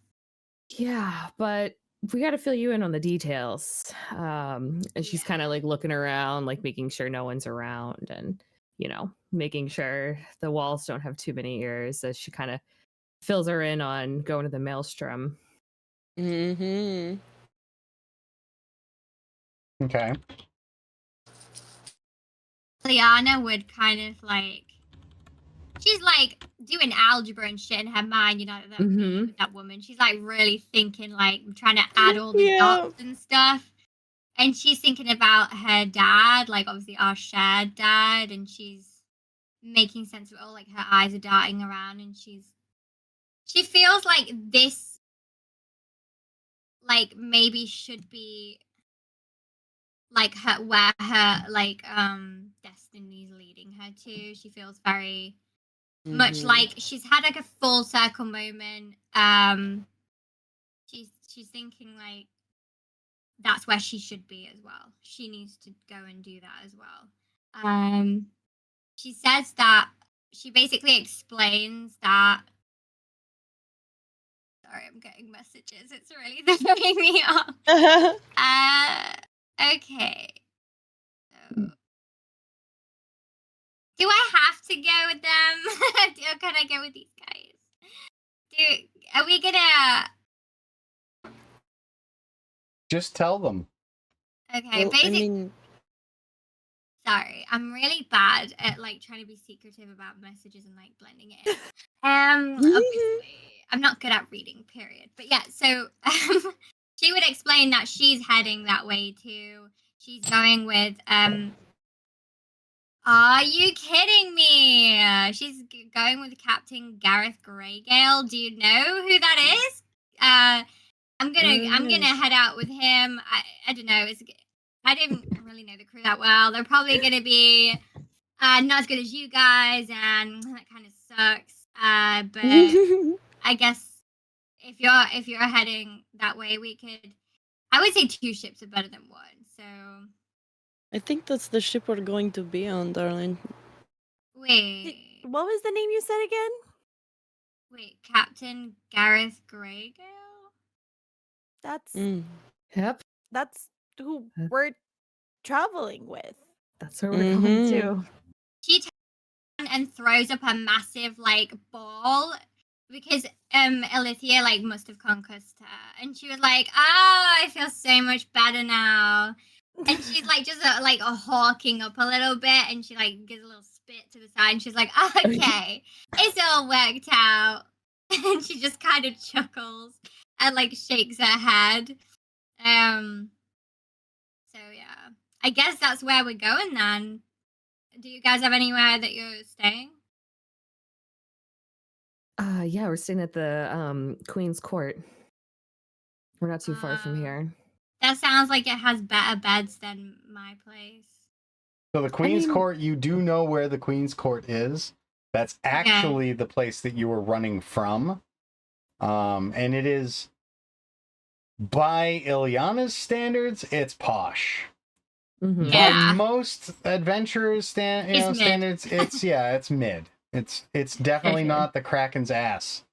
Yeah, but we got to fill you in on the details. And she's kind of like looking around, like making sure no one's around, and making sure the walls don't have too many ears. As she kind of fills her in on going to the maelstrom. Mm-hmm. Okay. Illyana would kind of like, she's like doing algebra and shit in her mind, that woman. She's like really thinking, like trying to add all the dots and stuff. And she's thinking about her dad, like obviously our shared dad, and she's making sense of it all. Like her eyes are darting around, and she feels like this, like maybe should be like where her like destiny's leading her to. She feels very much like she's had like a full circle moment. She's thinking like that's where she should be as well. She needs to go and do that as well. She says that she basically explains that. Sorry, I'm getting messages. It's really throwing me off. Okay. So, do I have to go with them? Or can I go with these guys? Are we gonna? Just tell them. Okay, Well, basically. Sorry, I'm really bad at like trying to be secretive about messages and like blending it in. Obviously, I'm not good at reading, period. But yeah, so she would explain that she's heading that way too. She's going with are you kidding me? She's going with Captain Gareth Greygale. Do you know who that is? I'm gonna head out with him. I don't know. I didn't really know the crew that well. They're probably gonna be not as good as you guys, and that kind of sucks. But I guess if you're heading that way, I would say 2 ships are better than 1. So I think that's the ship we're going to be on, darling. wait, What was the name you said again? wait, Captain Gareth Greygale? That's Yep. that's who we're traveling with. That's where we're going to. She turns and throws up a massive like ball because Illyana like must have concussed her, and she was like, "Oh, I feel so much better now." And she's like just like hawking up a little bit, and she like gives a little spit to the side, and she's like, oh, "Okay, it's all worked out." And she just kind of chuckles and like shakes her head. So yeah, I guess that's where we're going then. Do you guys have anywhere that you're staying? Yeah, we're staying at the Queen's Court. We're not too far from here. That sounds like it has better beds than my place. So the Queen's Court, you do know where the Queen's Court is. That's actually the place that you were running from. And it is, by Illyana's standards, it's posh. Yeah. By most adventurers' standards, it's mid. It's definitely not the Kraken's ass.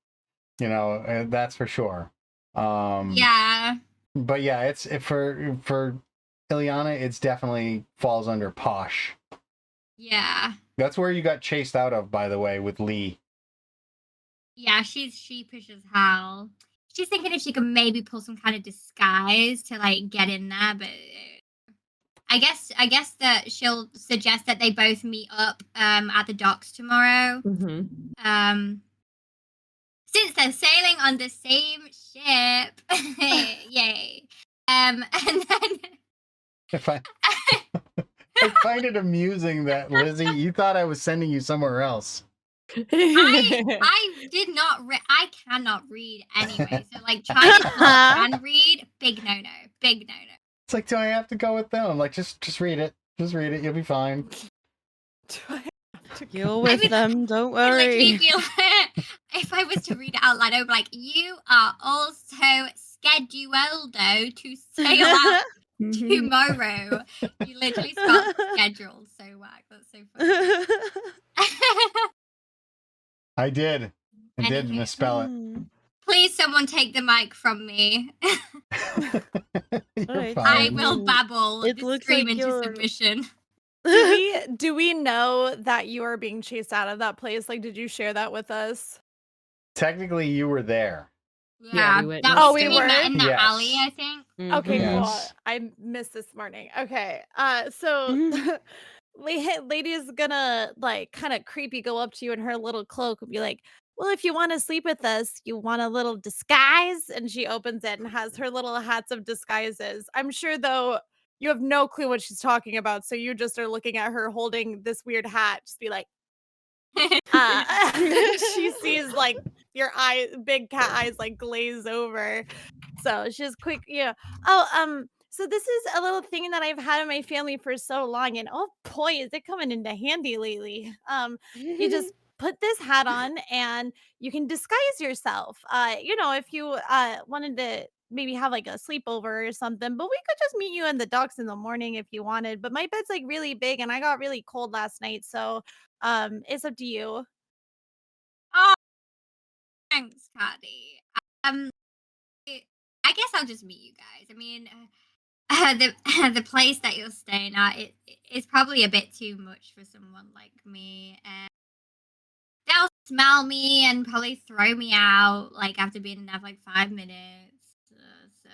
That's for sure. Yeah. But yeah, it's for Illyana, it's definitely falls under posh. Yeah. That's where you got chased out of, by the way, with Lee. Yeah, she's sheepish as hell. She's thinking if she could maybe pull some kind of disguise to like get in there, but I guess that she'll suggest that they both meet up at the docks tomorrow. Since they're sailing on the same ship. Yay. And then I find it amusing that, Lizzie, you thought I was sending you somewhere else. I did not I cannot read anyway, so like trying to can read, big no. It's like, do I have to go with them? I'm like, just read it. Just read it. You'll be fine. You're with them, don't worry. If I was to read it out loud, I would be like, you are also scheduled to sail out tomorrow. You literally spelled scheduled so whack. That's so funny. I did misspell it. Please, someone take the mic from me. You're Alright. I fine. will babble. It This looks scream like into you're- submission. Do we know that you are being chased out of that place? Like, did you share that with us? Technically, you were there. Yeah, we that witnessed was it. we met Oh, in the Yes. alley, I think. Okay, Yes. cool. I missed this morning. Okay. So lady's gonna like kind of creepy go up to you in her little cloak and be like, well, if you want to sleep with us, you want a little disguise? And she opens it and has her little hats of disguises. I'm sure though you have no clue what she's talking about, so you just are looking at her holding this weird hat, just be like, she sees like your big cat eyes like glaze over. So she's quick, so this is a little thing that I've had in my family for so long, and oh boy, is it coming into handy lately. You just put this hat on and you can disguise yourself. If you wanted to maybe have like a sleepover or something, but we could just meet you in the docks in the morning if you wanted. But my bed's like really big and I got really cold last night, so it's up to you. Oh, thanks, Cardi. I guess I'll just meet you guys. I mean, the place that you're staying at it's probably a bit too much for someone like me, and they'll smell me and probably throw me out like after being in there for like 5 minutes. So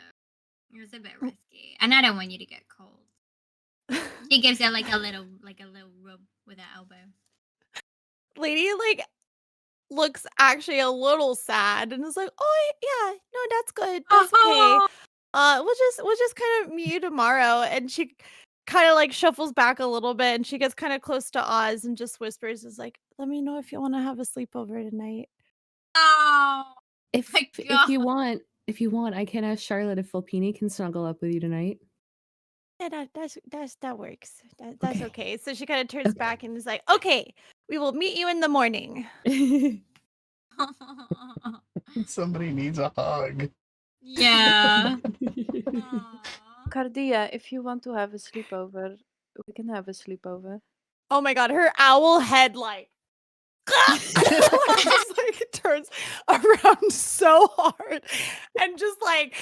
it was a bit risky, and I don't want you to get cold. She gives it like a little rub with her elbow. Lady like looks actually a little sad and is like, oh yeah, no, that's good, that's okay. We'll just kind of meet you tomorrow. And she kind of like shuffles back a little bit and she gets kind of close to Oz and just whispers, is like, let me know if you want to have a sleepover tonight. Oh, If my if you God. want, I can ask Charlotte if Filpini can snuggle up with you tonight. Yeah, that works. That's Okay. okay. So she kind of turns back and is like, okay, we will meet you in the morning. Somebody needs a hug. Yeah. Aw. Cardia, if you want to have a sleepover, we can have a sleepover. Oh my God, her owl head like just like turns around so hard and just like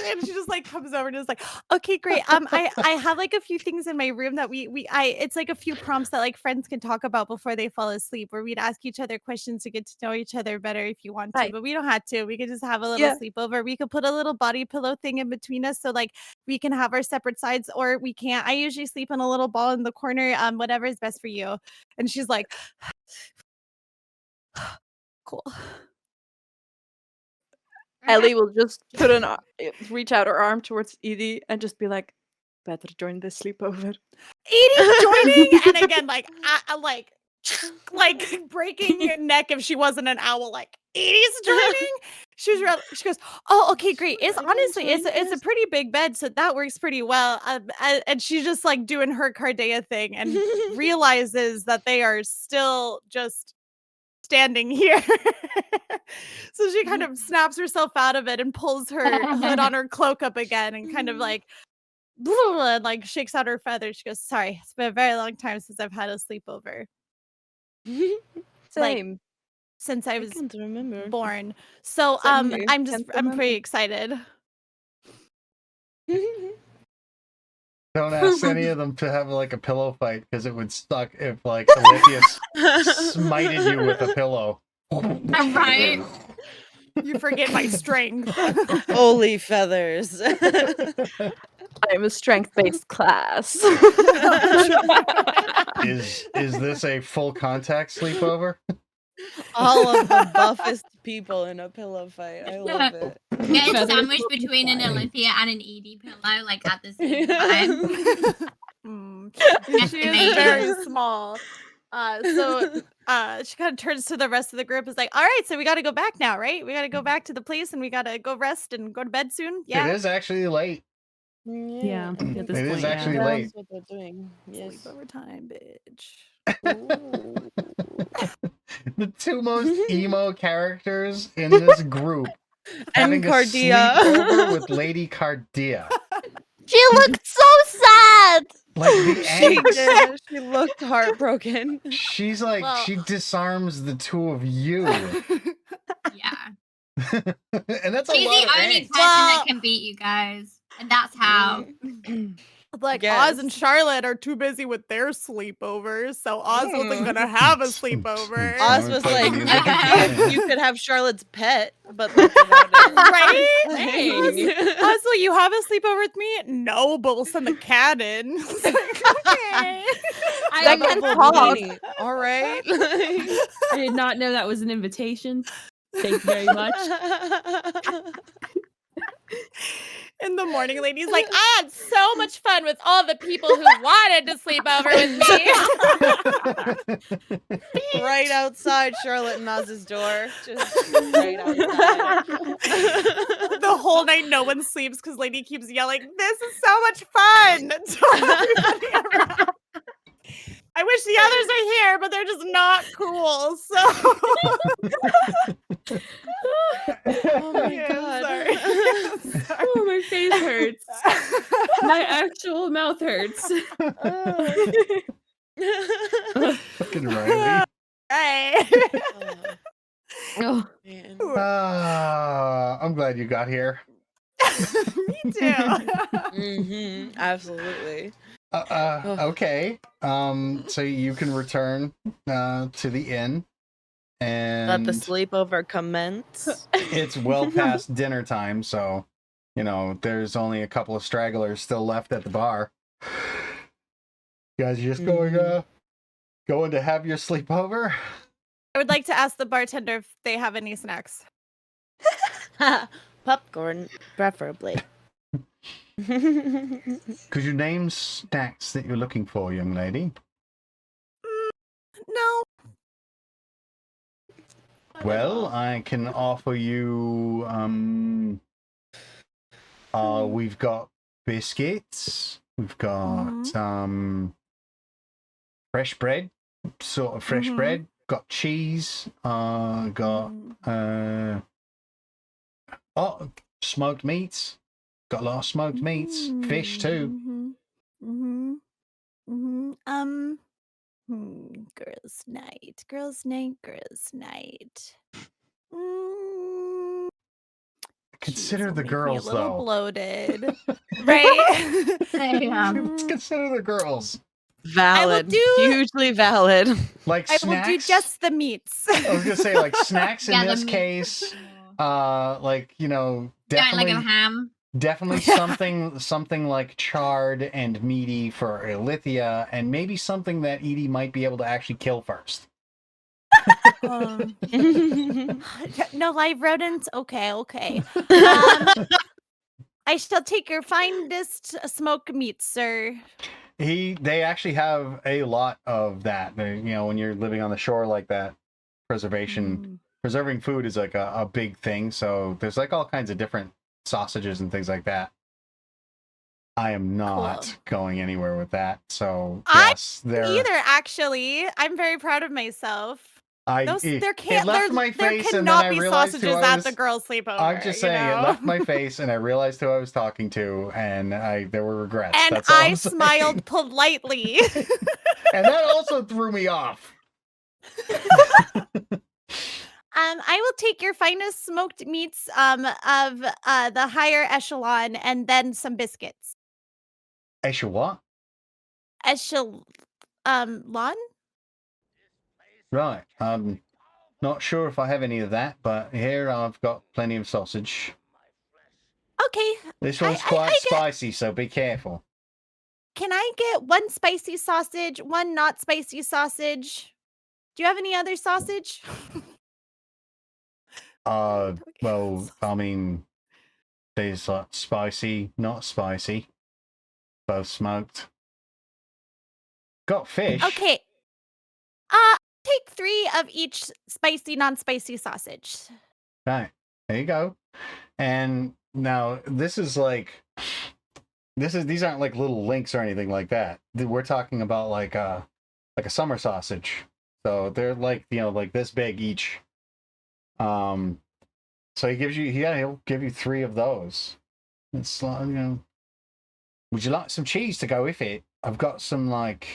and she just like comes over and is like, okay, great. I have like a few things in my room that it's like a few prompts that like friends can talk about before they fall asleep, where we'd ask each other questions to get to know each other better if you want to, Right. but we don't have to. We could just have a little sleepover. We could put a little body pillow thing in between us so like we can have our separate sides, or we can't. I usually sleep in a little ball in the corner, whatever is best for you. And she's like, cool. Ellie will just reach out her arm towards Edie and just be like, better join this sleepover. Edie joining, and again, like, like breaking your neck if she wasn't an owl. Like, Edie's joining. She goes, oh, okay, great. It's honestly, it's a pretty big bed, so that works pretty well. And she's just like doing her Cardea thing and realizes that they are still just standing here. So she kind of snaps herself out of it and pulls her hood on her cloak up again and kind of like and like shakes out her feathers. She goes, sorry, it's been a very long time since I've had a sleepover. Same. Since I was can't remember. born. So Same here. I'm Can't pretty excited. Don't ask any of them to have like a pillow fight because it would suck if like Olympius smited you with a pillow. Right. You forget my strength. Holy feathers. I'm a strength-based class. Is this a full contact sleepover? All of the buffest people in a pillow fight. I love it. Getting Feathers sandwiched will be between an flying. Olympia and an Edie pillow, like at the same time. She is very small. So she kind of turns to the rest of the group, is like, all right, so we got to go back now, right? We got to go back to the place and we got to go rest and go to bed soon. Yeah. It is actually late. Yeah, at It this is point, actually yeah. late. That's what they're doing. Yes. Sleepover time, bitch. The two most emo characters in this group having a Cardia. sleepover with Lady Cardia. She looked so sad. Like the She angst. did. She looked heartbroken. She's like, Well- she disarms the two of you. Yeah. And that's a She's lot the of only eggs. person that can beat you guys, and that's how. Like Yes. Oz and Charlotte are too busy with their sleepovers, so Oz wasn't gonna have a sleepover. Oz was Play like, the you music. could have Charlotte's pet, but that's about it. Right? Hey. Oz, will you have a sleepover with me? No, but we'll send the cat in. It's like, okay. That can talk. All right. I did not know that was an invitation. Thank you very much. In the morning, lady's like, I had so much fun with all the people who wanted to sleep over with me. Right outside Charlotte and Oz's door. Just right outside. The whole night, no one sleeps because lady keeps yelling, this is so much fun. To everybody around. I wish the others are here, but they're just not cool. So, Oh my yeah, god. sorry. Oh, my face hurts. My actual mouth hurts. Fucking Riley. Right. Oh, Man. I'm glad you got here. Me too. Absolutely. Okay. So you can return to the inn, and Let the sleepover commence. it's well past dinner time, so you know there's only a couple of stragglers still left at the bar. You guys are just going to have your sleepover? I would like to ask the bartender if they have any snacks. Popcorn, preferably. Could you name snacks that you're looking for, young lady? No. Well, I can offer you we've got biscuits, we've got fresh bread, sort of fresh bread, got cheese, got smoked meats. Got a lot of smoked meats, fish too. Girls' night, girls' night, girls' night. Consider Jeez, the will make me girls, a little though. bloated, right? Let's consider the girls. Valid. do- Hugely valid. Like I snacks. will do just the meats. I was gonna say like snacks in Yeah, the this meat. case. Like you know, Don't definitely, like a ham. definitely something like charred and meaty for Illyana, and maybe something that Edie might be able to actually kill first. No live rodents? Okay. I shall take your finest smoked meat, sir. They actually have a lot of that. You know, when you're living on the shore like that, preserving food is like a big thing. So there's like all kinds of different sausages and things like that. I am not going anywhere with that. So yes, Either, actually. I'm very proud of myself. It left my face, there and then I cannot be realized sausages who I at was. the girls' sleepover. I'm just saying, you know? it left my face, and I realized who I was talking to, and there were regrets. And That's all I I'm saying. smiled politely. And that also threw me off. I will take your finest smoked meats of the higher echelon, and then some biscuits. Esha, what? Echelon? Right. Not sure if I have any of that, but here I've got plenty of sausage. Okay. This one's quite spicy, so be careful. Can I get one spicy sausage, one not spicy sausage? Do you have any other sausage? Well, I mean, there's like spicy, not spicy, both smoked. Got fish. Okay. Take 3 of each spicy, non-spicy sausage. Right. There you go. And now these aren't like little links or anything like that. We're talking about like a summer sausage. So they're like, you know, like this big each. So he'll give you 3 of those. It's like, you know, would you like some cheese to go with it? I've got some like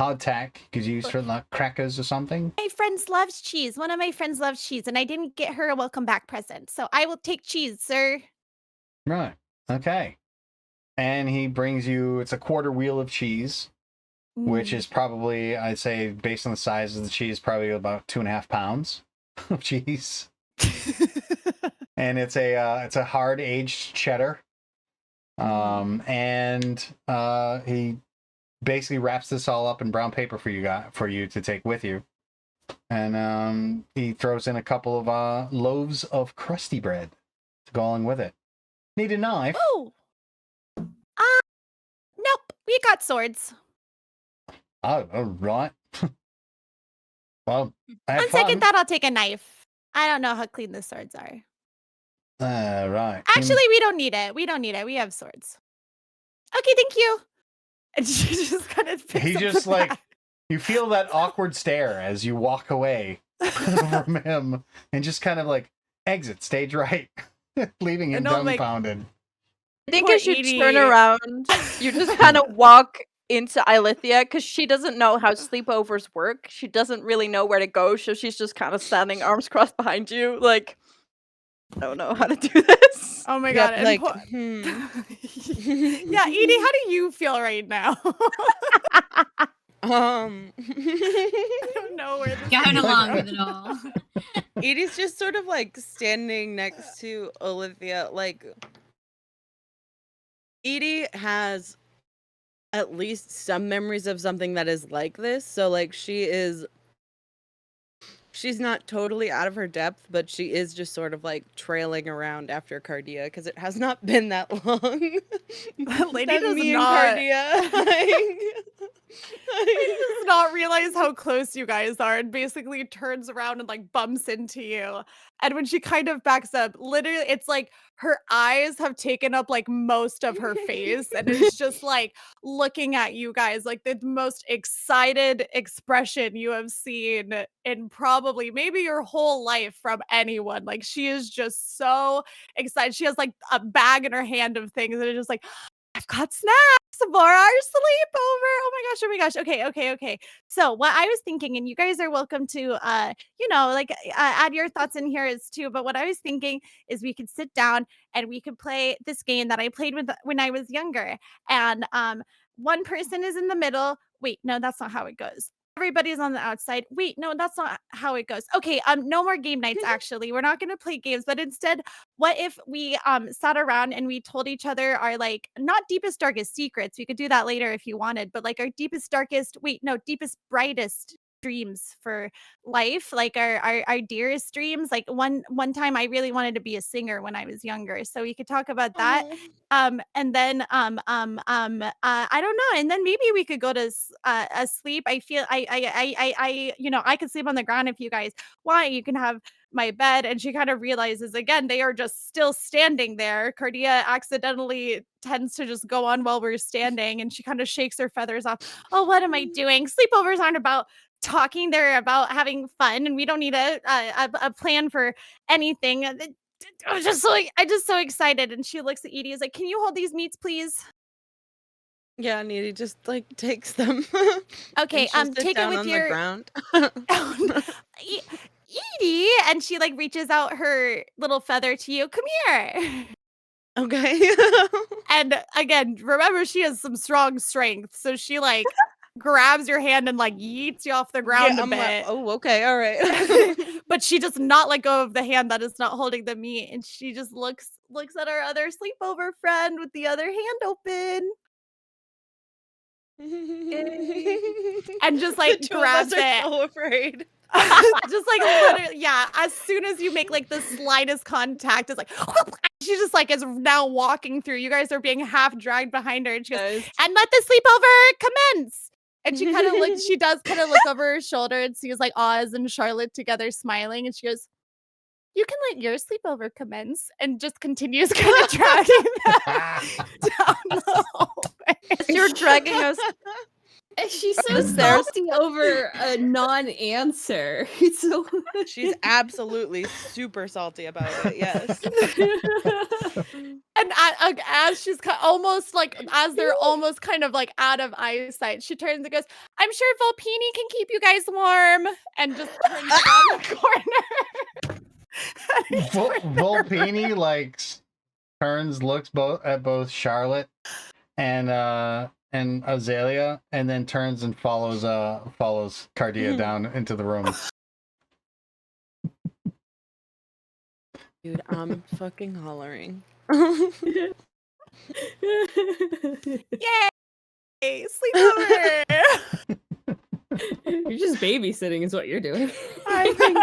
hardtack. Could you use for like crackers or something? My friend loves cheese. One of my friends loves cheese, and I didn't get her a welcome back present. So I will take cheese, sir. Right. Okay. And he brings you, it's a quarter wheel of cheese, which is probably, I'd say, based on the size of the cheese, probably about 2.5 pounds of cheese. And it's a hard aged cheddar. And he basically wraps this all up in brown paper for you to take with you. And he throws in a couple of loaves of crusty bread to go along with it. Need a knife? Oh. Nope. We got swords. Oh, all right. Well, have On fun. second thought, I'll take a knife. I don't know how clean the swords are. Right. Actually, we don't need it. We don't need it. We have swords. Okay, thank you. And she just kind of picks He up just the like, bag. you feel that awkward stare as you walk away from him and just kind of like exit stage right, leaving him And I'll, like, dumbfounded. I think Poor as you Edie. turn around, you just kind of walk into Illythia because she doesn't know how sleepovers work. She doesn't really know where to go, so she's just kind of standing arms crossed behind you, like, I don't know how to do this. Oh my Yep, god. and like, yeah, Edie, how do you feel right now? Um, I don't know where this Going is along going. with it all. Edie's just sort of like standing next to Olivia. Like, Edie has at least some memories of something that is like this. So, like, she's not totally out of her depth, but she is just sort of like trailing around after Cardia because it has not been that long. Lady that does me not. and Cardia. Lady does not realize how close you guys are and basically turns around and like bumps into you. And when she kind of backs up, literally, it's like her eyes have taken up like most of her face and it's just like looking at you guys like the most excited expression you have seen in probably maybe your whole life from anyone. Like she is just so excited. She has like a bag in her hand of things and it's just like, I've got snacks for our sleepover. Oh my gosh. Okay. So what I was thinking, and you guys are welcome to add your thoughts in here as too. But what I was thinking is we could sit down and we could play this game that I played with when I was younger. And one person is in the middle. Wait, no, that's not how it goes. Everybody's on the outside. Wait, no, that's not how it goes. Okay, no more game nights actually. We're not going to play games, but instead, what if we sat around and we told each other our like not deepest darkest secrets. We could do that later if you wanted, but like our deepest deepest brightest dreams for life, like our dearest dreams. Like one time I really wanted to be a singer when I was younger, so we could talk about that. And then I don't know, and then maybe we could go to sleep. I feel I could sleep on the ground if you guys want. You can have my bed. And she kind of realizes again they are just still standing there. Cardia accidentally tends to just go on while we're standing, and she kind of shakes her feathers off. Oh, what am I doing? Sleepovers aren't about talking, they're about having fun, and we don't need a plan for anything. I'm just so excited. And she looks at Edie, is like, can you hold these meats, please? Yeah, and Edie just like takes them. Okay, and she'll sit take it down with on your the ground. Edie, and she like reaches out her little feather to you. Come here. Okay. And again, remember she has some strong strength, so she like grabs your hand and like yeets you off the ground a I'm bit. like, oh, okay, all right. But she does not let go of the hand that is not holding the meat, and she just looks at our other sleepover friend with the other hand open. And just like the two grabs of us it. are so afraid. Just like literally, yeah. As soon as you make like the slightest contact, it's like she just like is now walking through. You guys are being half dragged behind her, and she goes, and let the sleepover commence. And she kind of looks. She does kind of look over her shoulder and sees like Oz and Charlotte together smiling, and she goes, "You can let your sleepover commence," and just continues kind of dragging them down the hallway. You're dragging us. And she's so The stairs. salty over a non-answer. It's so She's absolutely super salty about it. Yes. And as she's almost like, as they're almost kind of like out of eyesight, she turns and goes, "I'm sure Volpini can keep you guys warm," and just turns around the corner. Volpini like turns, looks at both Charlotte and Azalea, and then turns and follows Cardia down into the room. Dude, I'm fucking hollering. Yay! Sleepover! You're just babysitting is what you're doing. I think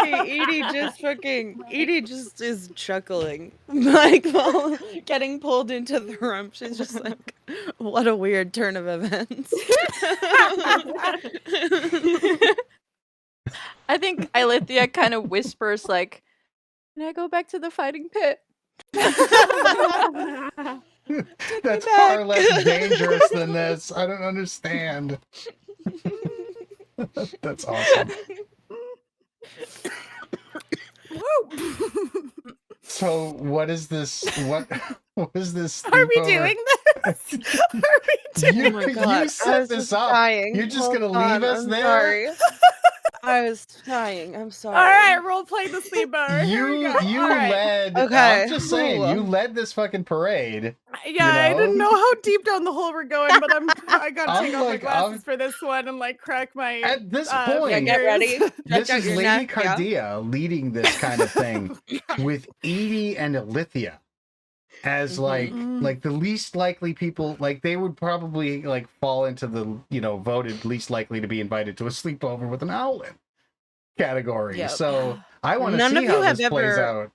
Edie just is chuckling. Like, while getting pulled into the room. She's just like, what a weird turn of events. I think Ilithia kind of whispers like, "Can I go back to the fighting pit?" That's far less dangerous than this. I don't understand. That's awesome. So what is this? What is this? Are we sleepover? doing this? Are we doing You, Oh my God, you set this up. dying. You're just Hold gonna on, leave us I'm there? Sorry. I was dying. I'm sorry. All right, role play the sleepover. Here we You go. All right. led. Okay. I'm just saying, Ooh. you led this fucking parade. Yeah, I know? didn't know how deep down the hole we're going, but I gotta I'm take off my like, glasses for this one and like crack my. At this fingers. point, Get ready. this Stretch out is your Lady neck, yeah. Cardia leading this kind of thing with Edie and Illythia as Mhm. like the least likely people. Like they would probably like fall into the voted least likely to be invited to a sleepover with an owlet category. Yep. So I want to None see of you how have this plays ever- out.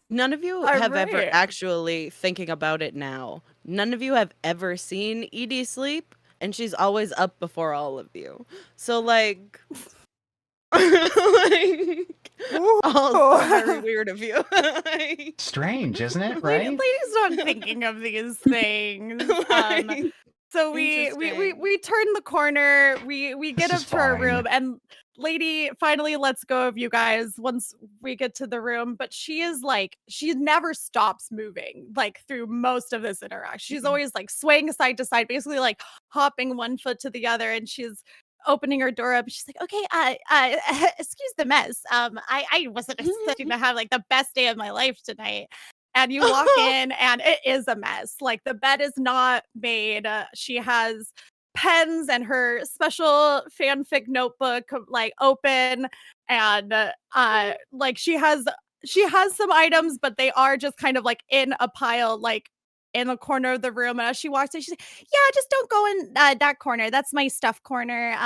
None of you All have ever right. actually, thinking about it now, none of you have ever seen Edie sleep, and she's always up before all of you. So, like, also very weird of you. Like, Strange, isn't it? Right? Ladies not thinking of these things. like, So we turn the corner. We get This up is to our fine. room, and Lady finally lets go of you guys once we get to the room. But she never stops moving like through most of this interaction. She's always like swaying side to side, basically like hopping one foot to the other, and she's opening her door up. She's like, "Okay, excuse the mess. I wasn't expecting to have like the best day of my life tonight." And you walk in, and it is a mess. Like the bed is not made. She has pens and her special fanfic notebook like open, and like she has some items, but they are just kind of like in a pile, like in the corner of the room. And as she walks in, she's like, "Yeah, just don't go in that corner. That's my stuff corner.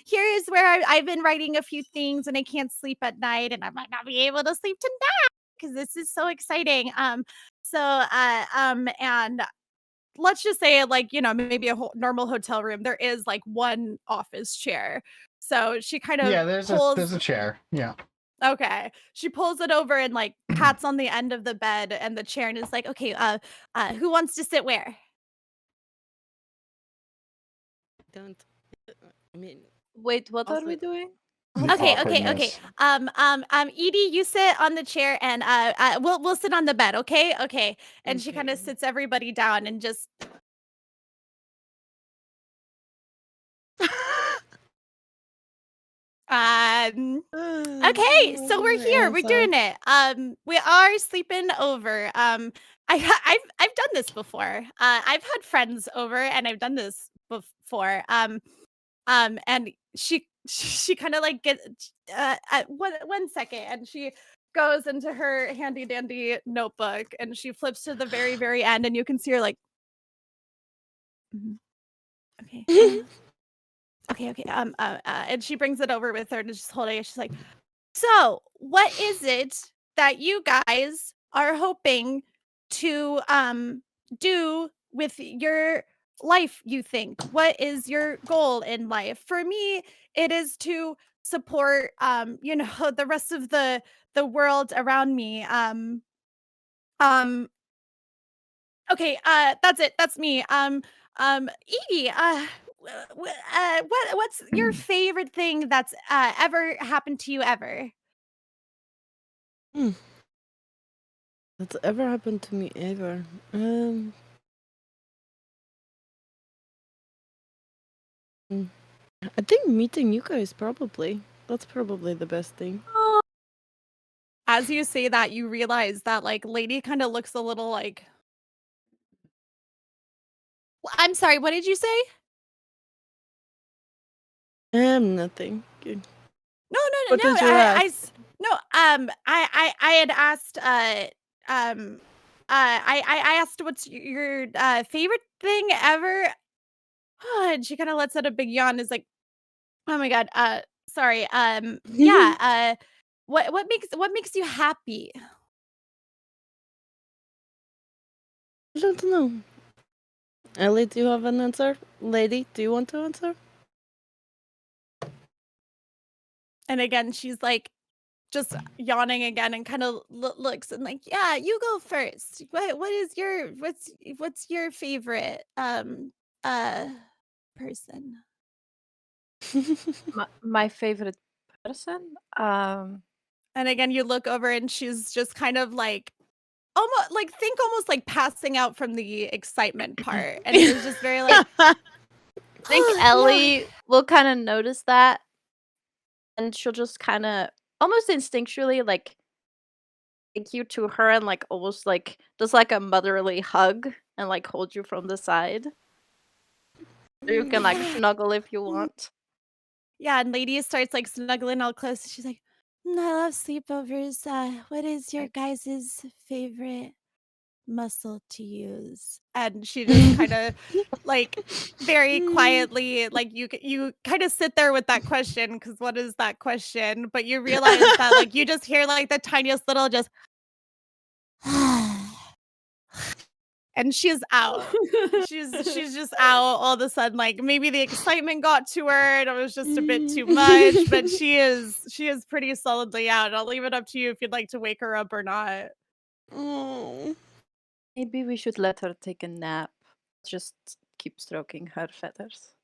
Here is where I've been writing a few things, and I can't sleep at night, and I might not be able to sleep tonight because this is so exciting." And let's just say, like, maybe a normal hotel room, there is like one office chair. So she kind of There's pulls. a chair. Yeah. Okay, she pulls it over and like pats on the end of the bed and the chair, and is like, "Okay, who wants to sit where?" don't. I mean, Wait, what are Also- we doing? The Okay. awkwardness. Edie, you sit on the chair, and we'll sit on the bed. Okay. And she kind of Okay. sits everybody down and just. Okay, so we're here. We're doing it. We are sleeping over. I've done this before. I've had friends over, and I've done this before. And she kind of like gets one second, and she goes into her handy dandy notebook, and she flips to the very, very end, and you can see her like, "Mhm. Okay. Okay. And she brings it over with her and is just holding it. She's like, "So, what is it that you guys are hoping to do with your life, you think? What is your goal in life? For me, it is to support the rest of the world around me. Okay, that's it. That's me. Edie, what's your favorite thing that's ever happened to you ever? That's ever happened to me ever. I think meeting you guys probably. That's probably the best thing. As you say that, you realize that like Lady kind of looks a little like. I'm sorry. What did you say? Nothing. Good. No. What did you ask? I had asked. I asked what's your favorite thing ever. And she kind of lets out a big yawn. Is like, oh my god. Sorry. Yeah. What makes you happy? I don't know. Ellie, do you have an answer? Lady, do you want to answer? And again, she's like, just yawning again, and kind of looks and like, yeah, you go first. What's your favorite person? My favorite person. And again, you look over and she's just kind of like almost like passing out from the excitement part. And it's just very like I think yeah. Ellie will kind of notice that, and she'll just kind of almost instinctually like take you to her and like almost like just like a motherly hug and like hold you from the side. So you can like snuggle if you want. Yeah, and Lady starts like snuggling all close. She's like, I love sleepovers. What is your guys' favorite muscle to use? And she just kind of like very quietly, like you kind of sit there with that question, because what is that question? But you realize that like you just hear like the tiniest little just and she's out. She's just out all of a sudden. Like maybe the excitement got to her and it was just a bit too much, but she is pretty solidly out. I'll leave it up to you if you'd like to wake her up or not. Oh. Maybe we should let her take a nap. Just keep stroking her feathers.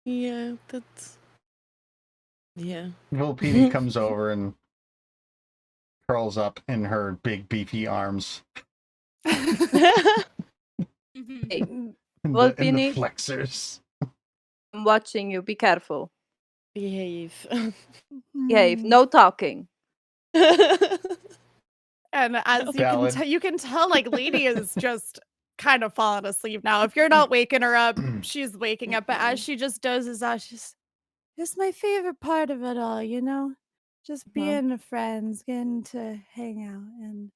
Yeah, that's. Yeah. Little Petey comes over and curls up in her big beefy arms. Hey, In Well, the, in the Beanie? flexors. I'm watching you. Be careful. Behave. Behave. No talking. And as Valid. you can tell, like Lady is just kind of falling asleep now. If you're not waking her up, she's waking up. But as she just dozes off, it's my favorite part of it all, you know? Just being friends, getting to hang out, and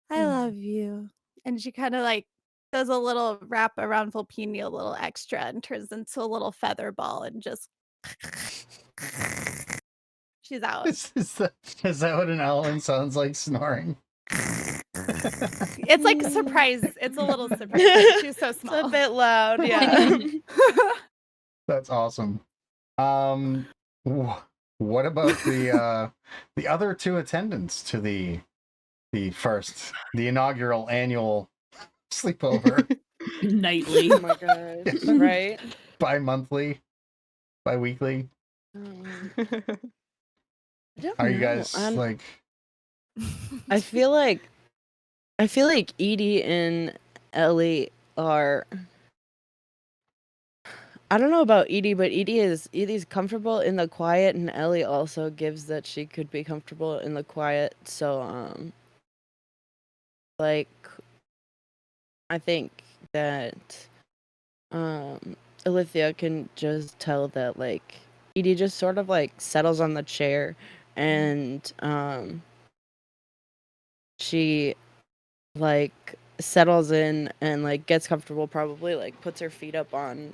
I love you. And she kind of like does a little wrap around Volpini, a little extra, and turns into a little feather ball and just she's out. Is that what an owl sounds like snoring? It's like a surprise. It's a little surprise. Like, she's so small. It's a bit loud, yeah. That's awesome. What about the other two attendants to the inaugural annual sleepover? Nightly. Oh my god. Right? Bi-monthly, bi-weekly. I don't Are you know. guys like? I feel like Edie and Ellie are. I don't know about Edie, but Edie's comfortable in the quiet, and Ellie also gives that she could be comfortable in the quiet. So like, I think that Alithia can just tell that like Edie just sort of like settles on the chair, and she like settles in and like gets comfortable, probably like puts her feet up on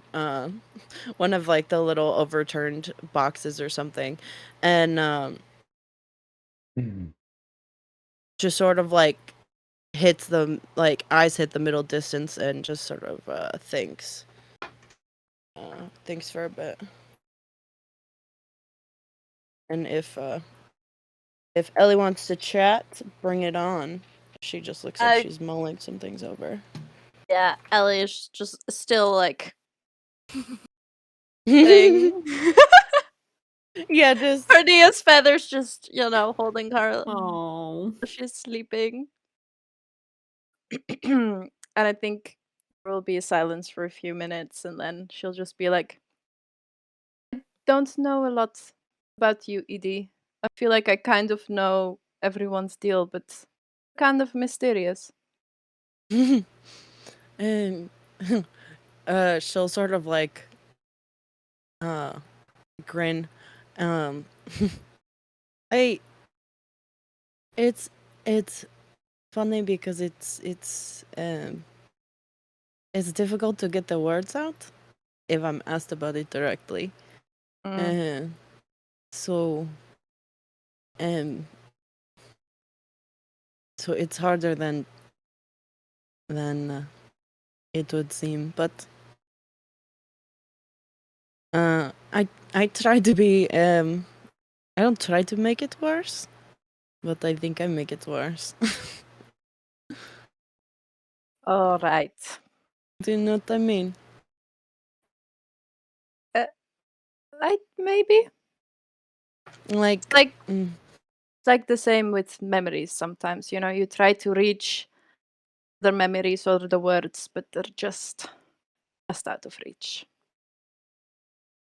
one of like the little overturned boxes or something, and just sort of like hits the like eyes hit the middle distance and just sort of thinks for a bit. And if Ellie wants to chat, bring it on. She just looks like she's mulling some things over. Yeah, Ellie is just still like Thing. Yeah, just Perdia's feathers just, holding her Oh. as she's sleeping. And I think there will be a silence for a few minutes, and then she'll just be like, don't know a lot about you, Edie. I feel like I kind of know everyone's deal, but kind of mysterious. and she'll sort of like grin. Um I it's funny because it's difficult to get the words out if I'm asked about it directly. So um so it's harder than it would seem, but I try to be I don't try to make it worse, but I think I make it worse. All right. Do you know what I mean? Maybe. Like It's like the same with memories sometimes. You try to reach the memories or the words, but they're just out of reach.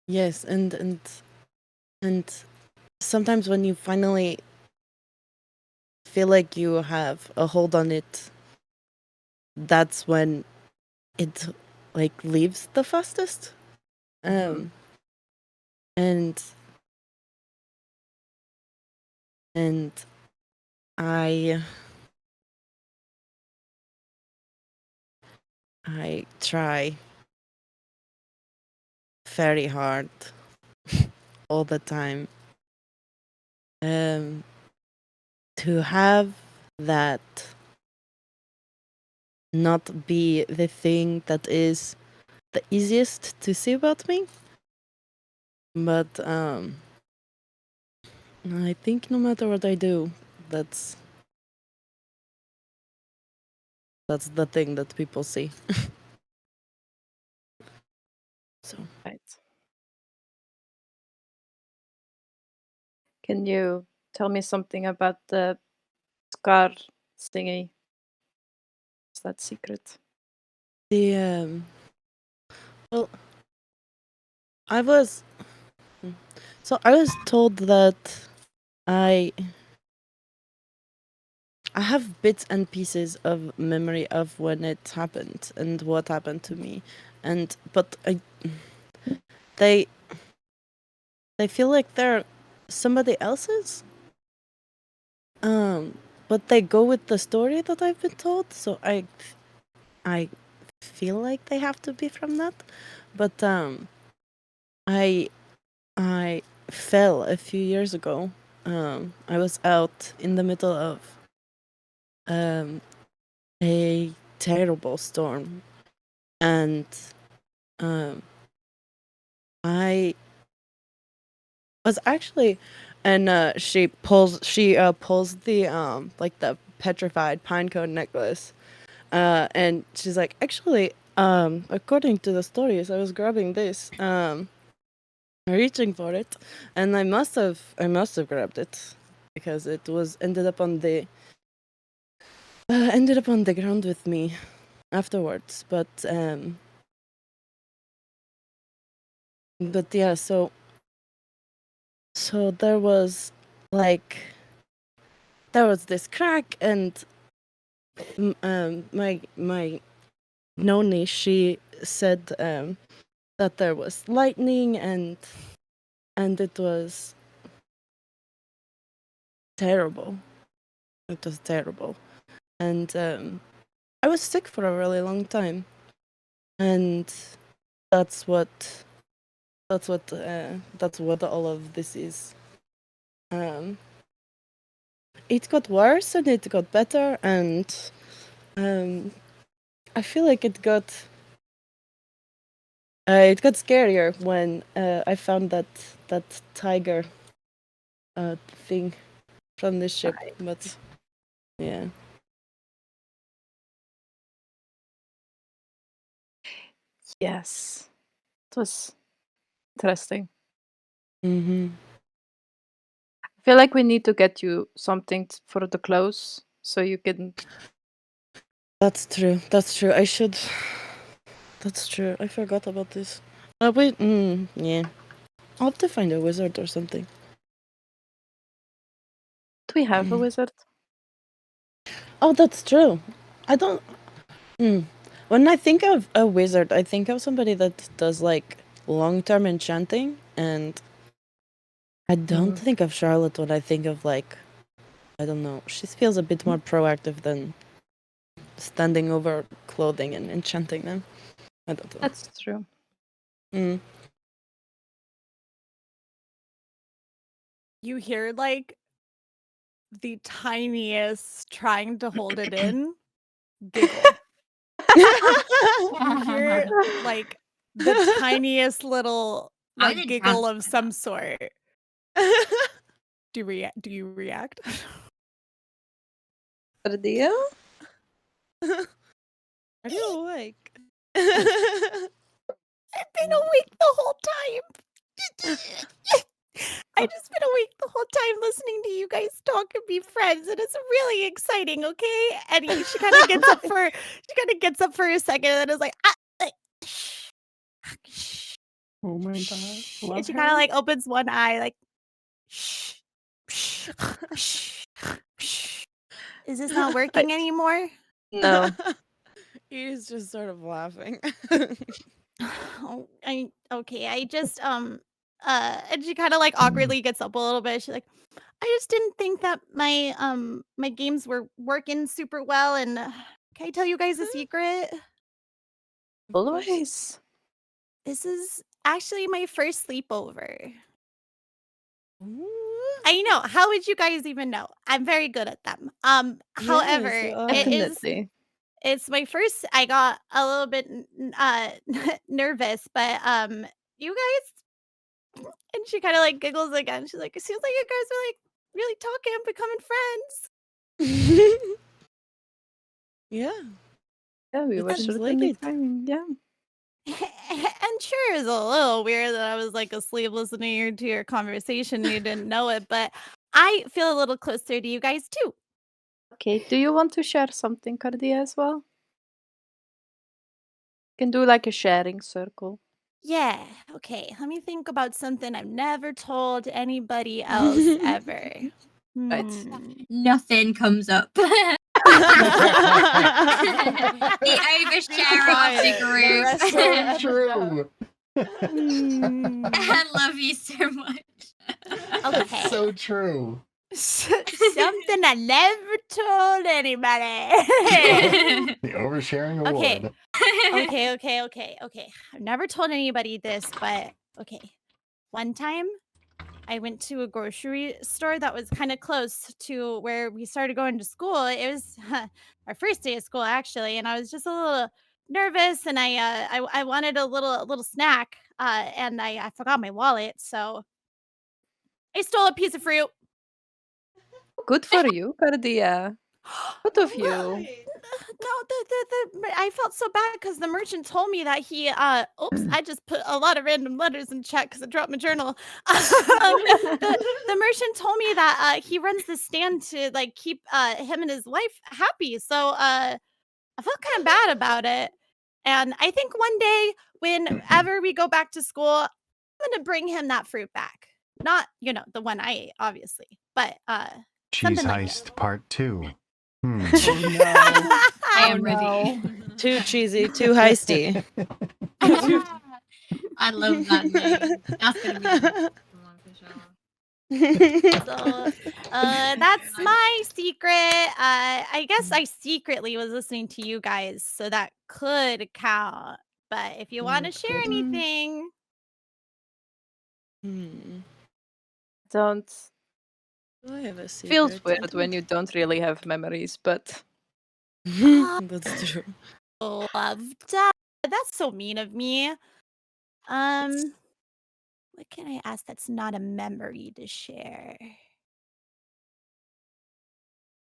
yes, and sometimes when you finally feel like you have a hold on it, that's when it like leaves the fastest. And I try very hard all the time to have that not be the thing that is the easiest to see about me. But I think no matter what I do, that's the thing that people see. So Right. Can you tell me something about the scar thingy? Is that secret? the well, I was told that I have bits and pieces of memory of when it happened and what happened to me, but they feel like they're somebody else's. But they go with the story that I've been told, so I feel like they have to be from that. But I fell a few years ago. I was out in the middle of a terrible storm, and I was actually, and she pulls the like the petrified pine cone necklace, and she's like, actually, according to the stories, I was grabbing this, reaching for it, and I must have grabbed it because it was ended up on the ground with me afterwards, but yeah, so there was this crack, and my noni, she said that there was lightning, and it was terrible. It was terrible, and I was sick for a really long time, and that's what all of this is. It got worse and it got better, and I feel like it got scarier when I found that tiger thing from the ship. Right. But yeah. Yes. It was Interesting. Mm-hmm. I feel like we need to get you something for the clothes so you can. That's true. That's true. I should. That's true. I forgot about this. Wait. Yeah. I'll have to find a wizard or something. Do we have a wizard? Oh, that's true. I don't. When I think of a wizard, I think of somebody that does like long-term enchanting, and I don't think of Charlotte when I think of like, I don't know. She feels a bit more proactive than standing over clothing and enchanting them. I don't know. That's true. Mm. You hear like the tiniest trying to hold it in giggle. You hear like the tiniest little How like did giggle Trump of say some that? sort. Do you react? Idea? Are you awake? I've been awake the whole time. I just been awake the whole time listening to you guys talk and be friends, and it's really exciting. Okay, and she kind of gets up for a second, and then is like, Oh my god. and Love she kind of her. like opens one eye, like, is this not working anymore? No. He's just sort of laughing. Oh, okay. I just and she kind of like awkwardly gets up a little bit. She's like, I just didn't think that my games were working super well. And can I tell you guys a secret? Always. This is actually my first sleepover. I know. How would you guys even know? I'm very good at them. However, Yes, you are. Definitely. it's my first. I got a little bit nervous, but you guys. And she kind of like giggles again. She's like, it seems like you guys are like really talking and becoming friends. Yeah. Yeah, we It were seems like certainly it. fine. Yeah. And sure, it's a little weird that I was like asleep listening to your conversation. You didn't know it, but I feel a little closer to you guys too. Okay. Do you want to share something, Cardia, as well? Can do like a sharing circle. Yeah. Okay. Let me think about something I've never told anybody else ever. Right. Nothing comes up. The oversharer of the group. So true. I love you so much. Okay. So true. Something I never told anybody. The oversharing award. Okay. I've never told anybody this, but okay. One time I went to a grocery store that was kind of close to where we started going to school. It was our first day of school actually, and I was just a little nervous, and I wanted a little snack, and I forgot my wallet, so I stole a piece of fruit. Good for you, Cardia. Good of you. No, I felt so bad because the merchant told me that he oops, I just put a lot of random letters in chat because I dropped my journal. The merchant told me that he runs this stand to like keep him and his wife happy. So I felt kind of bad about it. And I think one day, whenever we go back to school, I'm gonna bring him that fruit back. Not, the one I ate, obviously, but Cheese something like Heist Part 2. I am ready. Too cheesy, too heisty. I love that name. That's gonna be the one for sure. So that's my secret. I guess I secretly was listening to you guys, so that could count. But if you want to share anything, Don't. Do I have a secret? Feels weird when you don't really have memories, but That's true. love that. That's so mean of me. What can I ask that's not a memory to share?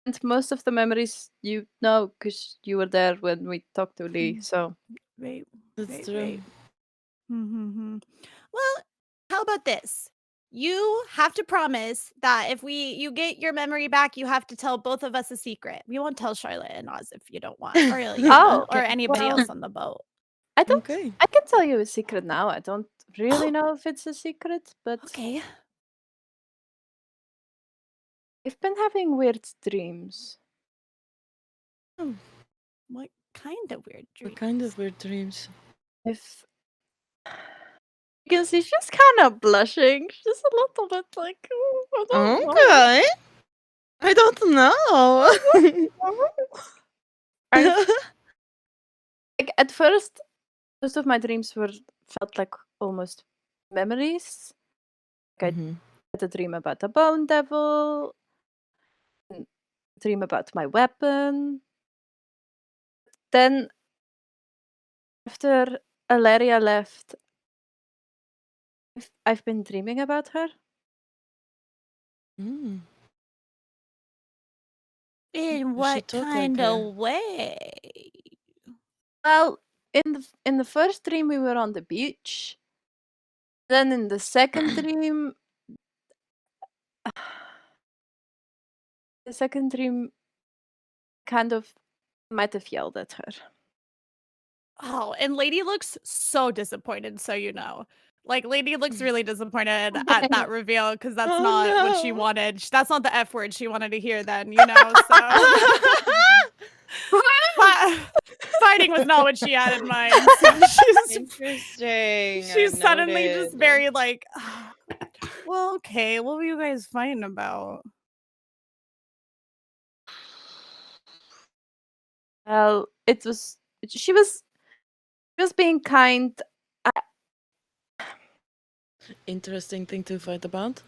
and most of the memories you know because you were there when we talked to Lee. So Right. That's true. Well, how about this? You have to promise that if you get your memory back, you have to tell both of us a secret. We won't tell Charlotte and Oz if you don't want, or Illyana, Oh, or anybody well, else on the boat. I don't. Okay. I can tell you a secret now. I don't really know if it's a secret, but Okay. I've been having weird dreams. What kind of weird dreams? What kind of weird dreams? If you can see, she's kind of blushing. She's a little bit like, "Oh, I don't know." Okay. I don't know. Like at first, most of my dreams felt like almost memories. Like I Mhm. had a dream about a bone devil, a dream about my weapon. Then after Illyana left, I've been dreaming about her. Mm. In should what talk like kind her. of way? Well, in the first dream we were on the beach. Then in the second dream, the second dream kind of might have yelled at her. Oh, and Lady looks so disappointed, so you know. Like, Lady looks really disappointed at that reveal because that's Oh, not what she no. wanted. That's not the F word she wanted to hear then, you know? So fighting was not what she had in mind. So Interesting. she's suddenly just noted. very like, well, okay, what were you guys fighting about? Well, she was being kind. Interesting thing to fight about.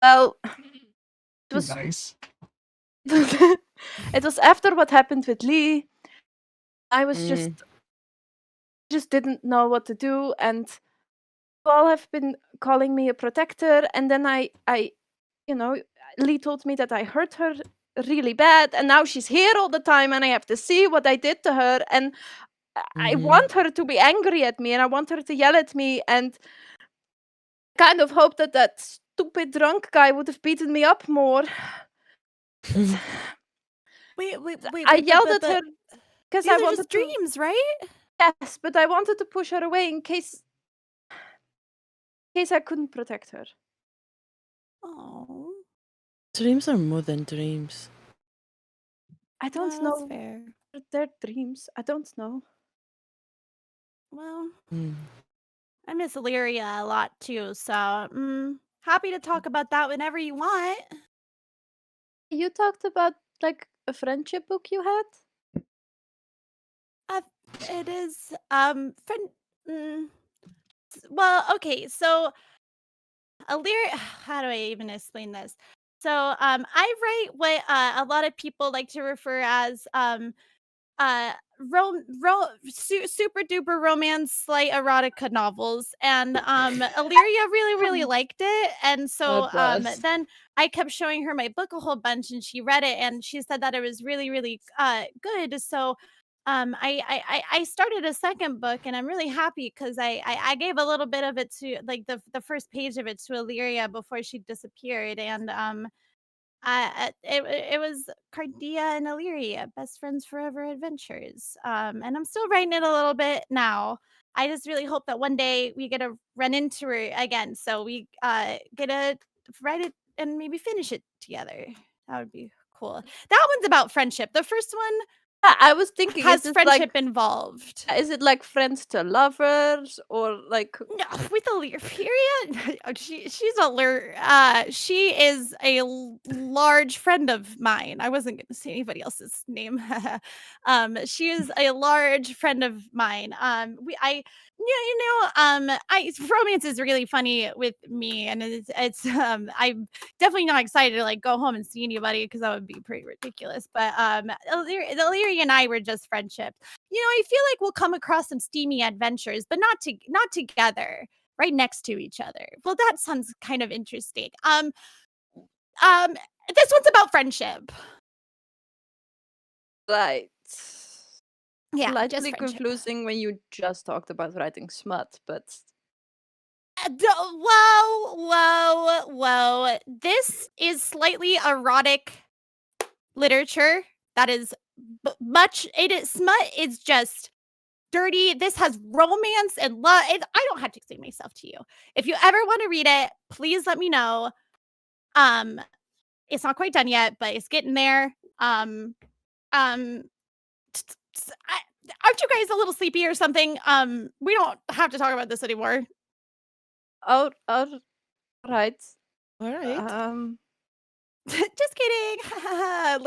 Well, it was Nice. it was after what happened with Lee. I was Mm. just didn't know what to do, and you all have been calling me a protector, and then I you know, Lee told me that I hurt her really bad, and now she's here all the time, and I have to see what I did to her, and I Mhm. want her to be angry at me, and I want her to yell at me, and kind of hope that that stupid drunk guy would have beaten me up more. Wait, I yelled at her because these I are wanted just to. dreams, right? Yes, but I wanted to push her away in case I couldn't protect her. Oh, Dreams are more than dreams. I don't that's know. fair. They're dreams. I don't know. Well, Mm. I miss Illyria a lot too, so happy to talk about that whenever you want. You talked about like a friendship book you had. It is well, okay, so Illyria, how do I even explain this? So I write what a lot of people like to refer as super duper romance slight erotica novels, and Illyria really liked it, and so God bless. then I kept showing her my book a whole bunch, and she read it, and she said that it was really good. So I started a second book, and I'm really happy because I gave a little bit of it to like the first page of it to Illyria before she disappeared, and it was Cardia and Illyria, best friends forever adventures. And I'm still writing it a little bit now. I just really hope that one day we get to run into her again, so we get to write it and maybe finish it together. That would be cool. That one's about friendship. The first one I was thinking, has friendship involved. Is it like friends to lovers or like? No, with Illyria, she is a large friend of mine. I wasn't going to say anybody else's name. She is a large friend of mine. Romance is really funny with me, and it's I'm definitely not excited to like go home and see anybody because that would be pretty ridiculous. But Illyria and I were just friendship. I feel like we'll come across some steamy adventures, but not together, right next to each other. Well, that sounds kind of interesting. This one's about friendship. Right. Yeah, just Slightly friendship. confusing when you just talked about writing smut, but Whoa. This is slightly erotic literature that is much. It is smut is just dirty. This has romance and love. I don't have to explain myself to you. If you ever want to read it, please let me know. It's not quite done yet, but it's getting there. Aren't you guys a little sleepy or something? We don't have to talk about this anymore. All right. All right. Just kidding.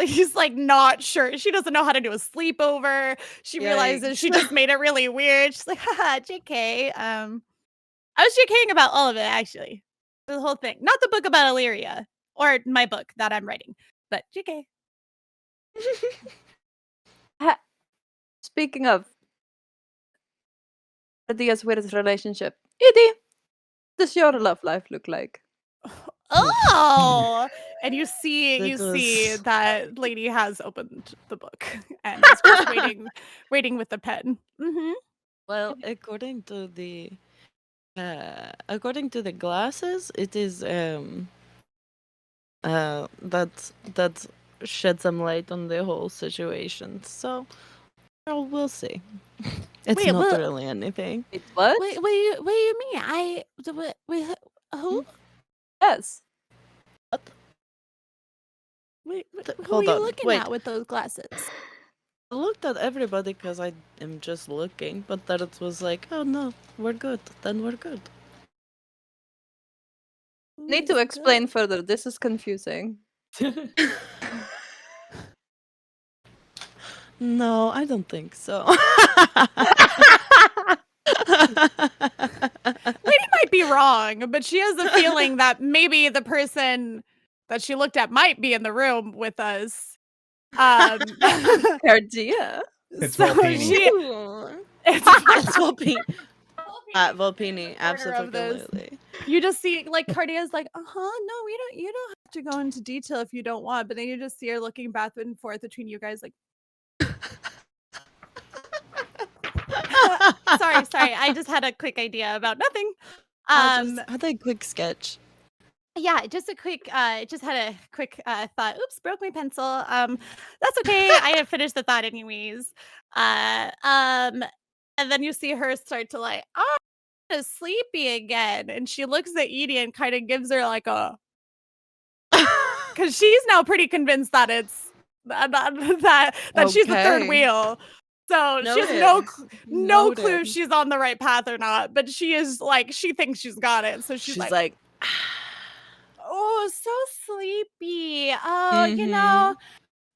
She's like not sure. She doesn't know how to do a sleepover. She realizes she just made it really weird. She's like, haha, JK. I was JKing about all of it, actually. The whole thing. Not the book about Illyria. Or my book that I'm writing. But JK. Speaking of Dia's weird relationship, Edie, does your love life look like? Oh, and you see that lady has opened the book and is just waiting with the pen. Mm-hmm. Well, according to the glasses, it is that shed some light on the whole situation. So, well, we'll see. It's not really anything. What? What do you mean? Who? Yes. Who Hold are you on, looking wait. at with those glasses? I looked at everybody because I am just looking, but then it was like, oh no, we're good. Then we're good. Need to explain further. This is confusing. No, I don't think so. Lady might be wrong, but she has a feeling that maybe the person that she looked at might be in the room with us. Idea. It's so Volpini. it's Volpini. Volpini, Corner of absolutely. You just see like Cardia's like, no, you don't have to go into detail if you don't want, but then you just see her looking back and forth between you guys like sorry. I just had a quick idea about nothing. I just had a quick sketch. Yeah, just a quick just had a quick thought. Oops, broke my pencil. That's okay. I have finished the thought anyways. And then you see her start to like, oh, I'm sleepy again. And she looks at Edie and kind of gives her like a because she's now pretty convinced that it's that she's the third Okay. wheel. So she has no clue if she's on the right path or not, but she is like she thinks she's got it. So she's like oh, so sleepy. Oh, you know,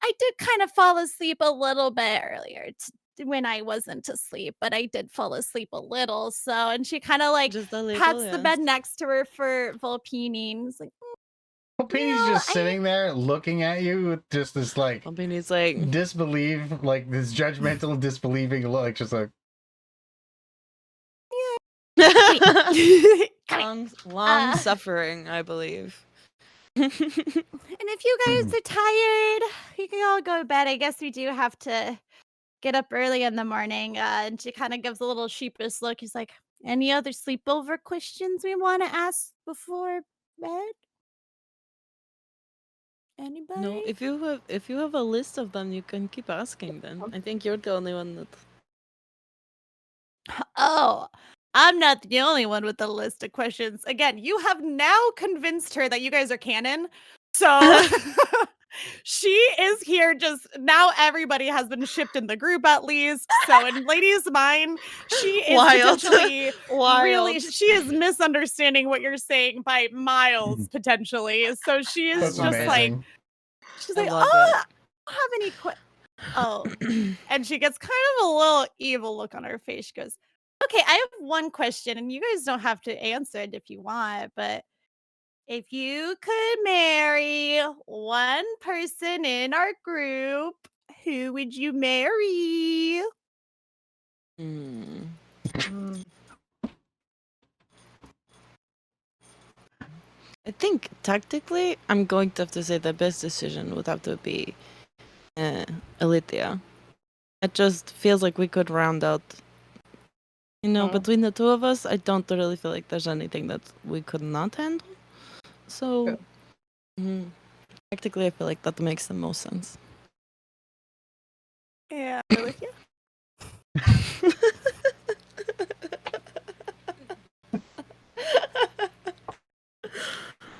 I did kind of fall asleep a little bit earlier when I wasn't asleep, but I did fall asleep a little. So, and she kind of like Just a little, pats the bed next to her for Volpini and is like, Volpini's just sitting there looking at you with just this like Volpini's like disbelief, like this judgmental disbelieving look, just like long suffering, I believe. And if you guys are tired, you can all go to bed. I guess we do have to get up early in the morning. And she kind of gives a little sheepish look. He's like, any other sleepover questions we want to ask before bed? Anybody? No, if you have a list of them, you can keep asking them. I think you're the only one that. Oh, I'm not the only one with the list of questions. Again, you have now convinced her that you guys are canon. So she is here just now. Everybody has been shipped in the group at least. So in Lady's mind, she is potentially really, she is misunderstanding what you're saying by miles potentially. So she is that's just amazing. like, she's like, love I don't have any and she gets kind of a little evil look on her face. She goes, okay, I have one question, and you guys don't have to answer it if you want, but if you could marry one person in our group, who would you marry? I think tactically, I'm going to have to say the best decision would have to be Illyria. It just feels like we could round out You know, Mhm. between the two of us, I don't really feel like there's anything that we could not handle. So, practically, I feel like that makes the most sense. Yeah, we're with you.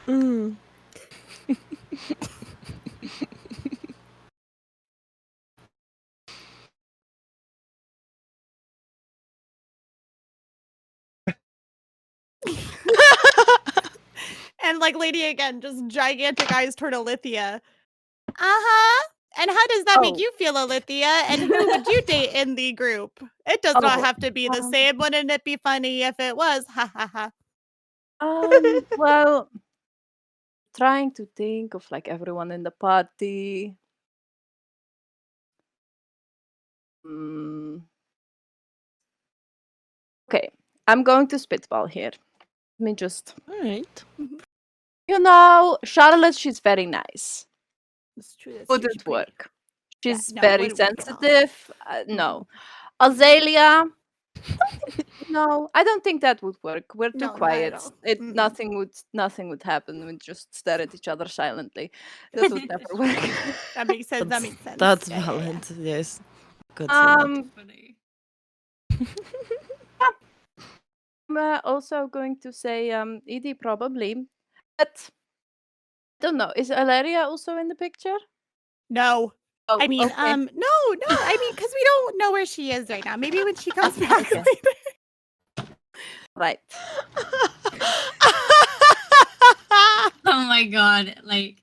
Mm. And like Lady again, just gigantic eyes toward Illyana. Uh-huh. And how does that make Oh. you feel, Illyana? And who would you date in the group? It does not Oh, have to be the same. Wouldn't it be funny if it was? Ha ha ha. Well, trying to think of like everyone in the party. Okay, I'm going to spitball here. Let me just. All right. You know, Charlotte, she's very nice. It's true. That's Would true. it She's pretty. work? She's no, very wouldn't work at all. sensitive. No. Azalea. No, I don't think that would work. We're too No, not at quiet. all. Nothing would happen. We'd just stare at each other silently. That would never work. That makes sense. That makes sense. That's Yeah, yeah, yeah. valid. Yes. Good. That. Funny. I'm also going to say Edie probably, but I don't know. Is Ilaria also in the picture? No. Oh, I mean, okay. no. I mean, because we don't know where she is right now. Maybe when she comes back Okay. later. Right. Oh my god, like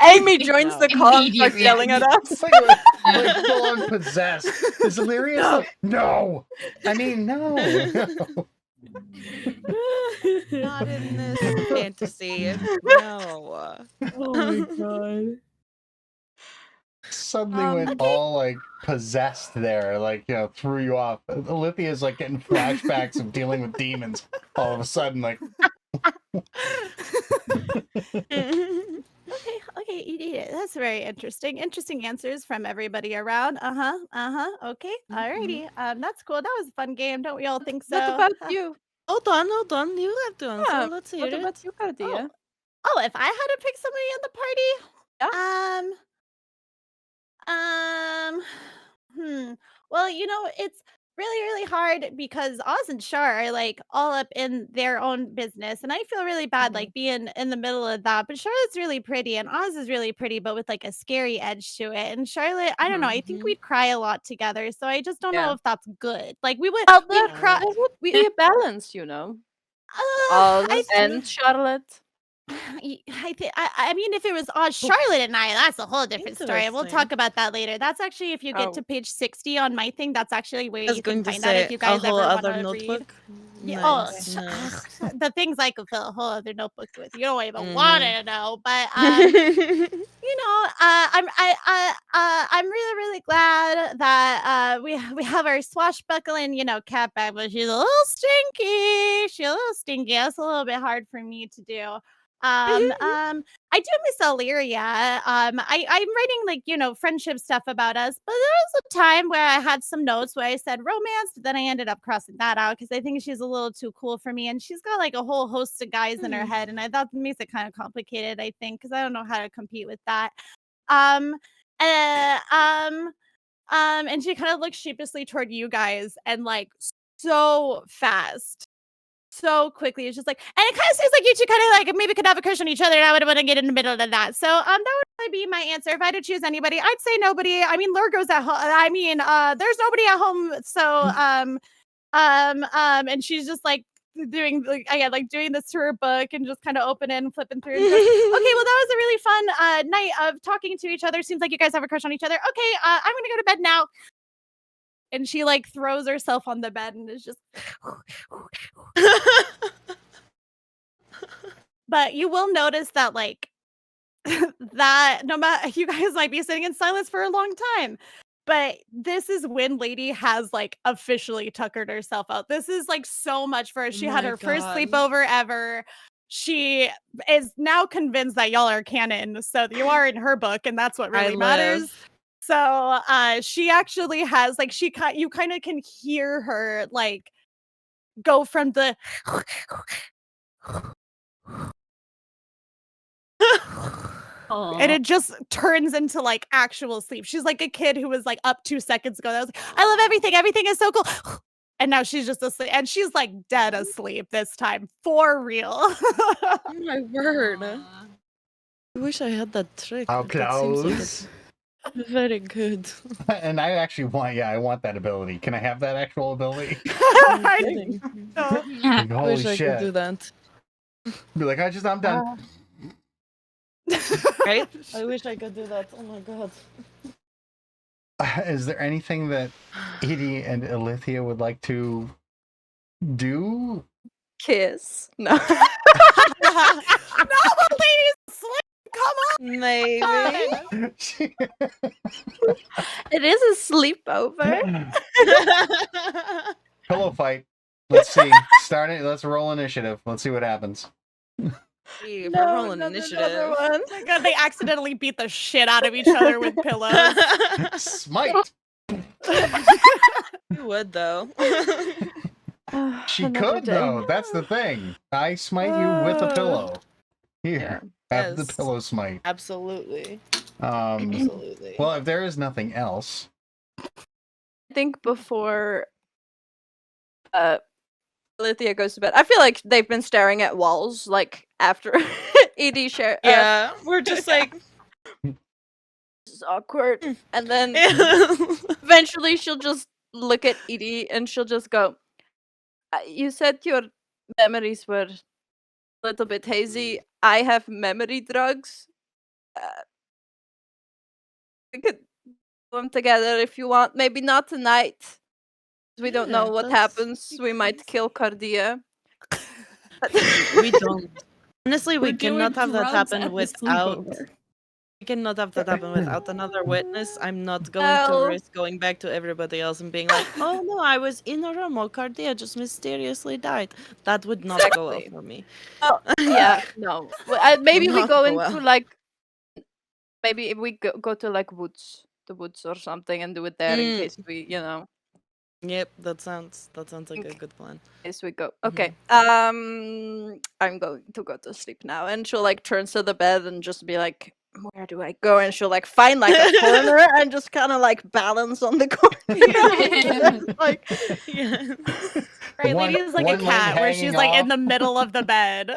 Amy joins the call and Immediate starts yelling at reaction. us. It's like full on possessed. Is Illyria? No. I mean, no. Not in this fantasy. No. Oh my god. Suddenly went Okay. all like possessed there, like, you know, threw you off. Olympia's like getting flashbacks of dealing with demons all of a sudden, like. Okay, you did it. That's very interesting. Interesting answers from everybody around. Okay, alrighty. That's cool. That was a fun game. Don't we all think so? What about you? Hold on. You have to answer. Yeah, Let's hear what it. about you, Cardia? Oh, if I had to pick somebody in the party, well, you know, it's really hard because Oz and Char are like all up in their own business, and I feel really bad like being in the middle of that. But Charlotte's really pretty, and Oz is really pretty, but with like a scary edge to it. And Charlotte, I don't know, I think we'd cry a lot together, so I just don't know Yeah. if that's good. Like we'd There cry. would be a balance, you know. I Oz and Charlotte. I mean, if it was Oz, Charlotte, and I, that's a whole different story. We'll Interesting. talk about that later. That's actually, if you get Oh. to page 60 on my thing, that's actually where I was you can going to find that if say you a guys whole ever other want to notebook. read. Yeah, Nice, nice. The things I could fill a whole other notebook with. You don't even Mhm. want to know, but you know, I'm really glad that we have our swashbuckling, you know, cat back, but she's a little stinky. She's a little stinky. That's a little bit hard for me to do. I do miss Illyria. I'm writing like, you know, friendship stuff about us, but there was a time where I had some notes where I said romance, but then I ended up crossing that out because I think she's a little too cool for me, and she's got like a whole host of guys in her head, and I thought it makes it kind of complicated, I think, because I don't know how to compete with that. And she kind of looks sheepishly toward you guys and like so fast. So quickly, it's just like, and it kind of seems like you two kind of like maybe could have a crush on each other, and I would want to get in the middle of that. So that would probably be my answer. If I had to choose anybody, I'd say nobody. I mean, Lurgo's at home. I mean, there's nobody at home. So and she's just like doing like again, like doing this to her book and just kind of opening and flipping through. And goes, okay, well, that was a really fun night of talking to each other. Seems like you guys have a crush on each other. Okay, I'm gonna go to bed now. And she like throws herself on the bed and is just. But you will notice that like that no matter, you guys might be sitting in silence for a long time, but this is when Lady has like officially tuckered herself out. This is like so much for her. She had my her first God. sleepover ever. She is now convinced that y'all are canon, so you are in her book, and that's what really matters. So she actually has like you kind of can hear her like go from the and it just turns into like actual sleep. She's like a kid who was like up 2 seconds ago. That was like, I love everything. Everything is so cool. And now she's just asleep. And she's like dead asleep this time. For real. Oh my word. Aw. I wish I had that trick. How That seems like close? it's very good. And I actually want, I want that ability. Can I have that actual ability? I'm I kidding. know. Like, I holy wish I shit. could do that. Be like, I'm done. Right? I wish I could do that. Oh my god. Is there anything that Edie and Illyana would like to do? Kiss. No. No, please. Sleep. Come on. Maybe. It is a sleepover. Pillow fight. Let's see. Start it. Let's roll initiative. Let's see what happens. If we're rolling not another initiative. one. Oh my god, they accidentally beat the shit out of each other with pillows. Smite. You would though. She Another could day. though. That's the thing. I smite you with a pillow. Here, have the Yes. pillow smite. Absolutely. Absolutely. Well, if there is nothing else, I think before Illyana goes to bed, I feel like they've been staring at walls like after Edie share. Yeah, we're just like This is awkward. And then eventually she'll just look at Edie and she'll just go, you said your memories were a little bit hazy. I have memory drugs. We could do them together if you want. Maybe not tonight. We don't know Yeah, what that's- happens. We might kill Cardia. we don't. Honestly, we We're doing cannot have that drugs happen at the without. sleepover. We cannot have that happen without another witness. I'm not going to No. risk going back to everybody else and being like, "Oh no, I was in a room while Cardia just mysteriously died." That would not go well Exactly. for me. Oh, yeah, no. Maybe we Not go go into well. like, maybe if we go to like the woods or something and do it there in case we, Yep, that sounds like a good plan. as we go. Okay. I'm going to go to sleep now. And she'll like turn to the bed and just be like, where do I go? And she'll like find like a corner and just kind of like balance on the corner. Like, Yeah. Right, One- lady is like a one leg cat where she's hanging like in off. the middle of the bed.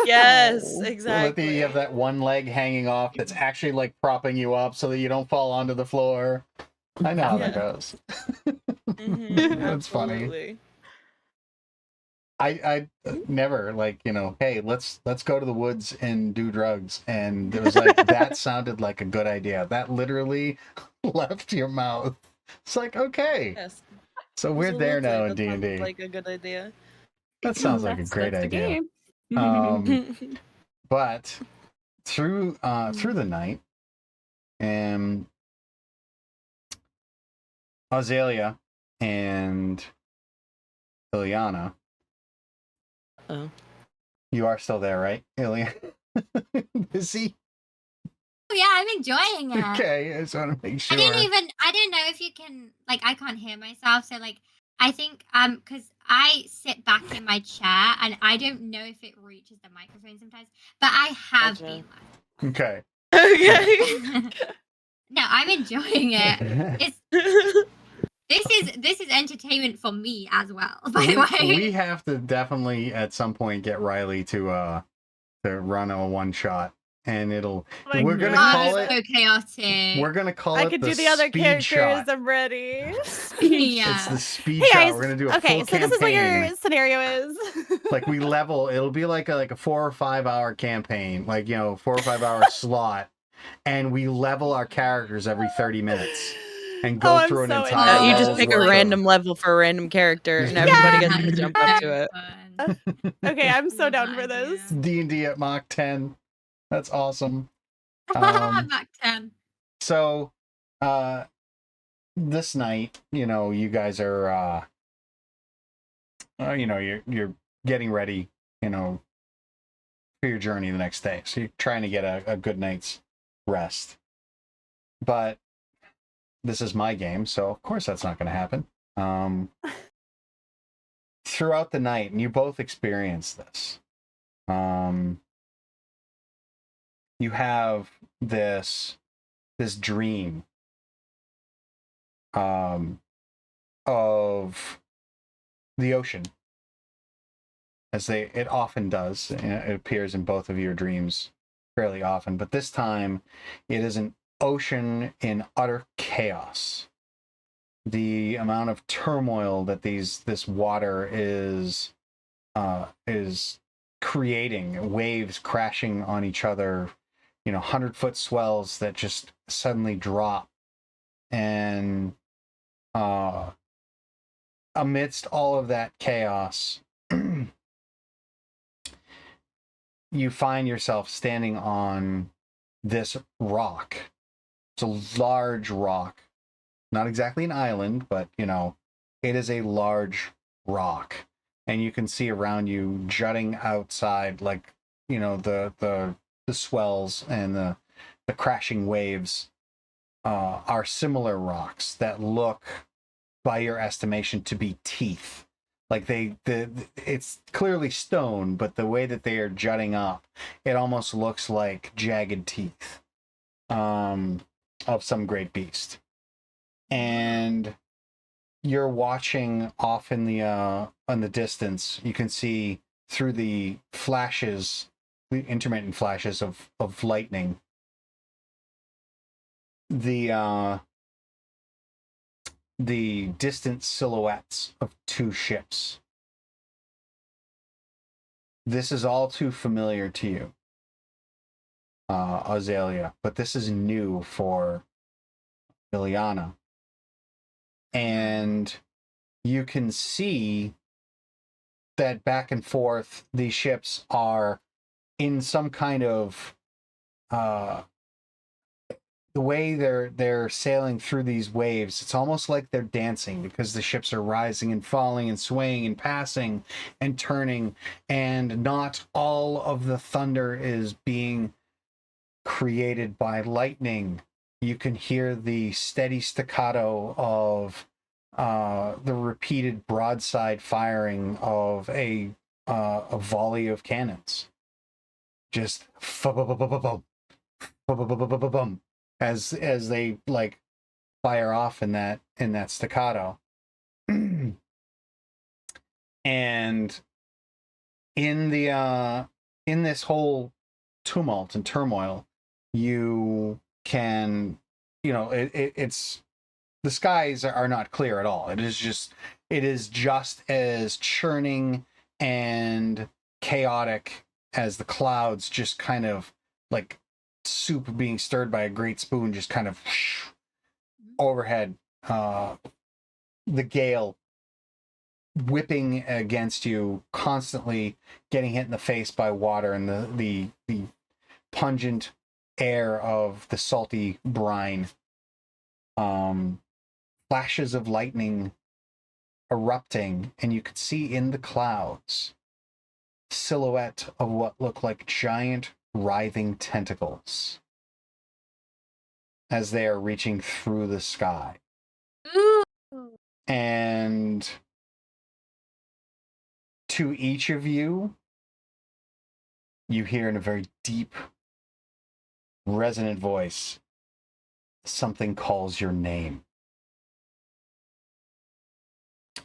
Yes, Illyana, exactly. you have that one leg hanging off that's actually like propping you up so that you don't fall onto the floor. I know how that Yeah. goes. Mhm, That's funny. absolutely. I never like, hey, let's go to the woods and do drugs, and it was like that sounded like a good idea. That literally left your mouth. It's like, okay, Yes. so we're there now in Absolutely, that D&D. sounds like a good idea. That sounds like a great That's the idea. game. But through the night, Azalea and Illyana. Oh. You are still there, right, Illyana? Busy? Oh, yeah, I'm enjoying it. Okay, I just want to make sure. I didn't know if you can, like, I can't hear myself. So, like, I think, because I sit back in my chair and I don't know if it reaches the microphone sometimes, but I have Gotcha. been Okay. Okay. like, no, I'm enjoying it. This is entertainment for me as well, by the way. We have to definitely at some point get Riley to run a one shot, and it'll. My we're gonna God. call Oh, it. so chaotic. We're gonna call I it could the do the other speed characters. shot. I'm ready. Yeah. It's the speed Hey shot. guys. We're gonna do a Okay, full so this is what campaign. your scenario is. Like we level. It'll be like a 4 or 5 hour campaign, like 4 or 5 hour slot, and we level our characters every 30 minutes. And go I'm through an so entire into You it. just level's pick a worth of- random level for a random character, and everybody gets to jump up to it. Fun. Okay, I'm so Love down that for this. idea. D&D at Mach 10. That's awesome. Mach 10. So, this night, you guys are, you're getting ready, for your journey the next day. So you're trying to get a good night's rest. But this is my game, so of course that's not going to happen. Throughout the night, and you both experience this, you have this dream of the ocean, as it often does. It appears in both of your dreams fairly often, but this time it is an ocean in utter chaos. The amount of turmoil that this water is creating, waves crashing on each other, 100-foot swells that just suddenly drop, and amidst all of that chaos, you find yourself standing on this rock. It's a large rock. Not exactly an island, but, it is a large rock. And you can see around you jutting outside, like, the swells and the crashing waves are similar rocks that look, by your estimation, to be teeth. Like it's clearly stone, but the way that they are jutting up, it almost looks like jagged teeth of some great beast. And you're watching off in the distance. You can see through the flashes, the intermittent flashes of lightning, the distant silhouettes of two ships. This is all too familiar to you, Azalea, but this is new for Illyana. And you can see that back and forth, these ships are in some kind of the way they're sailing through these waves. It's almost like they're dancing, because the ships are rising and falling and swaying and passing and turning, and not all of the thunder is being created by lightning. You can hear the steady staccato of the repeated broadside firing of a volley of cannons, just as they like fire off in that staccato. And in this whole tumult and turmoil, you can, it's, the skies are not clear at all. It is just as churning and chaotic as the clouds, just kind of like soup being stirred by a great spoon, just kind of overhead. The gale whipping against you, constantly getting hit in the face by water, and the pungent air of the salty brine. Flashes of lightning erupting, and you could see in the clouds silhouette of what look like giant writhing tentacles as they are reaching through the sky. Ooh. And to each of you, you hear in a very deep, resonant voice, something calls your name.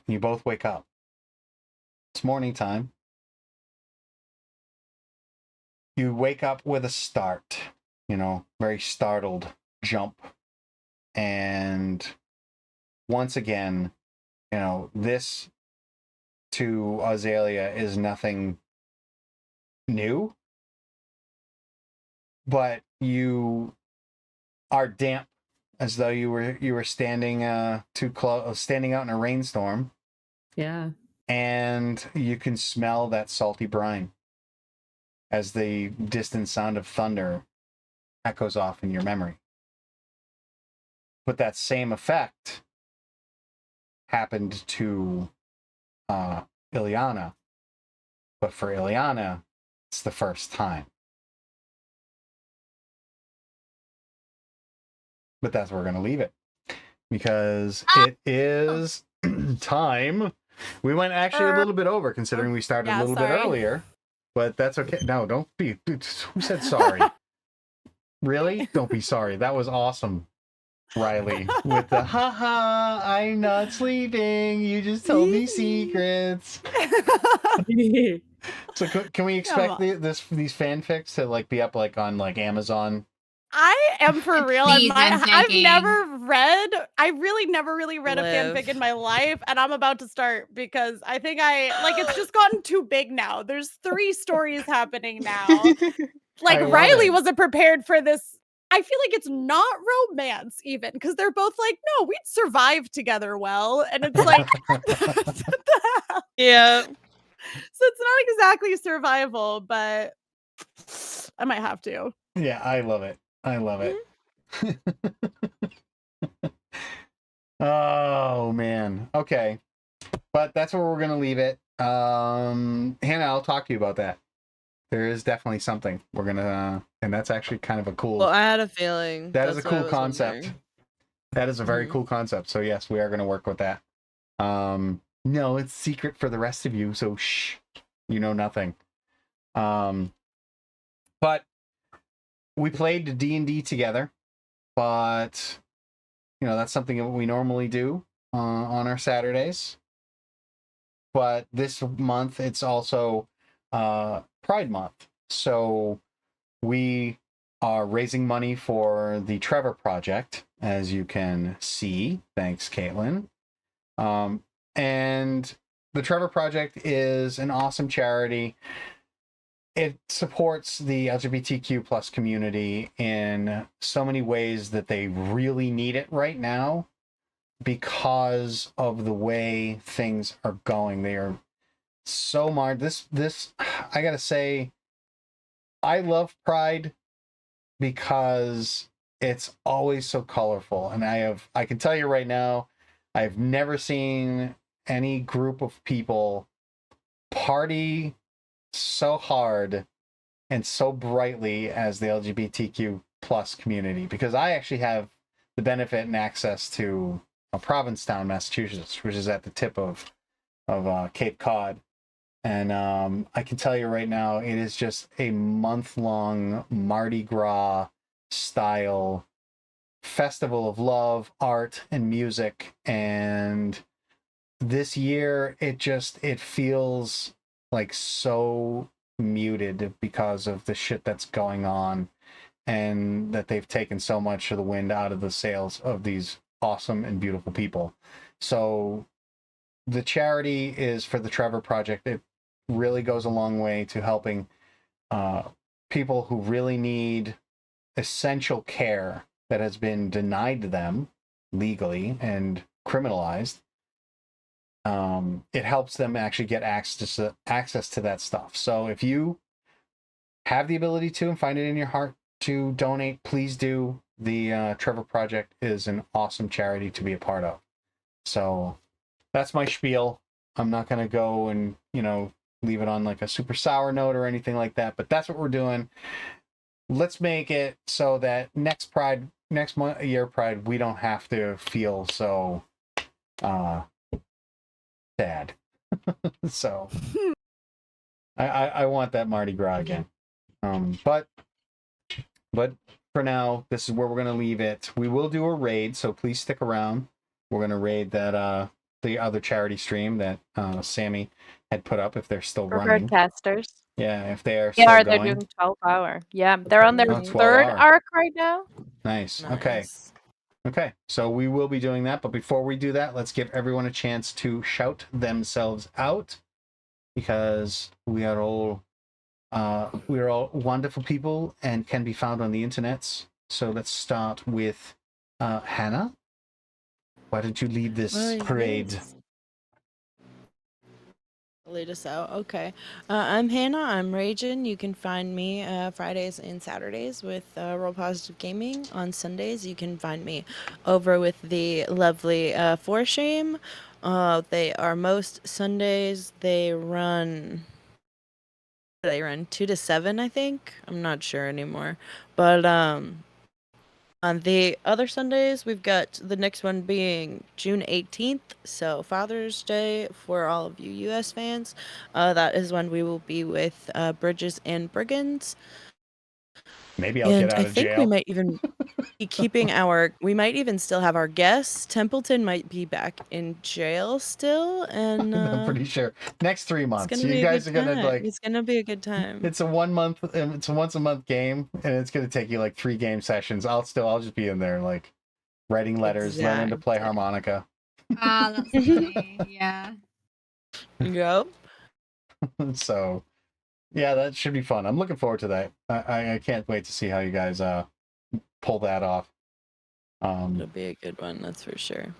You both wake up. It's morning time. You wake up with a start, very startled jump. And once again, this to Azalea is nothing new, but you are damp, as though you were standing too close, standing out in a rainstorm. Yeah. And you can smell that salty brine as the distant sound of thunder echoes off in your memory. But that same effect happened to Illyana. But for Illyana, it's the first time. But that's where we're going to leave it. because it is time. We went actually a little bit over considering we started a little bit earlier, but that's okay. No, don't be. Who said sorry? Really? Don't be sorry. That was awesome, Riley, with the haha, I'm not sleeping. You just told me secrets. So can we expect these fanfics to like be up like on like Amazon? I am for real. Please, I've never read. I really never really read a Live. fanfic in my life, and I'm about to start because I think it's just gotten too big now. There's 3 stories happening now. Like Riley wasn't prepared for this. I feel like it's not romance even because they're both like, no, we'd survive together well, and it's like, Yeah. So it's not exactly survival, but I might have to. Yeah, I love it. I love it. Oh man. Okay. But that's where we're gonna leave it. Hannah, I'll talk to you about that. There is definitely something we're gonna and that's actually kind of a cool Well, I had a feeling. that is a That's what I cool was concept. wondering. That is a very cool concept. So yes, we are gonna work with that. No, it's secret for the rest of you, so shh. You know nothing. But we played D&D together, but you know that's something that we normally do on our Saturdays. But this month it's also Pride Month, so we are raising money for the Trevor Project, as you can see. Thanks, Caitlin. And the Trevor Project is an awesome charity. It supports the LGBTQ plus community in so many ways that they really need it right now because of the way things are going. They are so marred. This I gotta say, I love Pride because it's always so colorful, and I can tell you right now, I've never seen any group of people party so hard and so brightly as the LGBTQ plus community, because I actually have the benefit and access to Provincetown, Massachusetts, which is at the tip of Cape Cod. And I can tell you right now, it is just a month-long Mardi Gras style festival of love, art, and music. And this year, it feels like so muted because of the shit that's going on, and that they've taken so much of the wind out of the sails of these awesome and beautiful people. So the charity is for the Trevor Project. It really goes a long way to helping people who really need essential care that has been denied to them legally and criminalized. It helps them actually get access to that stuff. So if you have the ability to and find it in your heart to donate, please do. The Trevor Project is an awesome charity to be a part of. So that's my spiel. I'm not going to go and, leave it on like a super sour note or anything like that, but that's what we're doing. Let's make it so that next year Pride, we don't have to feel so sad. So I want that Mardi Gras again. But for now, this is where we're going to leave it. We will do a raid, so please stick around. We're going to raid that the other charity stream that Sammy had put up, if they're still running. Broadcasters. Yeah, if they are still Yeah, going. they're doing 12-hour. Yeah, they're on their 12 third hour. arc right now. Nice. Okay, so we will be doing that, but before we do that, let's give everyone a chance to shout themselves out, because we are all wonderful people and can be found on the internets. So let's start with Hannah. Why don't you lead this parade? Lead us out. Okay. I'm Hannah. I'm Ragin. You can find me Fridays and Saturdays with Roll Positive Gaming. On Sundays, you can find me over with the lovely For Shame. They are most Sundays. They run 2 to 7, I think. I'm not sure anymore. But On the other Sundays, we've got the next one being June 18th, so Father's Day for all of you US fans. That is when we will be with Bridges and Brigands. Maybe I'll And get out I of think jail. we might even be keeping we might even still have our guests. Templeton might be back in jail still, and I'm pretty sure next 3 it's months gonna you be a guys good are gonna time. like. It's gonna be a good time. It's a 1 month. It's a once a month game, and it's gonna take you like 3 game sessions. I'll just be in there like writing letters, learning to play Exactly. harmonica. Oh, that's funny. Yeah. Yep. So, yeah, that should be fun. I'm looking forward to that. I can't wait to see how you guys pull that off. It'll be a good one, that's for sure.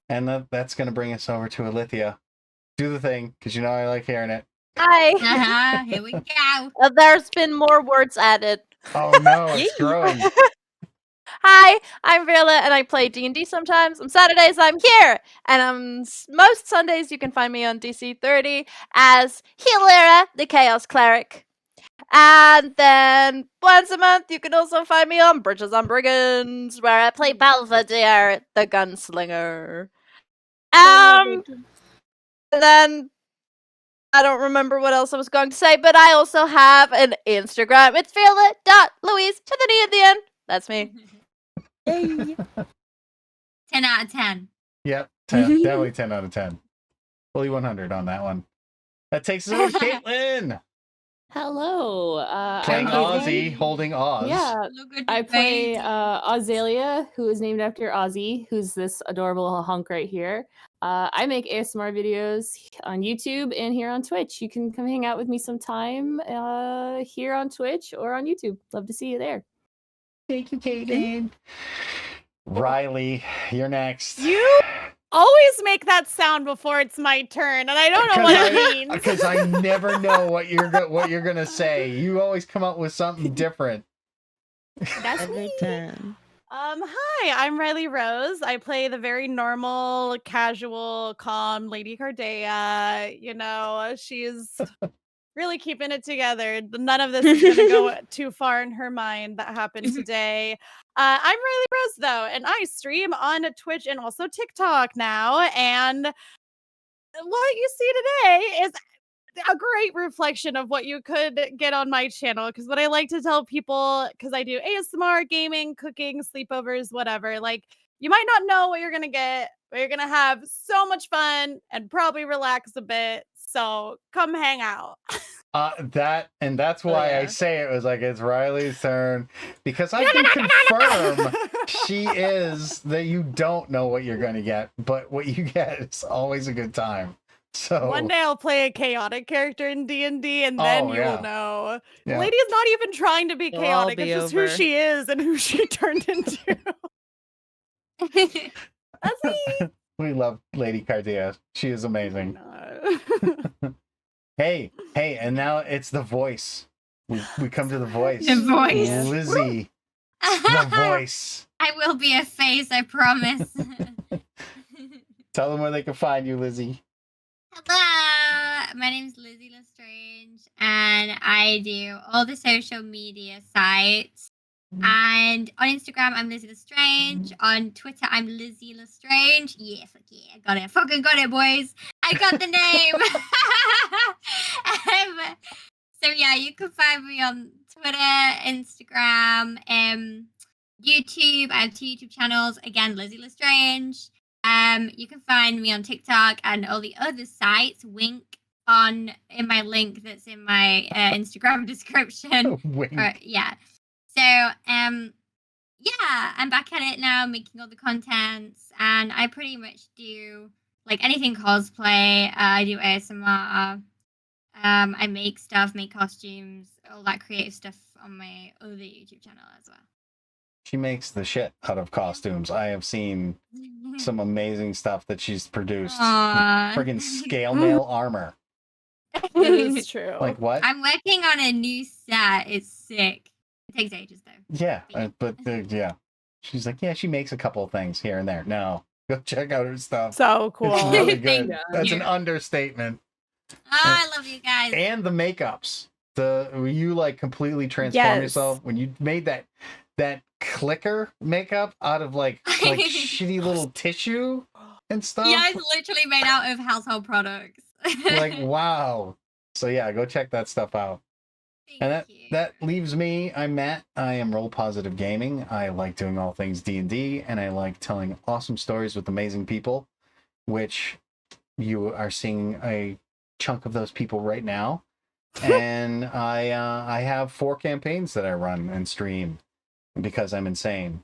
And that's gonna bring us over to Illyana. Do the thing, because you know I like hearing it. Hi. Here we go. There's been more words added. Oh no, it's growing. Hi, I'm Viola, and I play D&D sometimes. On Saturdays, I'm here, and on most Sundays, you can find me on DC30 as Illyana, the Chaos Cleric. And then once a month, you can also find me on Bridges on Brigands, where I play Belvedere, the Gunslinger. And then I don't remember what else I was going to say, but I also have an Instagram. It's Viola.Louise to the D at the end. That's me. Yay. 10 out of 10. Yep, 10, definitely 10 out of 10. Fully 100 on that one. That takes us over to Caitlin. Hello. Playing I'm Ozzy, holding Oz. Yeah, Look at I your play face. Azalea, who is named after Ozzy, who's this adorable little hunk right here. I make ASMR videos on YouTube and here on Twitch. You can come hang out with me sometime here on Twitch or on YouTube. Love to see you there. Thank you, Caitlin. Riley, you're next. You always make that sound before it's my turn, and I don't know what it means. Because I never know what you're gonna say. You always come up with something different. That's Every me. time. Hi, I'm Riley Rose. I play the very normal, casual, calm Lady Cardea. You know, she's really keeping it together. None of this is going to go too far in her mind that happened today. I'm Riley Rose, though, and I stream on Twitch and also TikTok now. And what you see today is a great reflection of what you could get on my channel. Because what I like to tell people, because I do ASMR, gaming, cooking, sleepovers, whatever, like you might not know what you're going to get, but you're going to have so much fun and probably relax a bit. So come hang out. That's why I say it was like it's Riley's turn, because I can confirm she is that you don't know what you're going to get, but what you get is always a good time. So one day I'll play a chaotic character in D&D, and then you will know. Yeah. Lady's not even trying to be It'll all chaotic. be It's just over. who she is and who she turned into. That's me. We love Lady Cardea. She is amazing. Hey, and now it's the voice. We come to the voice. The voice. Lizzie. The voice. I will be a face, I promise. Tell them where they can find you, Lizzie. Hello, my name's Lizzie Lestrange, and I do all the social media sites. And on Instagram, I'm Lizzie Lestrange. On Twitter, I'm Lizzie Lestrange. Yeah, fuck yeah, got it. Fucking got it, boys. I got the name. So yeah, you can find me on Twitter, Instagram, YouTube. I have 2 YouTube channels. Again, Lizzie Lestrange. You can find me on TikTok and all the other sites. Wink in my link that's in my Instagram description. Wink. Yeah. So yeah, I'm back at it now, making all the contents, and I pretty much do like anything cosplay. I do ASMR. I make stuff, make costumes, all that creative stuff on my other YouTube channel as well. She makes the shit out of costumes. I have seen some amazing stuff that she's produced. Aw. Friggin' scale mail armor. That is true. Like what? I'm working on a new set. It's sick. It takes ages though. Yeah, but yeah. She's like, yeah, she makes a couple of things here and there. No, go check out her stuff. So cool. It's really Thank good. you. That's an understatement. Oh, I love you guys. And the makeups. When you like completely transform Yes. yourself, when you made that clicker makeup out of like shitty little tissue and stuff. Yeah, it's literally made out of household products. Like, wow. So yeah, go check that stuff out. And Thank you. that leaves me. I'm Matt. I am Role Positive Gaming. I like doing all things D&D, and I like telling awesome stories with amazing people, which you are seeing a chunk of those people right now. And I have 4 campaigns that I run and stream because I'm insane.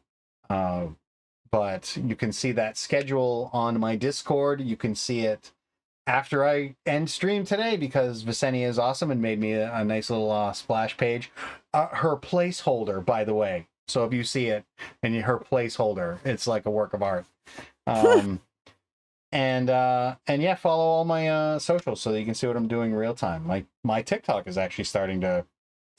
But you can see that schedule on my Discord. You can see it after I end stream today because Visenia is awesome and made me a nice little splash page. Her placeholder, by the way. So if you see it and her placeholder, it's like a work of art. And yeah, follow all my socials so that you can see what I'm doing in real time. My TikTok is actually starting to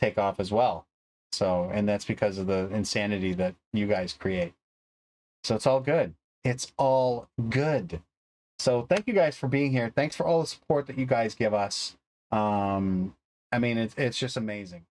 take off as well. So, and that's because of the insanity that you guys create. So it's all good. It's all good. So thank you guys for being here. Thanks for all the support that you guys give us. I mean, it's just amazing.